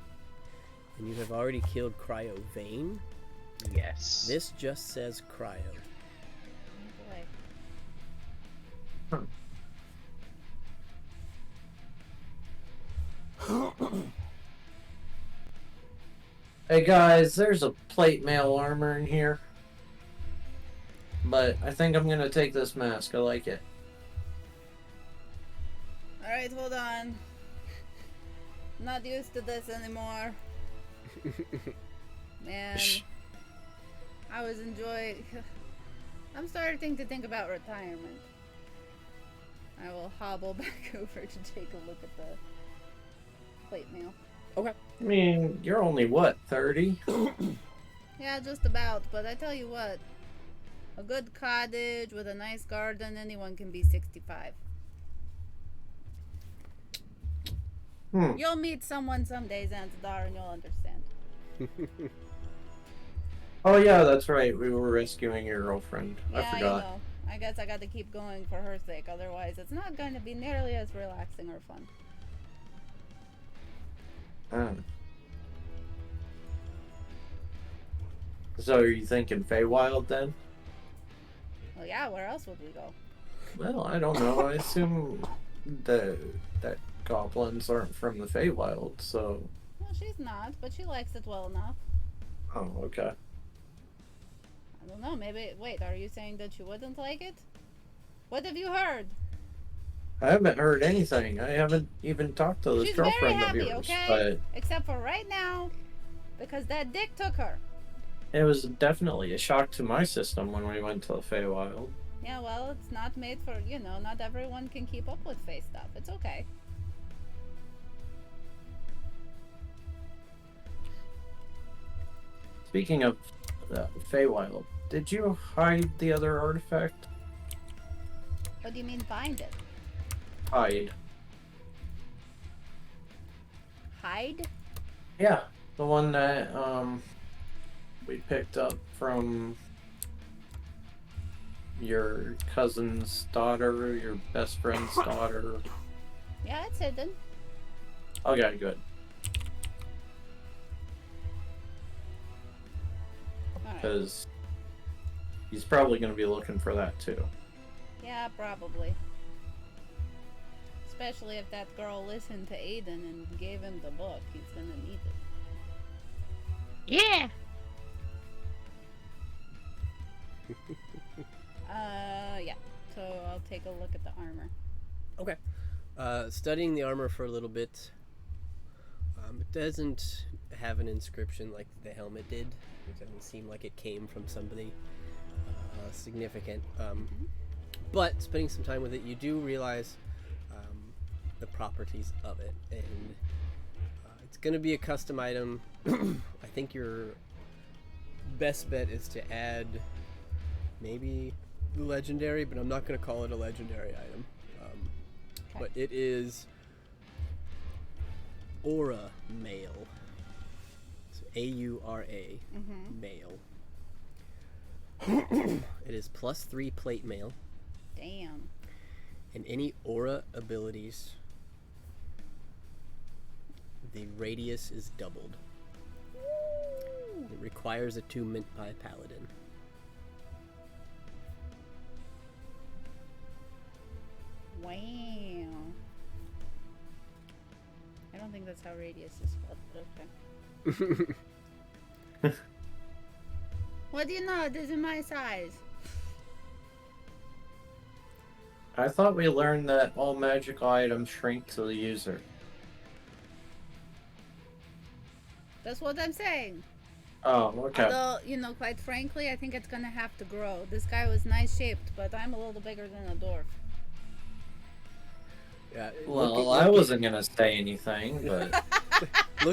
and you have already killed Cryo Vein. Yes. This just says Cryo. Oh boy. Hey guys, there's a plate mail armor in here. But I think I'm gonna take this mask. I like it. Alright, hold on. Not used to this anymore. Man. I was enjoying... I'm starting to think about retirement. I will hobble back over to take a look at the plate mail. Okay. I mean, you're only what, 30? Yeah, just about. But I tell you what, a good cottage with a nice garden, anyone can be 65. You'll meet someone someday, Zanzidar, and you'll understand. Oh yeah, that's right. We were rescuing your girlfriend. Yeah, I forgot. you know. I guess I got to keep going for her sake. Otherwise, it's not going to be nearly as relaxing or fun. So are you thinking Feywild then? Well, yeah, where else would we go? Well, I don't know. I assume that goblins aren't from the Feywild, so. Well, she's not, but she likes it well enough. Oh, okay. I don't know, maybe... Wait, are you saying that you wouldn't like it? What have you heard? I haven't heard anything. I haven't even talked to this She's very girlfriend of happy, yours, okay? but Except for right now, because that dick took her. it was definitely a shock to my system when we went to the Feywild. Yeah, well, it's not made for, not everyone can keep up with Fae stuff. It's okay. Speaking of the Feywild, did you hide the other artifact? What do you mean find it? Hide. Hide? Yeah, the one that we picked up from your cousin's daughter, your best friend's daughter. Yeah, it's hidden. Okay, good. Alright. Because he's probably going to be looking for that too. Yeah, probably. Especially if that girl listened to Aiden and gave him the book. He's gonna need it. Yeah. Yeah. So I'll take a look at the armor. Okay. Studying the armor for a little bit. It doesn't have an inscription like the helmet did. It doesn't seem like it came from somebody significant. But spending some time with it, you do realize the properties of it, and it's going to be a custom item. I think your best bet is to add maybe legendary, but I'm not going to call it a legendary item. But it is Aura Mail. So A-U-R-A, Mail. It is +3 plate mail, Damn. and any aura abilities, the radius is doubled. It requires attunement by a paladin. Wow. I don't think that's how radius is spelled, but okay. What do you know? This is my size. I thought we learned that all magical items shrink to the user. That's what I'm saying. Oh, okay. Although, quite frankly, I think it's gonna have to grow. This guy was nice shaped, but I'm a little bigger than a dwarf. Yeah, Well, I wasn't gonna say anything, but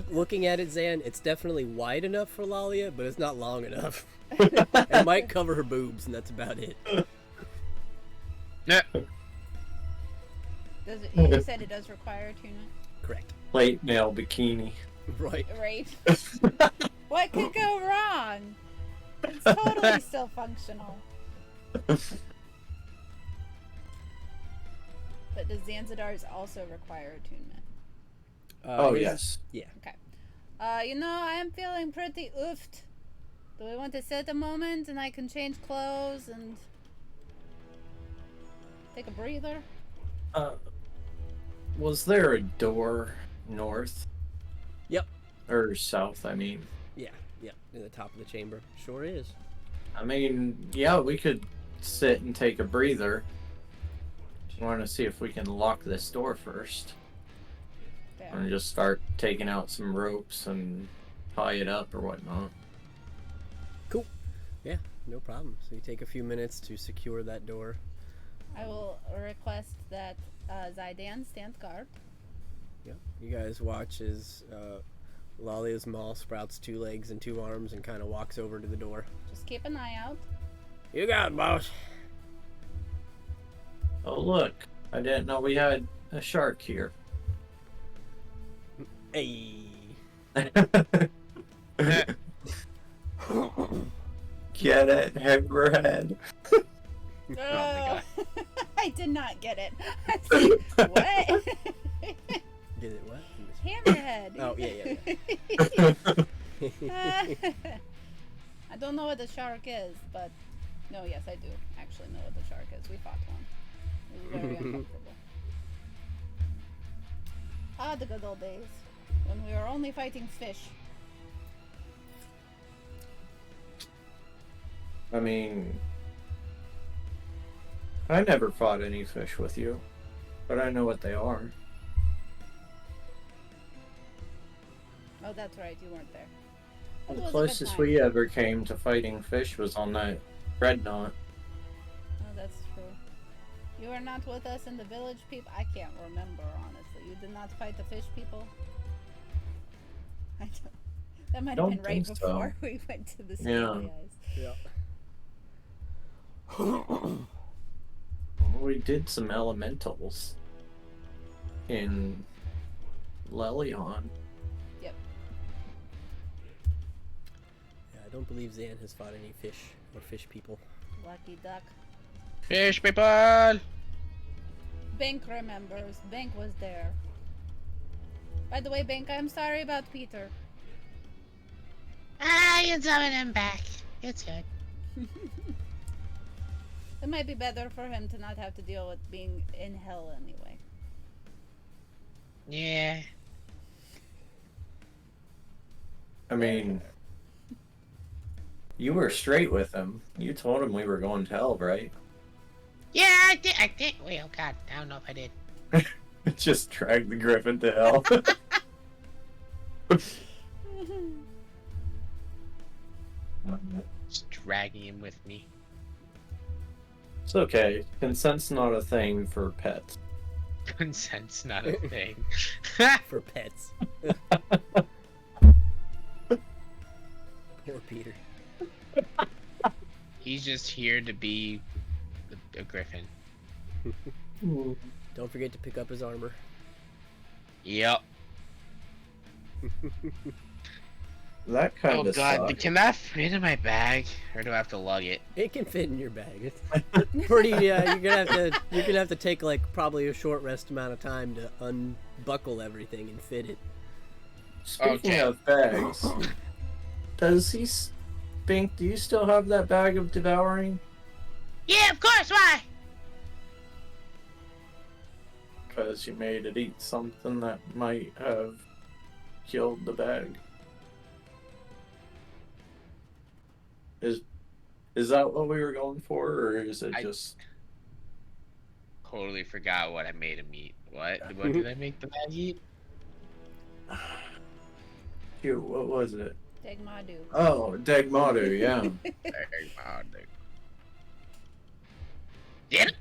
looking at it, Zan, it's definitely wide enough for Lalia, but it's not long enough. It might cover her boobs, and that's about it. No. You said it does require attunement? Correct. plate mail bikini. Right. Right. What could go wrong? It's totally still functional. But does Zanzidar's also require attunement? Oh, his- yes. Yeah. I am feeling pretty oofed. Do we want to sit a moment and I can change clothes and take a breather? Was there a door north? Yep. Or south, I mean. Yeah. In the top of the chamber. Sure is. I mean, yeah, we could sit and take a breather. I want to see if we can lock this door first. There. And just start taking out some ropes and tie it up or whatnot. Cool. Yeah, no problem. So you take a few minutes to secure that door. I will request that Zydan stand guard. Yeah. You guys watch as Lalia's Maul sprouts 2 legs and 2 arms and kind of walks over to the door. Just keep an eye out. You got it, boss. Oh, look. I didn't know we had a shark here. Hey. Get it, Hagrid? Oh my God. I did not get it. I said, what? Did it what? Hammerhead. Oh, yeah. I don't know what a shark is, but no, yes, I do actually know what a shark is. We fought one. It was very uncomfortable. Ah, the good old days. When we were only fighting fish. I mean, I never fought any fish with you, but I know what they are. Oh, that's right, you weren't there. It The was a good closest time. we ever came to fighting fish was on that dreadnought. Oh, that's true. You were not with us in the village, people? I can't remember, honestly. You did not fight the fish people? I don't... That might have Don't been right think so. before we went to the Yeah. Scaly Eyes. Yeah. We did some elementals in Lelion. Yep. Yeah, I don't believe Zan has fought any fish or fish people. Lucky duck. Fish people! Bank remembers. Bank was there. By the way, Bank, I'm sorry about Peter. Ah, you summon him back. It's good. It might be better for him to not have to deal with being in hell anyway. Yeah. I mean, you were straight with him. You told him we were going to hell, right? Yeah, I did. Wait, oh god, I don't know if I did. Just drag the griffin to hell. Just dragging him with me. It's okay. Consent's not a thing for pets. Consent's not a thing. For pets. Poor Peter. He's just here to be a griffin. Don't forget to pick up his armor. Yep. That kind Oh of god, sucks. can that fit in my bag? Or do I have to lug it? It can fit in your bag. It's pretty. You're gonna have to take like probably a short rest amount of time to unbuckle everything and fit it. Speaking Okay. of bags, does he Spink, do you still have that bag of devouring? Yeah, of course, why? Because you made it eat something that might have killed the bag. Is that what we were going for, or is it just... Totally forgot what I made him eat. What did I make the bag eat? Shoot, what was it? Degmadu. Oh, Degmadu, yeah. Did it?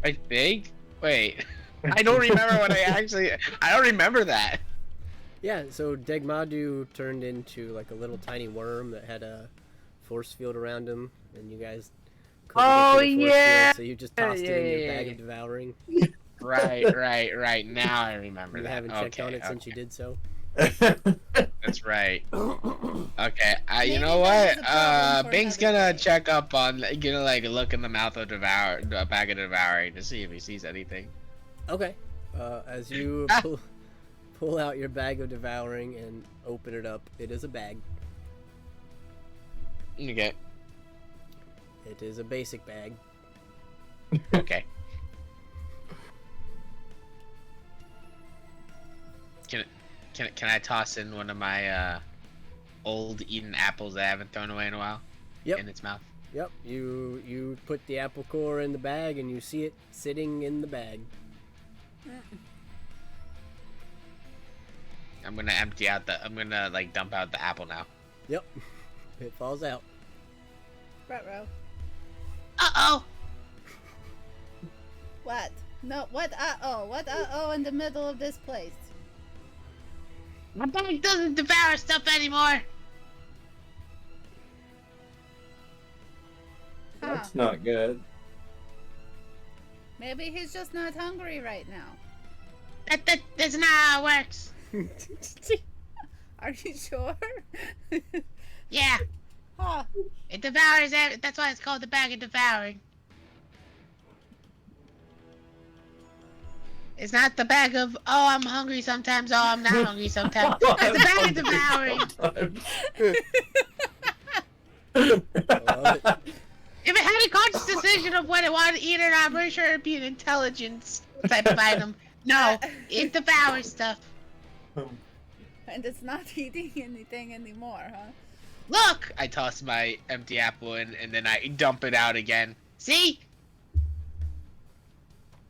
I think? Wait. I don't remember what I don't remember that. Yeah. So Degmadu turned into like a little tiny worm that had a force field around him, and you guys. couldn't get Oh, through the force yeah! field, so you just tossed it in your bag of devouring. Right. Now I remember You that. haven't checked on it since you did so. That's right. Okay, you Maybe know that what? is a problem for Bing's another gonna day. check up on, like look in the mouth of the bag of devouring to see if he sees anything. Okay. As you pull out your bag of devouring and open it up, it is a bag. Okay. It is a basic bag. Okay. Can I toss in one of my old eaten apples that I haven't thrown away in a while? Yep. In its mouth. Yep. You put the apple core in the bag and you see it sitting in the bag. I'm gonna empty out I'm gonna like dump out the apple now. Yep. It falls out. Ruh-roh. Uh-oh! What? No, what uh-oh? What uh-oh in the middle of this place? My bag doesn't devour stuff anymore! Huh. That's not good. Maybe he's just not hungry right now. That's not how it works. Are you sure? Yeah, Huh. it devours that's why it's called the bag of devouring. It's not the bag of, oh, I'm hungry sometimes, oh, I'm not hungry sometimes. It's the bag of devouring. I love it. board's decision of when it wanted to eat or not. I'm pretty sure it'd be an intelligence type of item. No, it devours stuff. And it's not eating anything anymore, huh? Look! I toss my empty apple in, and then I dump it out again. See?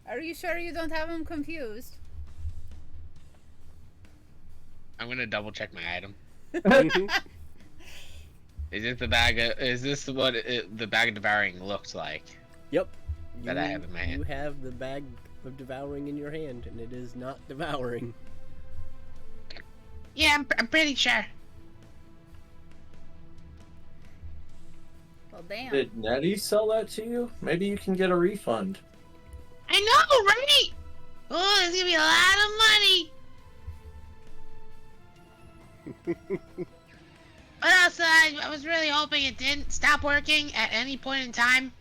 Are you sure you don't have him confused? I'm gonna double check my item. Is this the bag of, is this what the bag of devouring looks like? Yep. That I have in my hand. You have the bag of devouring in your hand, and it is not devouring. Yeah, I'm pretty sure. Well, damn. Did Nettie sell that to you? Maybe you can get a refund. I know, right? Oh, there's gonna be a lot of money. But also, I was really hoping it didn't stop working at any point in time.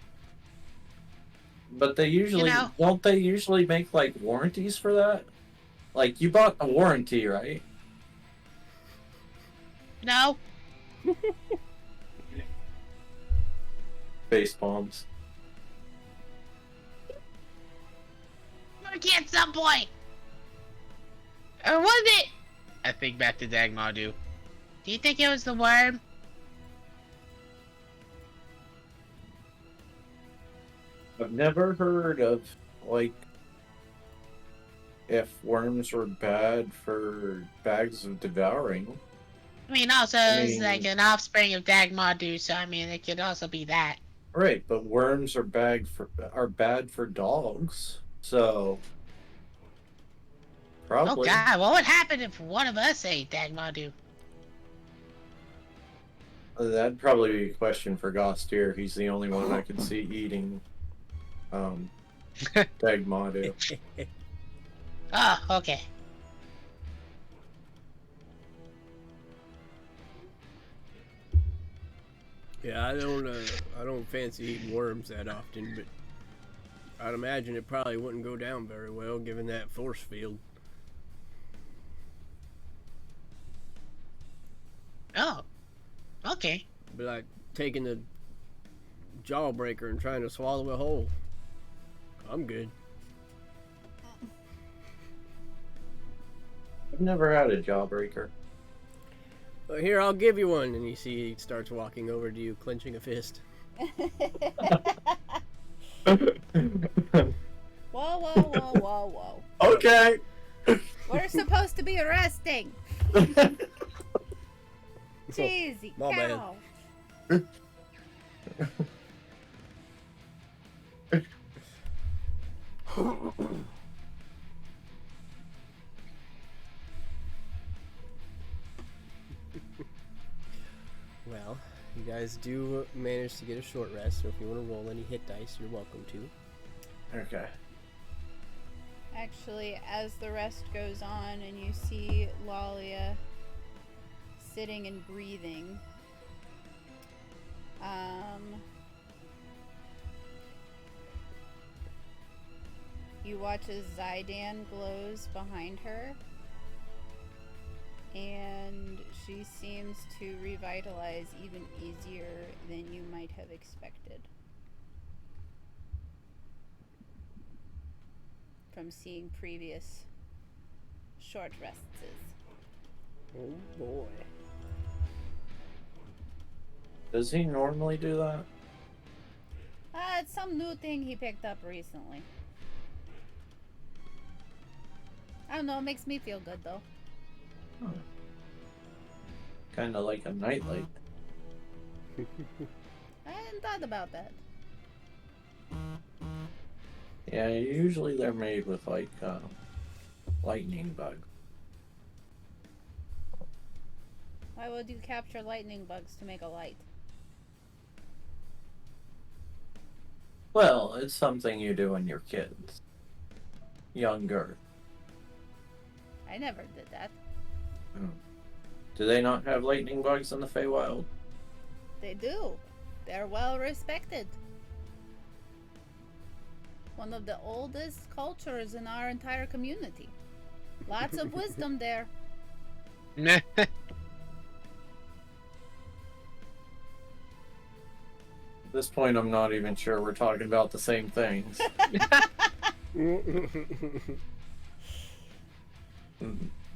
But they usually don't they usually make like warranties for that? Like you bought a warranty, right? No. Face bombs. Working at some point. Or was it? I think back to Dagmadu. Do you think it was the worm? I've never heard of like if worms were bad for bags of devouring. I mean, also, it's like an offspring of Dagmadu, so I mean, it could also be that. Right, but worms are bad for dogs, so probably. Oh God, what would happen if one of us ate Dagmadu? That'd probably be a question for Gostier. He's the only one I could see eating Dagmadu. Oh, okay. Yeah, I don't fancy eating worms that often, but I'd imagine it probably wouldn't go down very well given that force field. Oh, okay. Be like taking the jawbreaker and trying to swallow it whole. I'm good. I've never had a jawbreaker. But here, I'll give you one. And you see he starts walking over to you, clenching a fist. Whoa, whoa, whoa, whoa, whoa. Okay. We're supposed to be arresting. Cheesy my bad. cow. Well, you guys do manage to get a short rest, so if you want to roll any hit dice, you're welcome to. Okay. Actually, as the rest goes on and you see Lalia sitting and breathing, you watch as Zydan glows behind her, and she seems to revitalize even easier than you might have expected from seeing previous short rests. Oh boy. Does he normally do that? It's some new thing he picked up recently. I don't know, it makes me feel good though. Oh. Kind of like a nightlight. I hadn't thought about that. Yeah, usually they're made with like lightning bug. Why would you capture lightning bugs to make a light? Well, it's something you do when you're kids. Younger. I never did that. Do they not have lightning bugs in the Feywild? They do. They're well respected. One of the oldest cultures in our entire community. Lots of wisdom there. this point, I'm not even sure we're talking about the same things.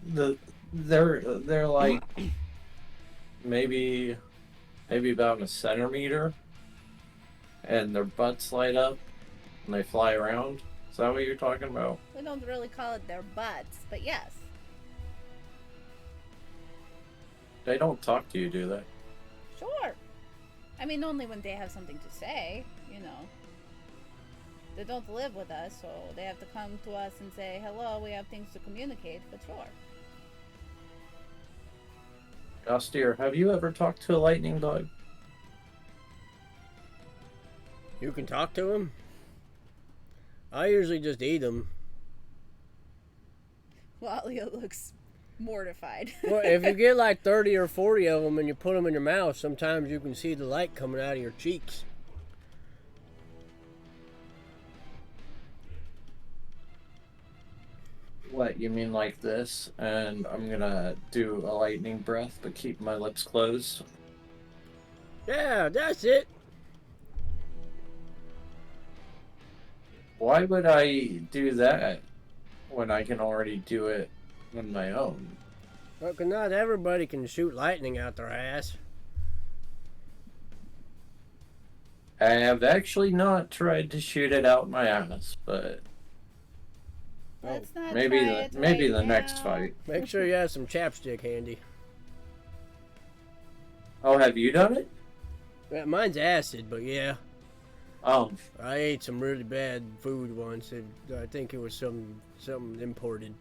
They're like maybe about a centimeter, and their butts light up and they fly around. Is that what you're talking about? We don't really call it their butts, but yes. They don't talk to you, do they? Sure. I mean, only when they have something to say, you know. They don't live with us, so they have to come to us and say, hello, we have things to communicate, but sure. Austere, have you ever talked to a lightning bug? You can talk to him. I usually just eat them. Lalia looks mortified. Well, if you get like 30 or 40 of them and you put them in your mouth, sometimes you can see the light coming out of your cheeks. What, you mean like this? And I'm gonna do a lightning breath, but keep my lips closed. Yeah, that's it. Why would I do that when I can already do it on my own? Well, 'cause not everybody can shoot lightning out their ass. I have actually not tried to shoot it out my ass, but Let's not maybe try the it maybe right the next now. fight. Make sure you have some chapstick handy. Oh, have you done it? Yeah, mine's acid, but yeah. Oh, I ate some really bad food once. I think it was something imported.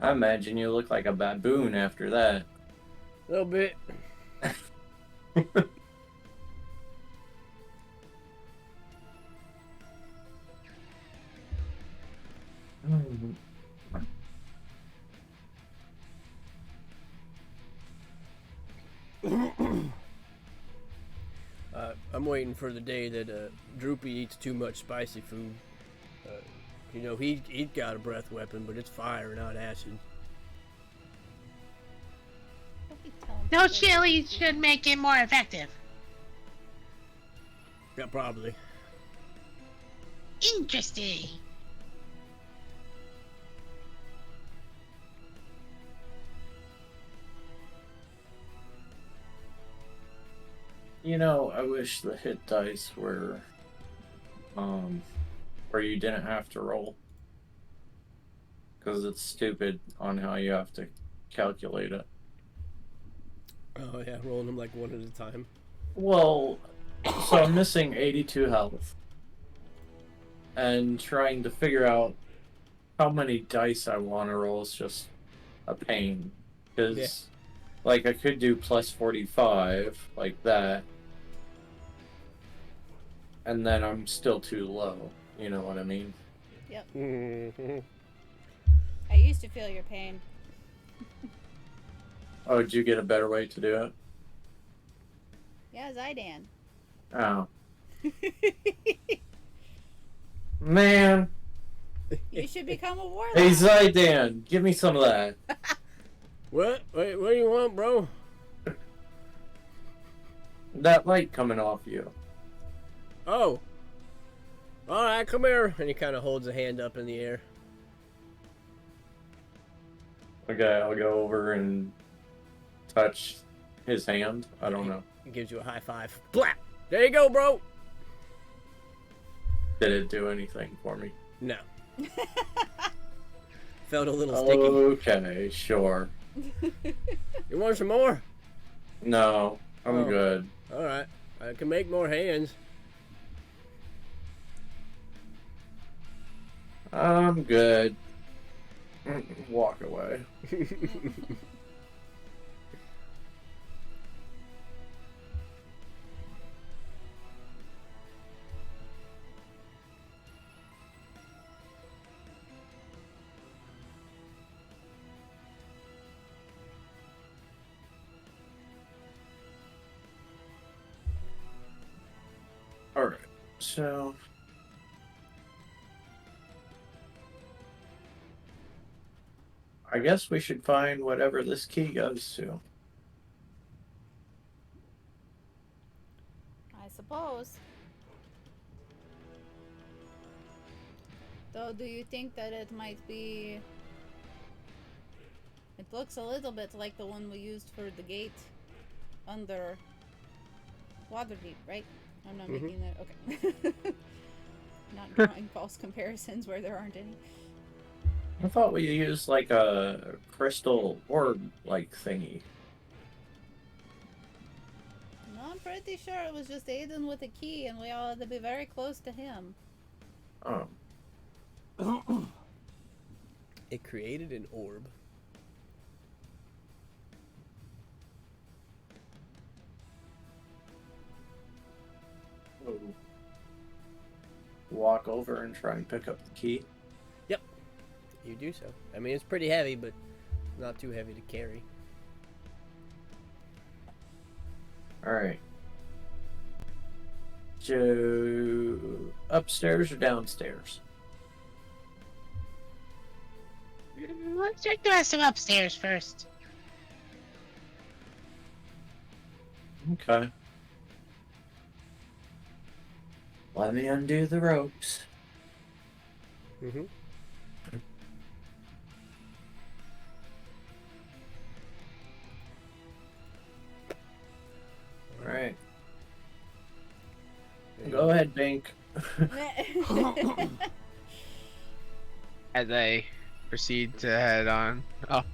I imagine you look like a baboon after that. A little bit. I'm waiting for the day that Droopy eats too much spicy food. You know, he got a breath weapon, but it's fire, not acid. Don't be telling No people- chili should make it more effective. Yeah, probably. Interesting. You know, I wish the hit dice were, where you didn't have to roll. Because it's stupid on how you have to calculate it. Oh yeah, rolling them like one at a time. Well, so I'm missing 82 health. And trying to figure out how many dice I want to roll is just a pain. Because, Yeah. like, I could do plus 45, like that. And then I'm still too low. You know what I mean? I used to feel your pain. Oh, did you get a better way to do it? Yeah, Zydan. Oh. Man. You should become a warlock. Hey, Zydan, give me some of that. What? Wait, what do you want, bro? That light coming off you. Oh. Alright, come here. And he kind of holds a hand up in the air. Okay, I'll go over and touch his hand. I don't know. He gives you a high five. Blap! There you go, bro! Did it do anything for me? No. Felt a little sticky. Okay, sure. You want some more? No, I'm Oh. good. Alright. I can make more hands. I'm good. Walk away. Alright, so I guess we should find whatever this key goes to. So, do you think that it might be... It looks a little bit like the one we used for the gate under Waterdeep, right? I'm not making that... Okay. Not drawing false comparisons where there aren't any. I thought we used like a crystal orb like thingy. No, I'm pretty sure it was just Aiden with a key and we all had to be very close to him. Oh. It created an orb. Walk over and try and pick up the key. Yep, you do so. I mean, it's pretty heavy, but not too heavy to carry. Alright. So, upstairs or downstairs? Let's check the rest of upstairs first. Okay. Let me undo the ropes. Mm-hmm. Alright. Go ahead, Bink. As I proceed to head on up.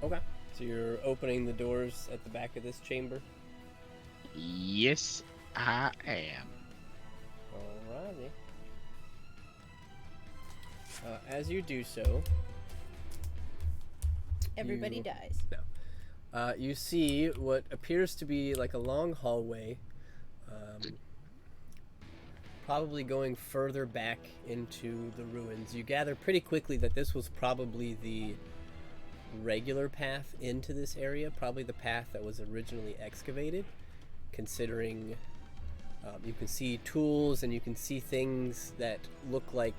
Okay. So you're opening the doors at the back of this chamber? Yes, I am. Alrighty. As you do so, Everybody You- dies. you see what appears to be like a long hallway, probably going further back into the ruins. You gather pretty quickly that this was probably the regular path into this area, probably the path that was originally excavated, considering you can see tools and you can see things that look like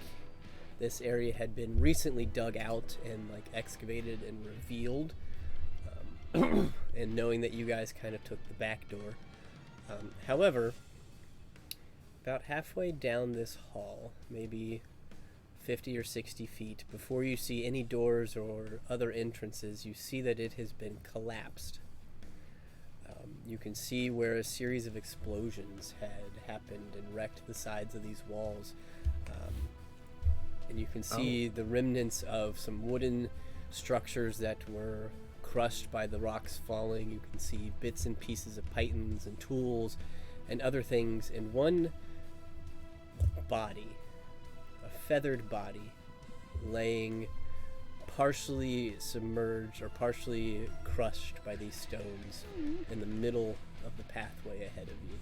this area had been recently dug out and like excavated and revealed. And knowing that you guys kind of took the back door. However, about halfway down this hall, maybe 50 or 60 feet, before you see any doors or other entrances, you see that it has been collapsed. You can see where a series of explosions had happened and wrecked the sides of these walls. And you can see the remnants of some wooden structures that were crushed by the rocks falling. You can see bits and pieces of pythons and tools and other things, and one body, a feathered body, laying partially submerged or partially crushed by these stones in the middle of the pathway ahead of you.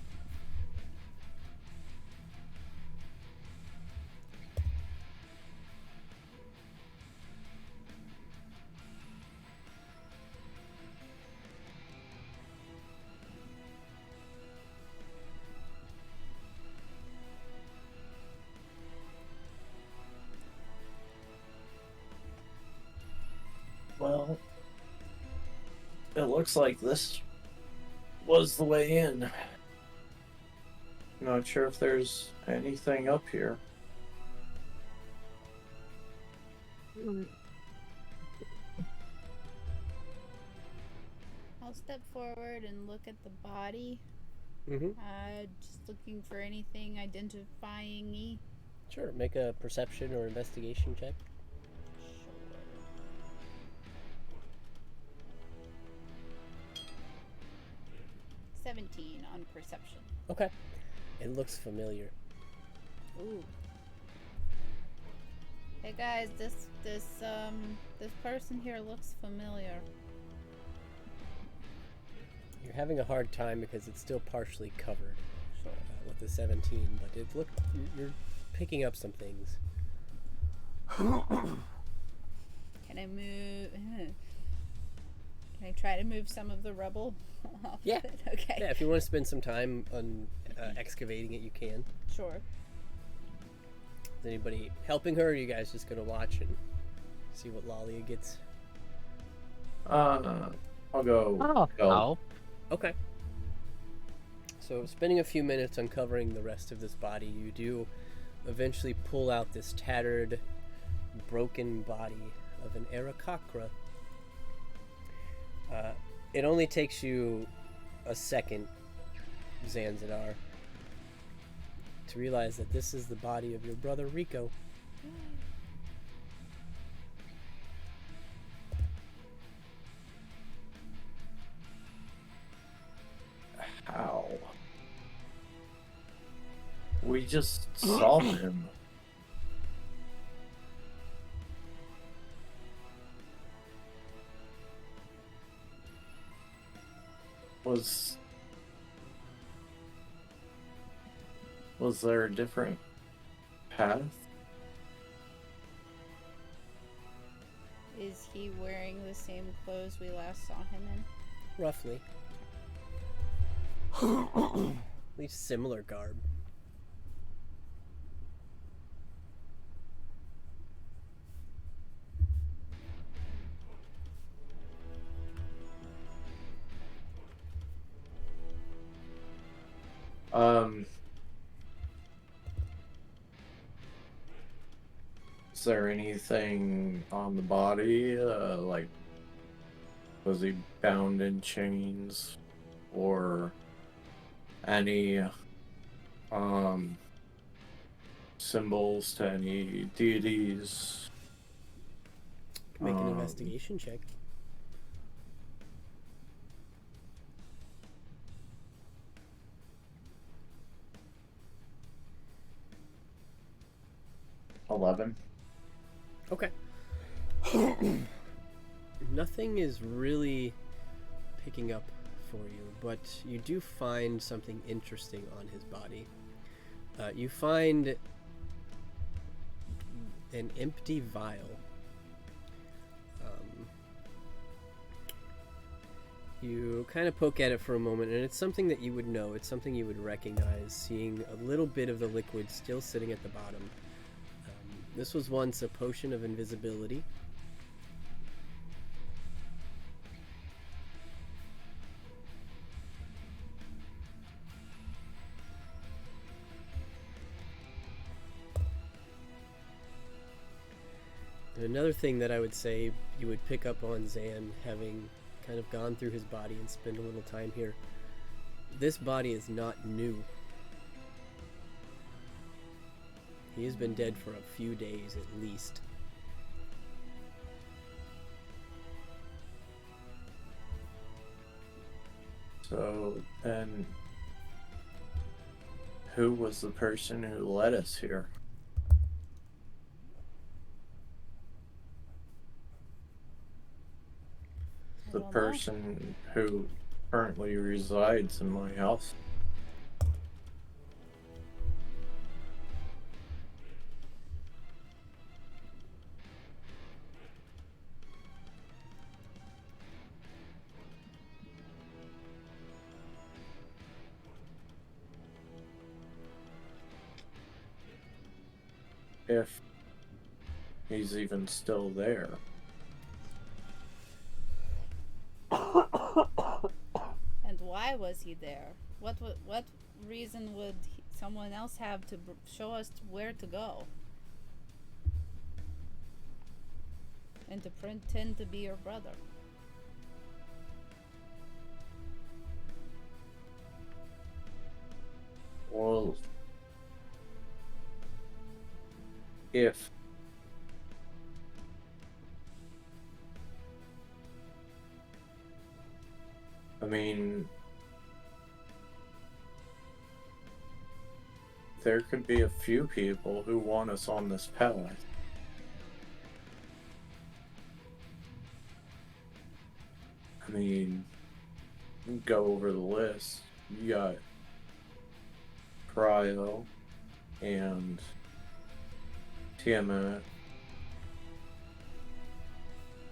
Well, it looks like this was the way in. Not sure if there's anything up here. I'll step forward and look at the body. Mm-hmm. Just looking for anything identifying-y. Sure, make a perception or investigation check. 17 on perception. Okay. It looks familiar. Ooh. Hey guys, this person here looks familiar. You're having a hard time because it's still partially covered with the 17, but you're picking up some things. Can I move? Can I try to move some of the rubble off Yeah. of it? Okay. Yeah, if you want to spend some time on excavating it, you can. Sure. Is anybody helping her, or are you guys just going to watch and see what Lalia gets? I'll go. Oh. Okay. So, spending a few minutes uncovering the rest of this body, you do eventually pull out this tattered, broken body of an Aarakocra. It only takes you a second, Zanzibar, to realize that this is the body of your brother Rico. How? We just saw him. Was there a different path? Is he wearing the same clothes we last saw him in? Roughly. At least similar garb. Is there anything on the body? Like, was he bound in chains? Or any, symbols to any deities? Make an investigation check. $11. Okay. Nothing is really picking up for you, but you do find something interesting on his body. You find an empty vial. You kind of poke at it for a moment, and it's something that you would know. It's something you would recognize, seeing a little bit of the liquid still sitting at the bottom. This was once a potion of invisibility. And another thing that I would say you would pick up on Zan, having kind of gone through his body and spend a little time here, this body is not new. He has been dead for a few days at least. So then, who was the person who led us here? The don't know. person who currently resides in my house. If he's even still there. And why was he there? What reason would someone else have to show us where to go? And to pretend to be your brother? Well, if I mean, there could be a few people who want us on this path. I mean, go over the list. You got Cryo and Tiamat,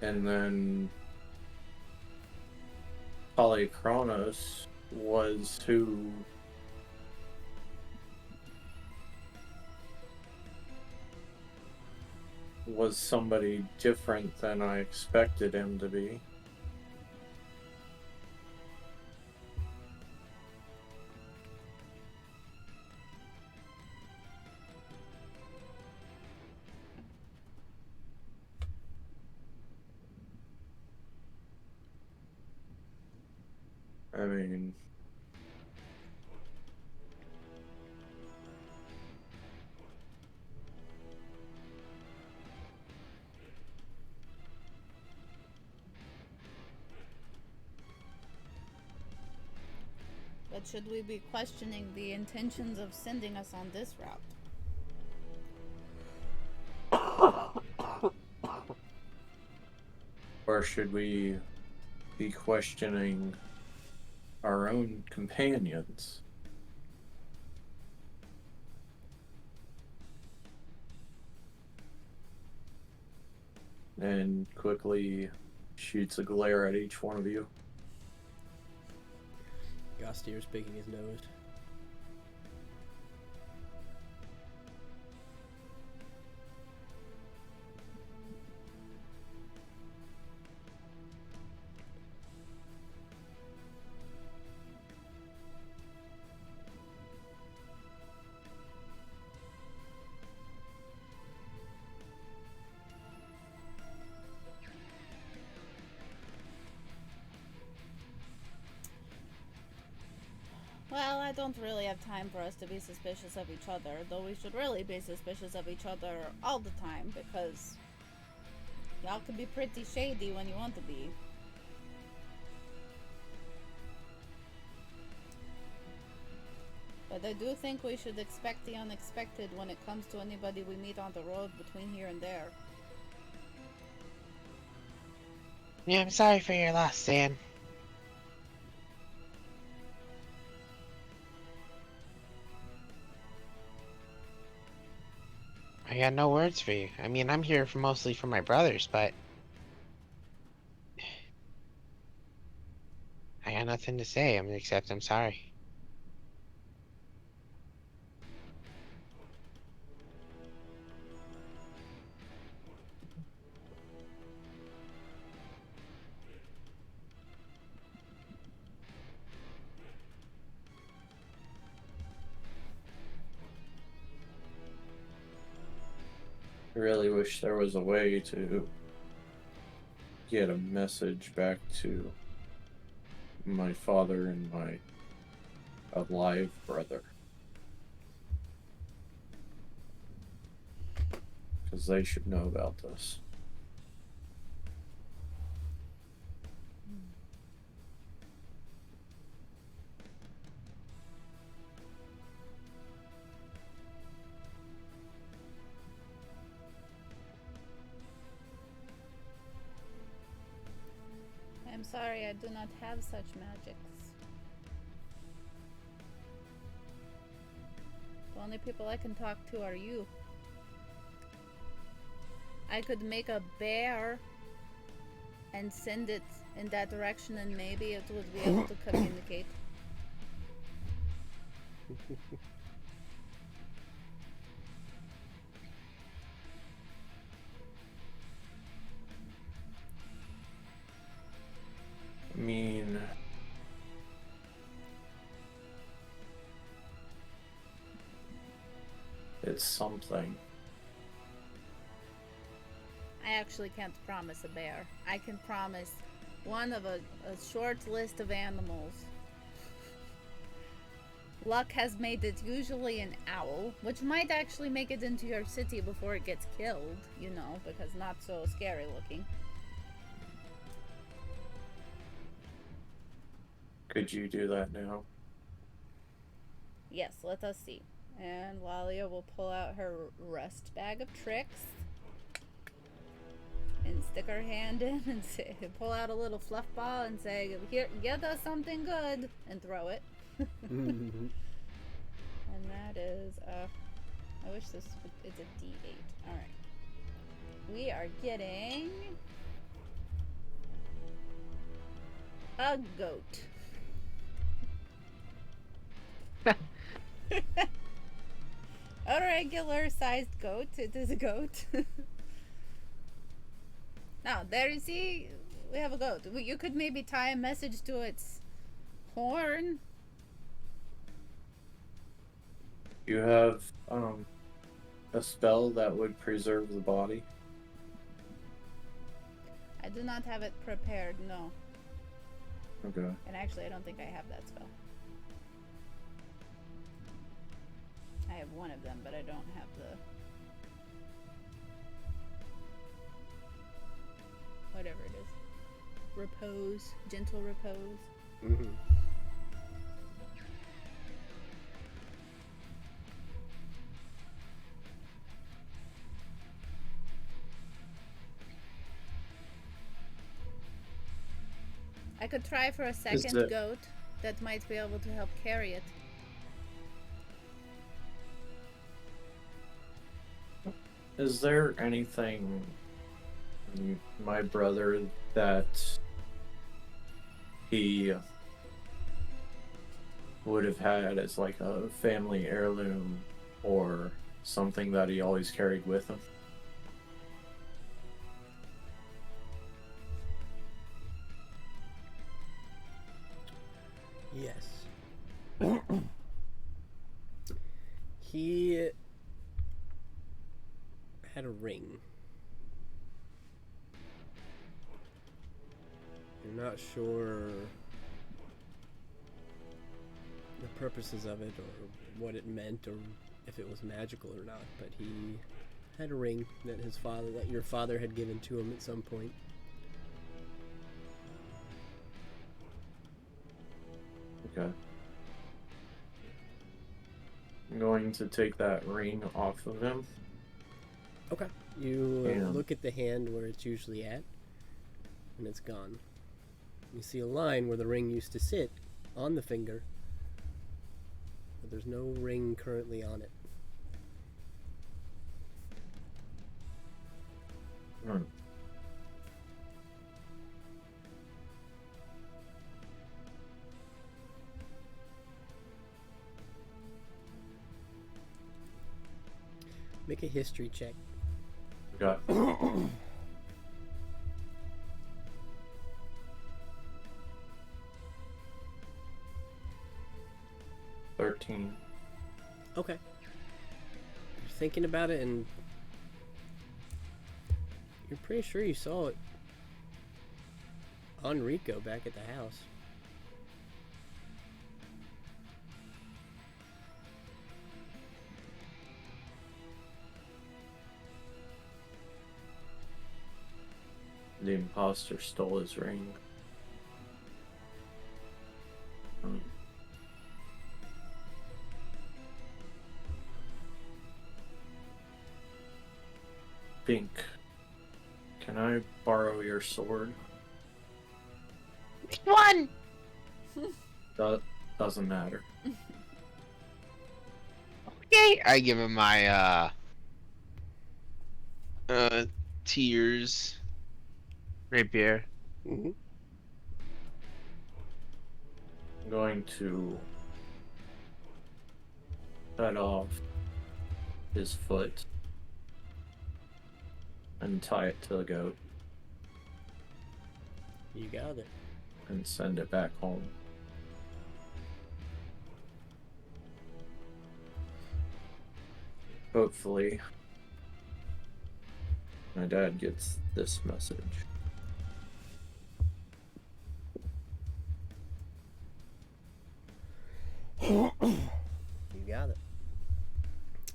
and then Polychronos was who was somebody different than I expected him to be. I mean, But should we be questioning the intentions of sending us on this route? or should we be questioning our own companions? And quickly shoots a glare at each one of you. Gostier's picking his nose. Well, I don't really have time for us to be suspicious of each other, though we should really be suspicious of each other all the time, because y'all can be pretty shady when you want to be. But I do think we should expect the unexpected when it comes to anybody we meet on the road between here and there. Yeah, I'm sorry for your loss, Sam. I got no words for you. I mean, I'm here mostly for my brothers, but I got nothing to say except I'm sorry. I really wish there was a way to get a message back to my father and my alive brother. Because they should know about this. I'm sorry, I do not have such magics. The only people I can talk to are you. I could make a bear and send it in that direction, and maybe it would be able to communicate. I mean, it's something. I actually can't promise a bear. I can promise one of a short list of animals. Luck has made it usually an owl, which might actually make it into your city before it gets killed, you know, because not so scary looking. Could you do that now? Yes, let us see. And Lalia will pull out her rust bag of tricks and stick her hand in and say, pull out a little fluff ball and say, "Here, get us something good," and throw it. And that is, I wish this it's a D8. All right, we are getting a goat. A regular sized goat. It is a goat. Now, there you see, we have a goat. You could maybe tie a message to its horn. You have a spell that would preserve the body. I do not have it prepared, no. Okay. And actually, I don't think I have that spell. I have one of them, but I don't have the... whatever it is. Repose. Gentle repose. Mm-hmm. I could try for a second it- goat that might be able to help carry it. Is there anything my brother that he would have had as like a family heirloom or something that he always carried with him? Yes. He had a ring. I'm not sure the purposes of it or what it meant or if it was magical or not, but he had a ring that your father had given to him at some point. Okay. I'm going to take that ring off of him. Okay. You Yeah. look at the hand where it's usually at, and it's gone. You see a line where the ring used to sit on the finger, but there's no ring currently on it. Hmm. Make a history check. Got 13. Okay. You're thinking about it, and you're pretty sure you saw it on Rico back at the house. The imposter stole his ring. Hmm. Pink, can I borrow your sword? Which one? That doesn't matter. Okay. I give him my tears rapier. Mm-hmm. I'm going to cut off his foot and tie it to the goat You got it. and send it back home. Hopefully, my dad gets this message. You got it.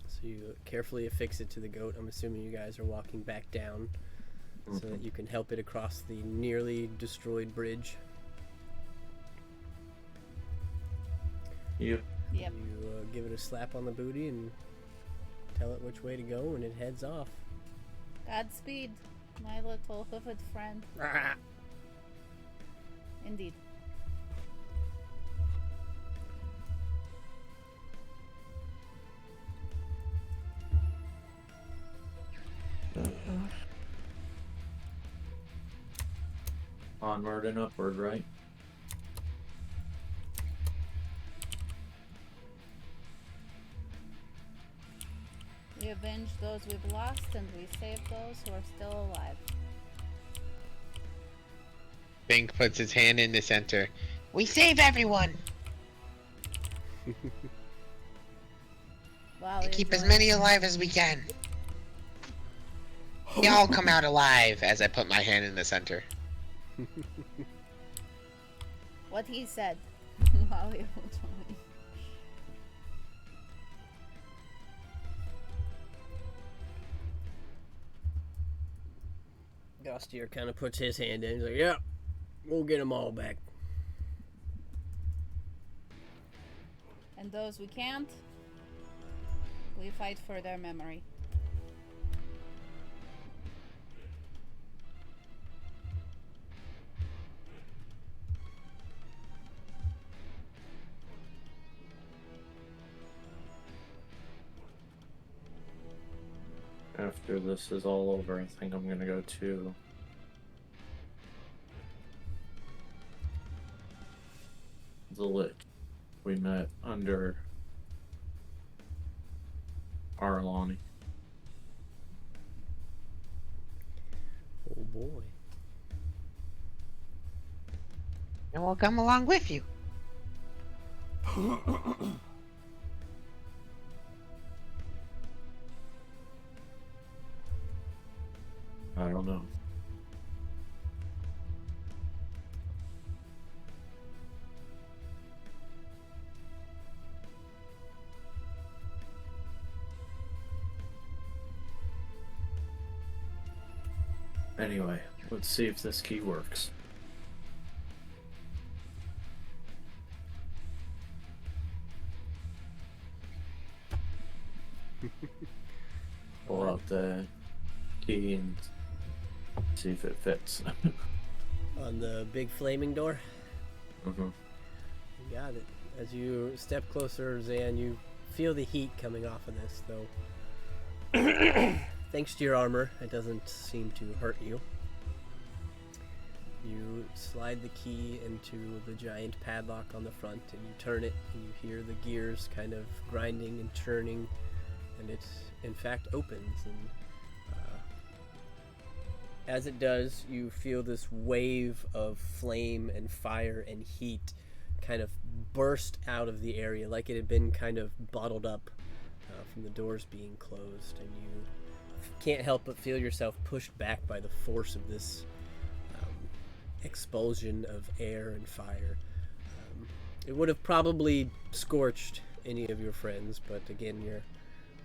So you carefully affix it to the goat. I'm assuming you guys are walking back down so that you can help it across the nearly destroyed bridge. Yep. Yep. You give it a slap on the booty and tell it which way to go, and it heads off. Godspeed, my little hoofed friend. Indeed. Onward and upward, right? We avenge those we've lost, and we save those who are still alive. Bink puts his hand in the center. We save everyone. Wow, And keep as many alive as we can. Y'all come out alive as I put my hand in the center. what he said while we were talking. Gostier kind of puts his hand in. He's like, "Yeah, we'll get them all back." And those we can't, we fight for their memory. After this is all over, I think I'm gonna go to the Lich we met under Arlani. Oh boy. And we'll come along with you. I don't know. Anyway, let's see if this key works. Pull out the key and see if it fits. On the big flaming door. Mm-hmm. You got it. As you step closer, Zan, you feel the heat coming off of this, though. Thanks to your armor, it doesn't seem to hurt you. You slide the key into the giant padlock on the front, and you turn it, and you hear the gears kind of grinding and churning, and it, in fact, opens. And as it does, you feel this wave of flame and fire and heat kind of burst out of the area, like it had been kind of bottled up from the doors being closed, and you can't help but feel yourself pushed back by the force of this expulsion of air and fire. It would have probably scorched any of your friends, but again, your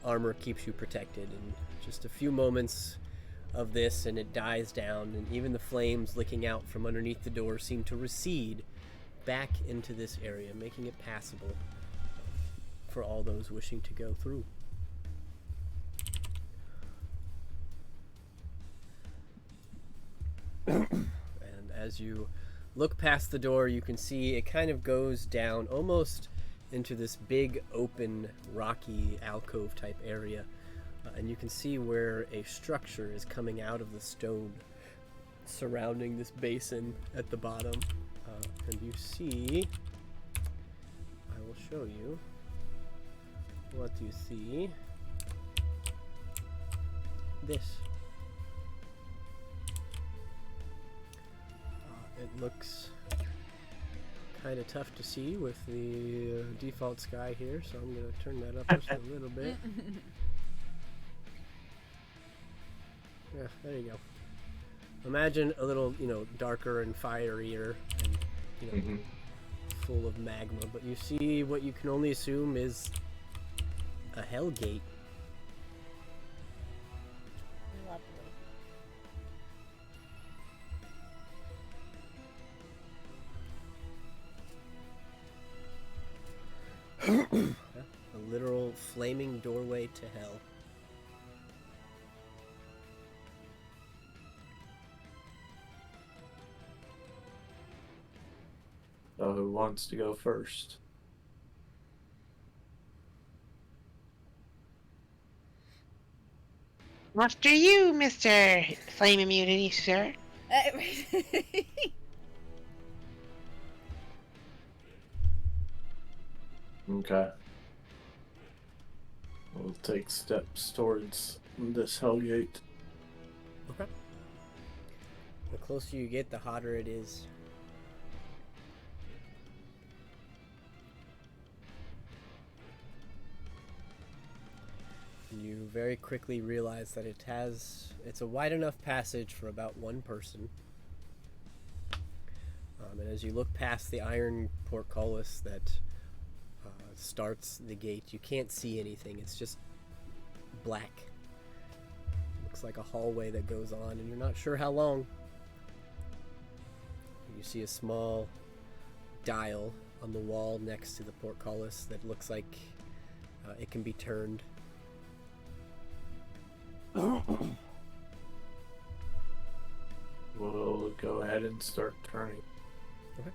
armor keeps you protected. And just a few moments of this and it dies down, and even the flames licking out from underneath the door seem to recede back into this area, making it passable for all those wishing to go through. And as you look past the door, you can see it kind of goes down almost into this big open rocky alcove type area, and you can see where a structure is coming out of the stone surrounding this basin at the bottom, and you see, I will show you what you see. This. It looks kind of tough to see with the default sky here, so I'm going to turn that up just a little bit. Yeah, there you go. Imagine a little, darker and fierier and, full of magma, but you see what you can only assume is a hell gate. A literal flaming doorway to hell. So who wants to go first? After you, Mr. Flame Immunity, sir. Okay. We'll take steps towards this hellgate. Okay. The closer you get, the hotter it is. You very quickly realize that it's a wide enough passage for about one person. And as you look past the iron portcullis that starts the gate, you can't see anything. It's just black. Looks like a hallway that goes on, and you're not sure how long. You see a small dial on the wall next to the portcullis that looks like it can be turned. We'll go ahead and start turning. Okay.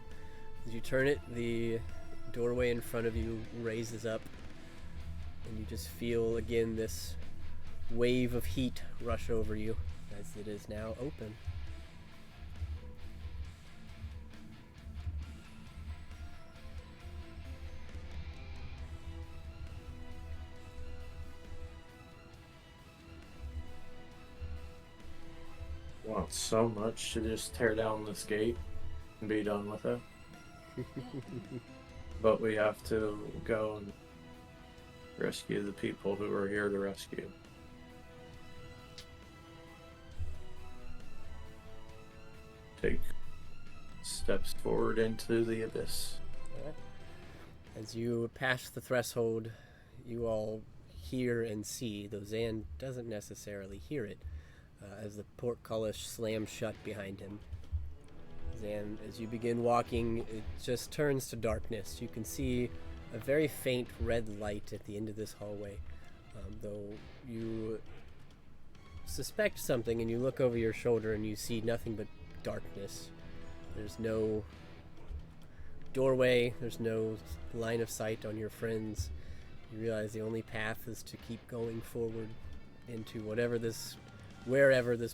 As you turn it, the doorway in front of you raises up, and you just feel again this wave of heat rush over you as it is now open. Want so much to just tear down this gate and be done with it. But we have to go and rescue the people who are here to rescue. Take steps forward into the abyss. Alright. As you pass the threshold, you all hear and see, though Zan doesn't necessarily hear it, as the portcullis slams shut behind him. Zan, as you begin walking, it just turns to darkness. You can see a very faint red light at the end of this hallway, though you suspect something and you look over your shoulder and you see nothing but darkness. There's no doorway, there's no line of sight on your friends. You realize the only path is to keep going forward into wherever this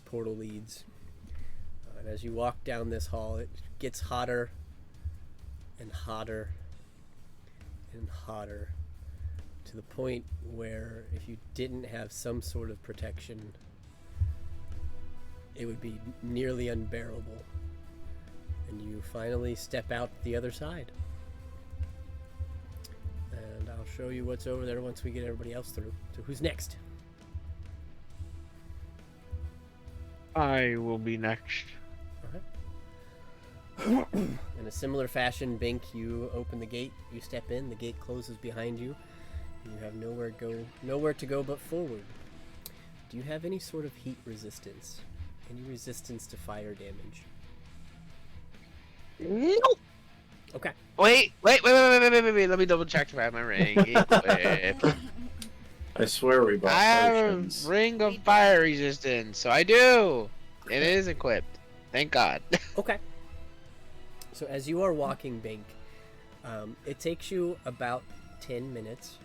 portal leads. And as you walk down this hall, it gets hotter and hotter and hotter, to the point where if you didn't have some sort of protection, it would be nearly unbearable. And you finally step out the other side. And I'll show you what's over there once we get everybody else through. So who's next? I will be next. In a similar fashion, Bink, you open the gate, you step in, the gate closes behind you, and you have nowhere to go but forward. Do you have any sort of heat resistance? Any resistance to fire damage? Nope. Okay. Wait. Let me double check if I have my ring. I swear we bought I have potions. a ring of fire resistance, so I do. It is equipped. Thank God. Okay. So as you are walking, Bink, it takes you about 10 minutes.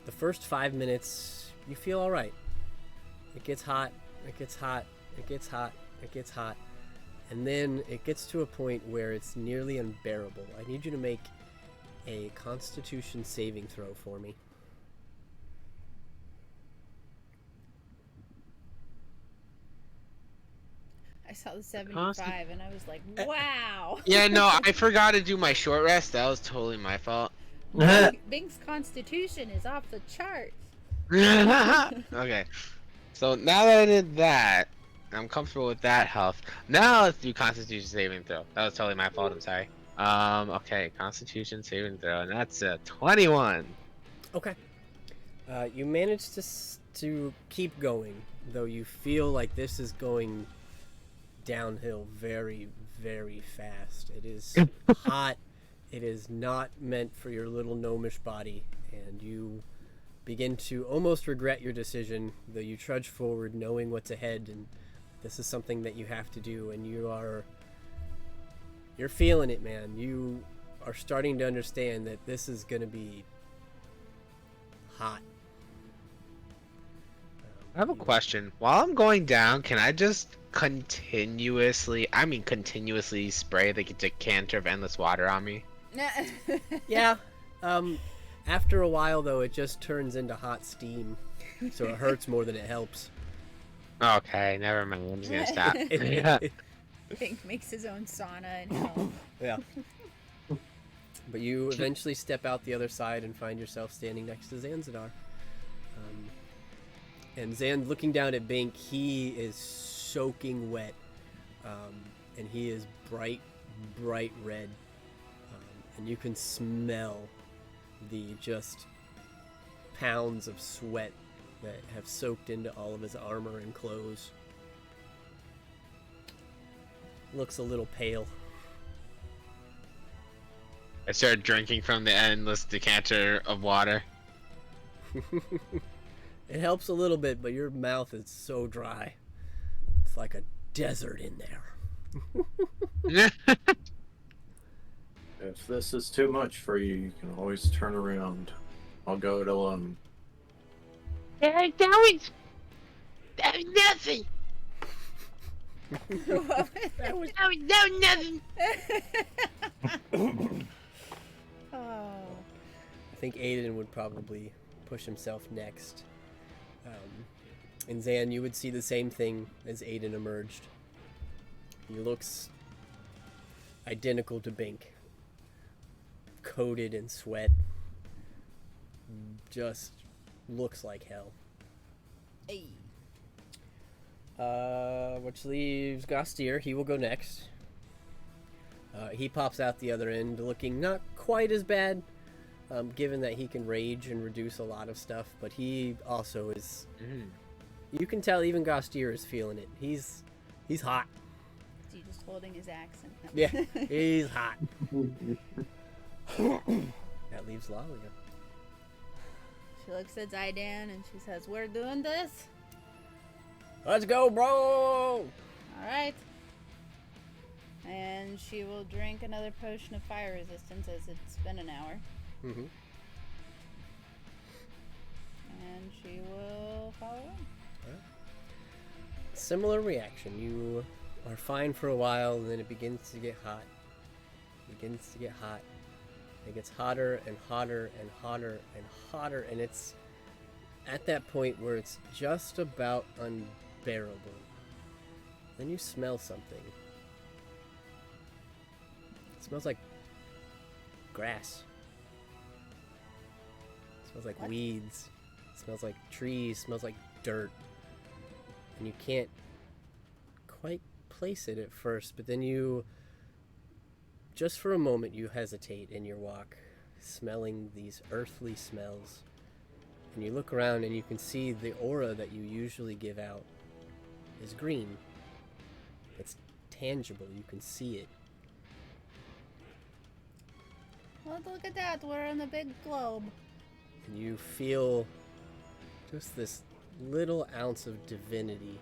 The first 5 minutes, you feel all right. It gets hot, it gets hot, it gets hot, it gets hot. And then it gets to a point where it's nearly unbearable. I need you to make a Constitution saving throw for me. I saw the 75 and I was like, wow. Yeah, no, I forgot to do my short rest. That was totally my fault. Bink's constitution is off the charts. Okay. So now that I did that, I'm comfortable with that health. Now let's do Constitution saving throw. That was totally my fault. I'm sorry. Okay, Constitution saving throw, and that's a 21. Okay. You managed to keep going, though you feel like this is going downhill very, very fast. It is hot. It is not meant for your little gnomish body, and you begin to almost regret your decision, though you trudge forward knowing what's ahead, and this is something that you have to do, and you're feeling it, man. You are starting to understand that this is going to be hot. I have a question. While I'm going down, can I just continuously spray the decanter of endless water on me? Yeah. After a while, though, it just turns into hot steam, so it hurts more than it helps. Okay, never mind. I'm just gonna stop. Yeah. Bink makes his own sauna and hell. Yeah. But you eventually step out the other side and find yourself standing next to Zanzidar. And Zan, looking down at Bink, he is soaking wet. and he is bright red, and you can smell the just pounds of sweat that have soaked into all of his armor and clothes. Looks a little pale. I start drinking from the endless decanter of water. It helps a little bit, but your mouth is so dry. It's like a desert in there. If this is too much for you, you can always turn around. I'll go to That was nothing. That was nothing. oh. I think Aiden would probably push himself next. And Zan, you would see the same thing as Aiden emerged. He looks identical to Bink. Coated in sweat. Just looks like hell. Hey. Which leaves Gostier. He will go next. He pops out the other end looking not quite as bad, given that he can rage and reduce a lot of stuff, but he also is... You can tell even Gostier is feeling it. He's hot. Is he just holding his accent? No. Yeah, he's hot. That leaves Lalia. She looks at Zaidan and she says, "We're doing this? Let's go, bro! Alright." And she will drink another potion of fire resistance as it's been an hour. Mm-hmm. And she will follow him. Similar reaction. You are fine for a while, and then it begins to get hot. It gets hotter and hotter and hotter and hotter, and it's at that point where it's just about unbearable. Then you smell something. It smells like grass. It smells like What? weeds. It smells like trees. It smells like dirt. And you can't quite place it at first, but then you, just for a moment, you hesitate in your walk, smelling these earthly smells. And you look around and you can see the aura that you usually give out is green. It's tangible, you can see it. Well, look at that. We're in a big globe. And you feel just this little ounce of divinity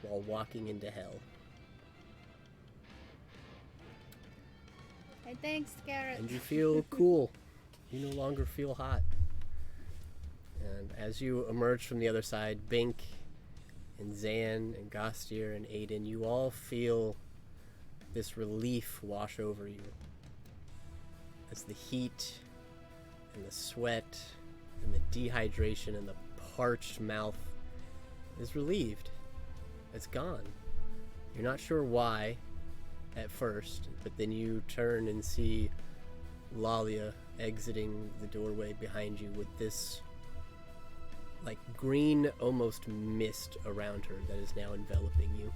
while walking into hell. Hey, thanks, Garrett. And you feel cool. You no longer feel hot. And as you emerge from the other side, Bink and Zan and Gostier and Aiden, you all feel this relief wash over you. As the heat and the sweat and the dehydration and the parched mouth is relieved. It's gone. You're not sure why at first, but then you turn and see Lalia exiting the doorway behind you with this like green almost mist around her that is now enveloping you.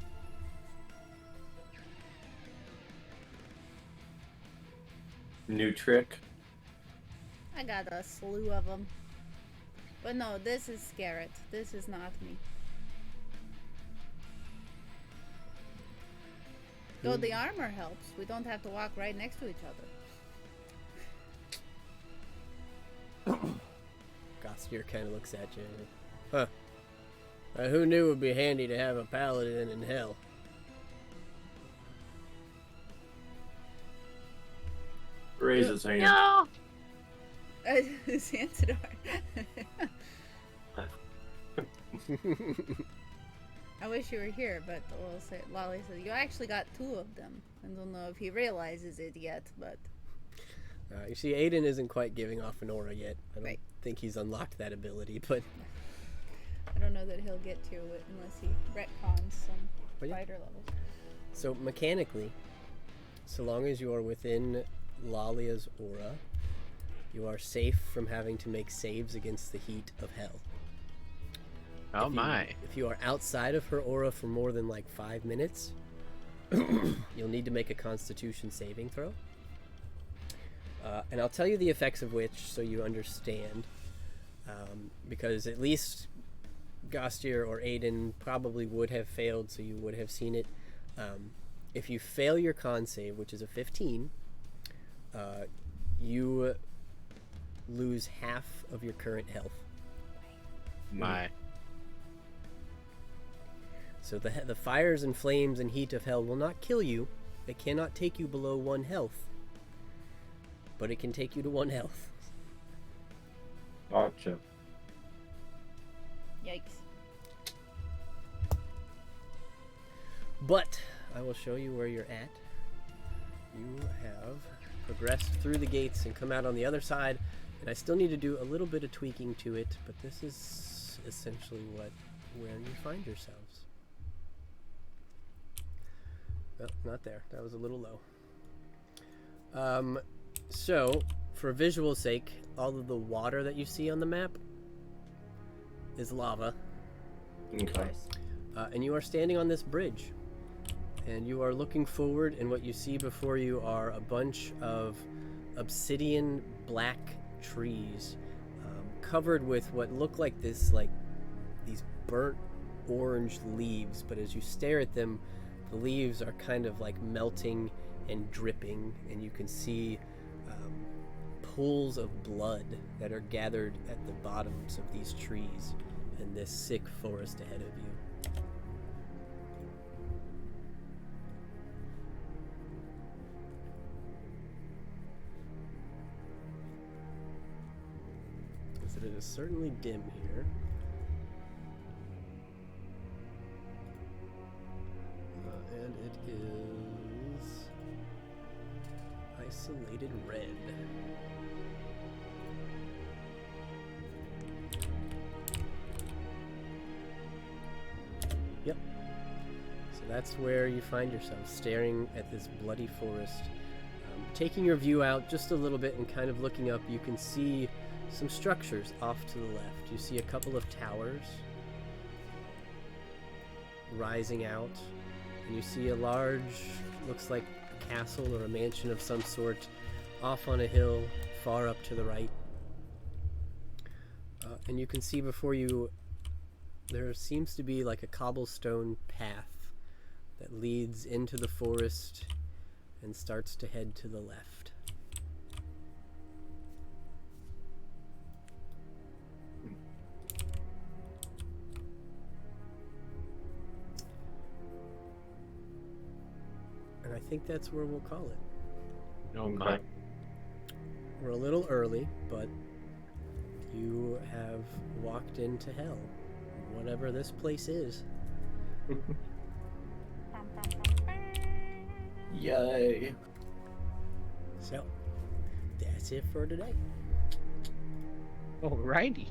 New trick. I got a slew of them. But no, this is Garrett. This is not me. Though the armor helps, we don't have to walk right next to each other. Gostier kind of looks at you. Huh. Who knew it would be handy to have a paladin in hell? Raise his hand. No. Santidor. I wish you were here, but we'll say, Lolly said, you actually got 2 of them. I don't know if he realizes it yet, but... You see, Aiden isn't quite giving off an aura yet. I don't Right. think he's unlocked that ability, but... I don't know that he'll get to it unless he retcons some But yeah. fighter levels. So, mechanically, so long as you are within Lalia's aura, you are safe from having to make saves against the heat of hell. Oh If you- my. If you are outside of her aura for more than like 5 minutes, You'll need to make a Constitution saving throw. And I'll tell you the effects of which so you understand. Because at least Gostier or Aiden probably would have failed, so you would have seen it. If you fail your con save, which is a 15, you lose half of your current health. My. So the fires and flames and heat of hell will not kill you. It cannot take you below 1 health. But it can take you to 1 health. Gotcha. Yikes. But I will show you where you're at. You have progressed through the gates and come out on the other side, and I still need to do a little bit of tweaking to it, but this is essentially where you find yourselves. Oh, not there. That was a little low. So, for visual sake, all of the water that you see on the map is lava. Okay. And you are standing on this bridge. And you are looking forward, and what you see before you are a bunch of obsidian black trees covered with what look like these burnt orange leaves, but as you stare at them, the leaves are kind of like melting and dripping, and you can see pools of blood that are gathered at the bottoms of these trees in this sick forest ahead of you. It is certainly dim here. And it is isolated red. Yep. So that's where you find yourself, staring at this bloody forest. Taking your view out just a little bit and kind of looking up, you can see some structures off to the left. You see a couple of towers rising out, and you see a large, looks like a castle or a mansion of some sort off on a hill far up to the right. And you can see before you there seems to be like a cobblestone path that leads into the forest and starts to head to the left. And I think that's where we'll call it. Okay. We're a little early, but you have walked into hell, whatever this place is. Yay. So, that's it for today. Alrighty.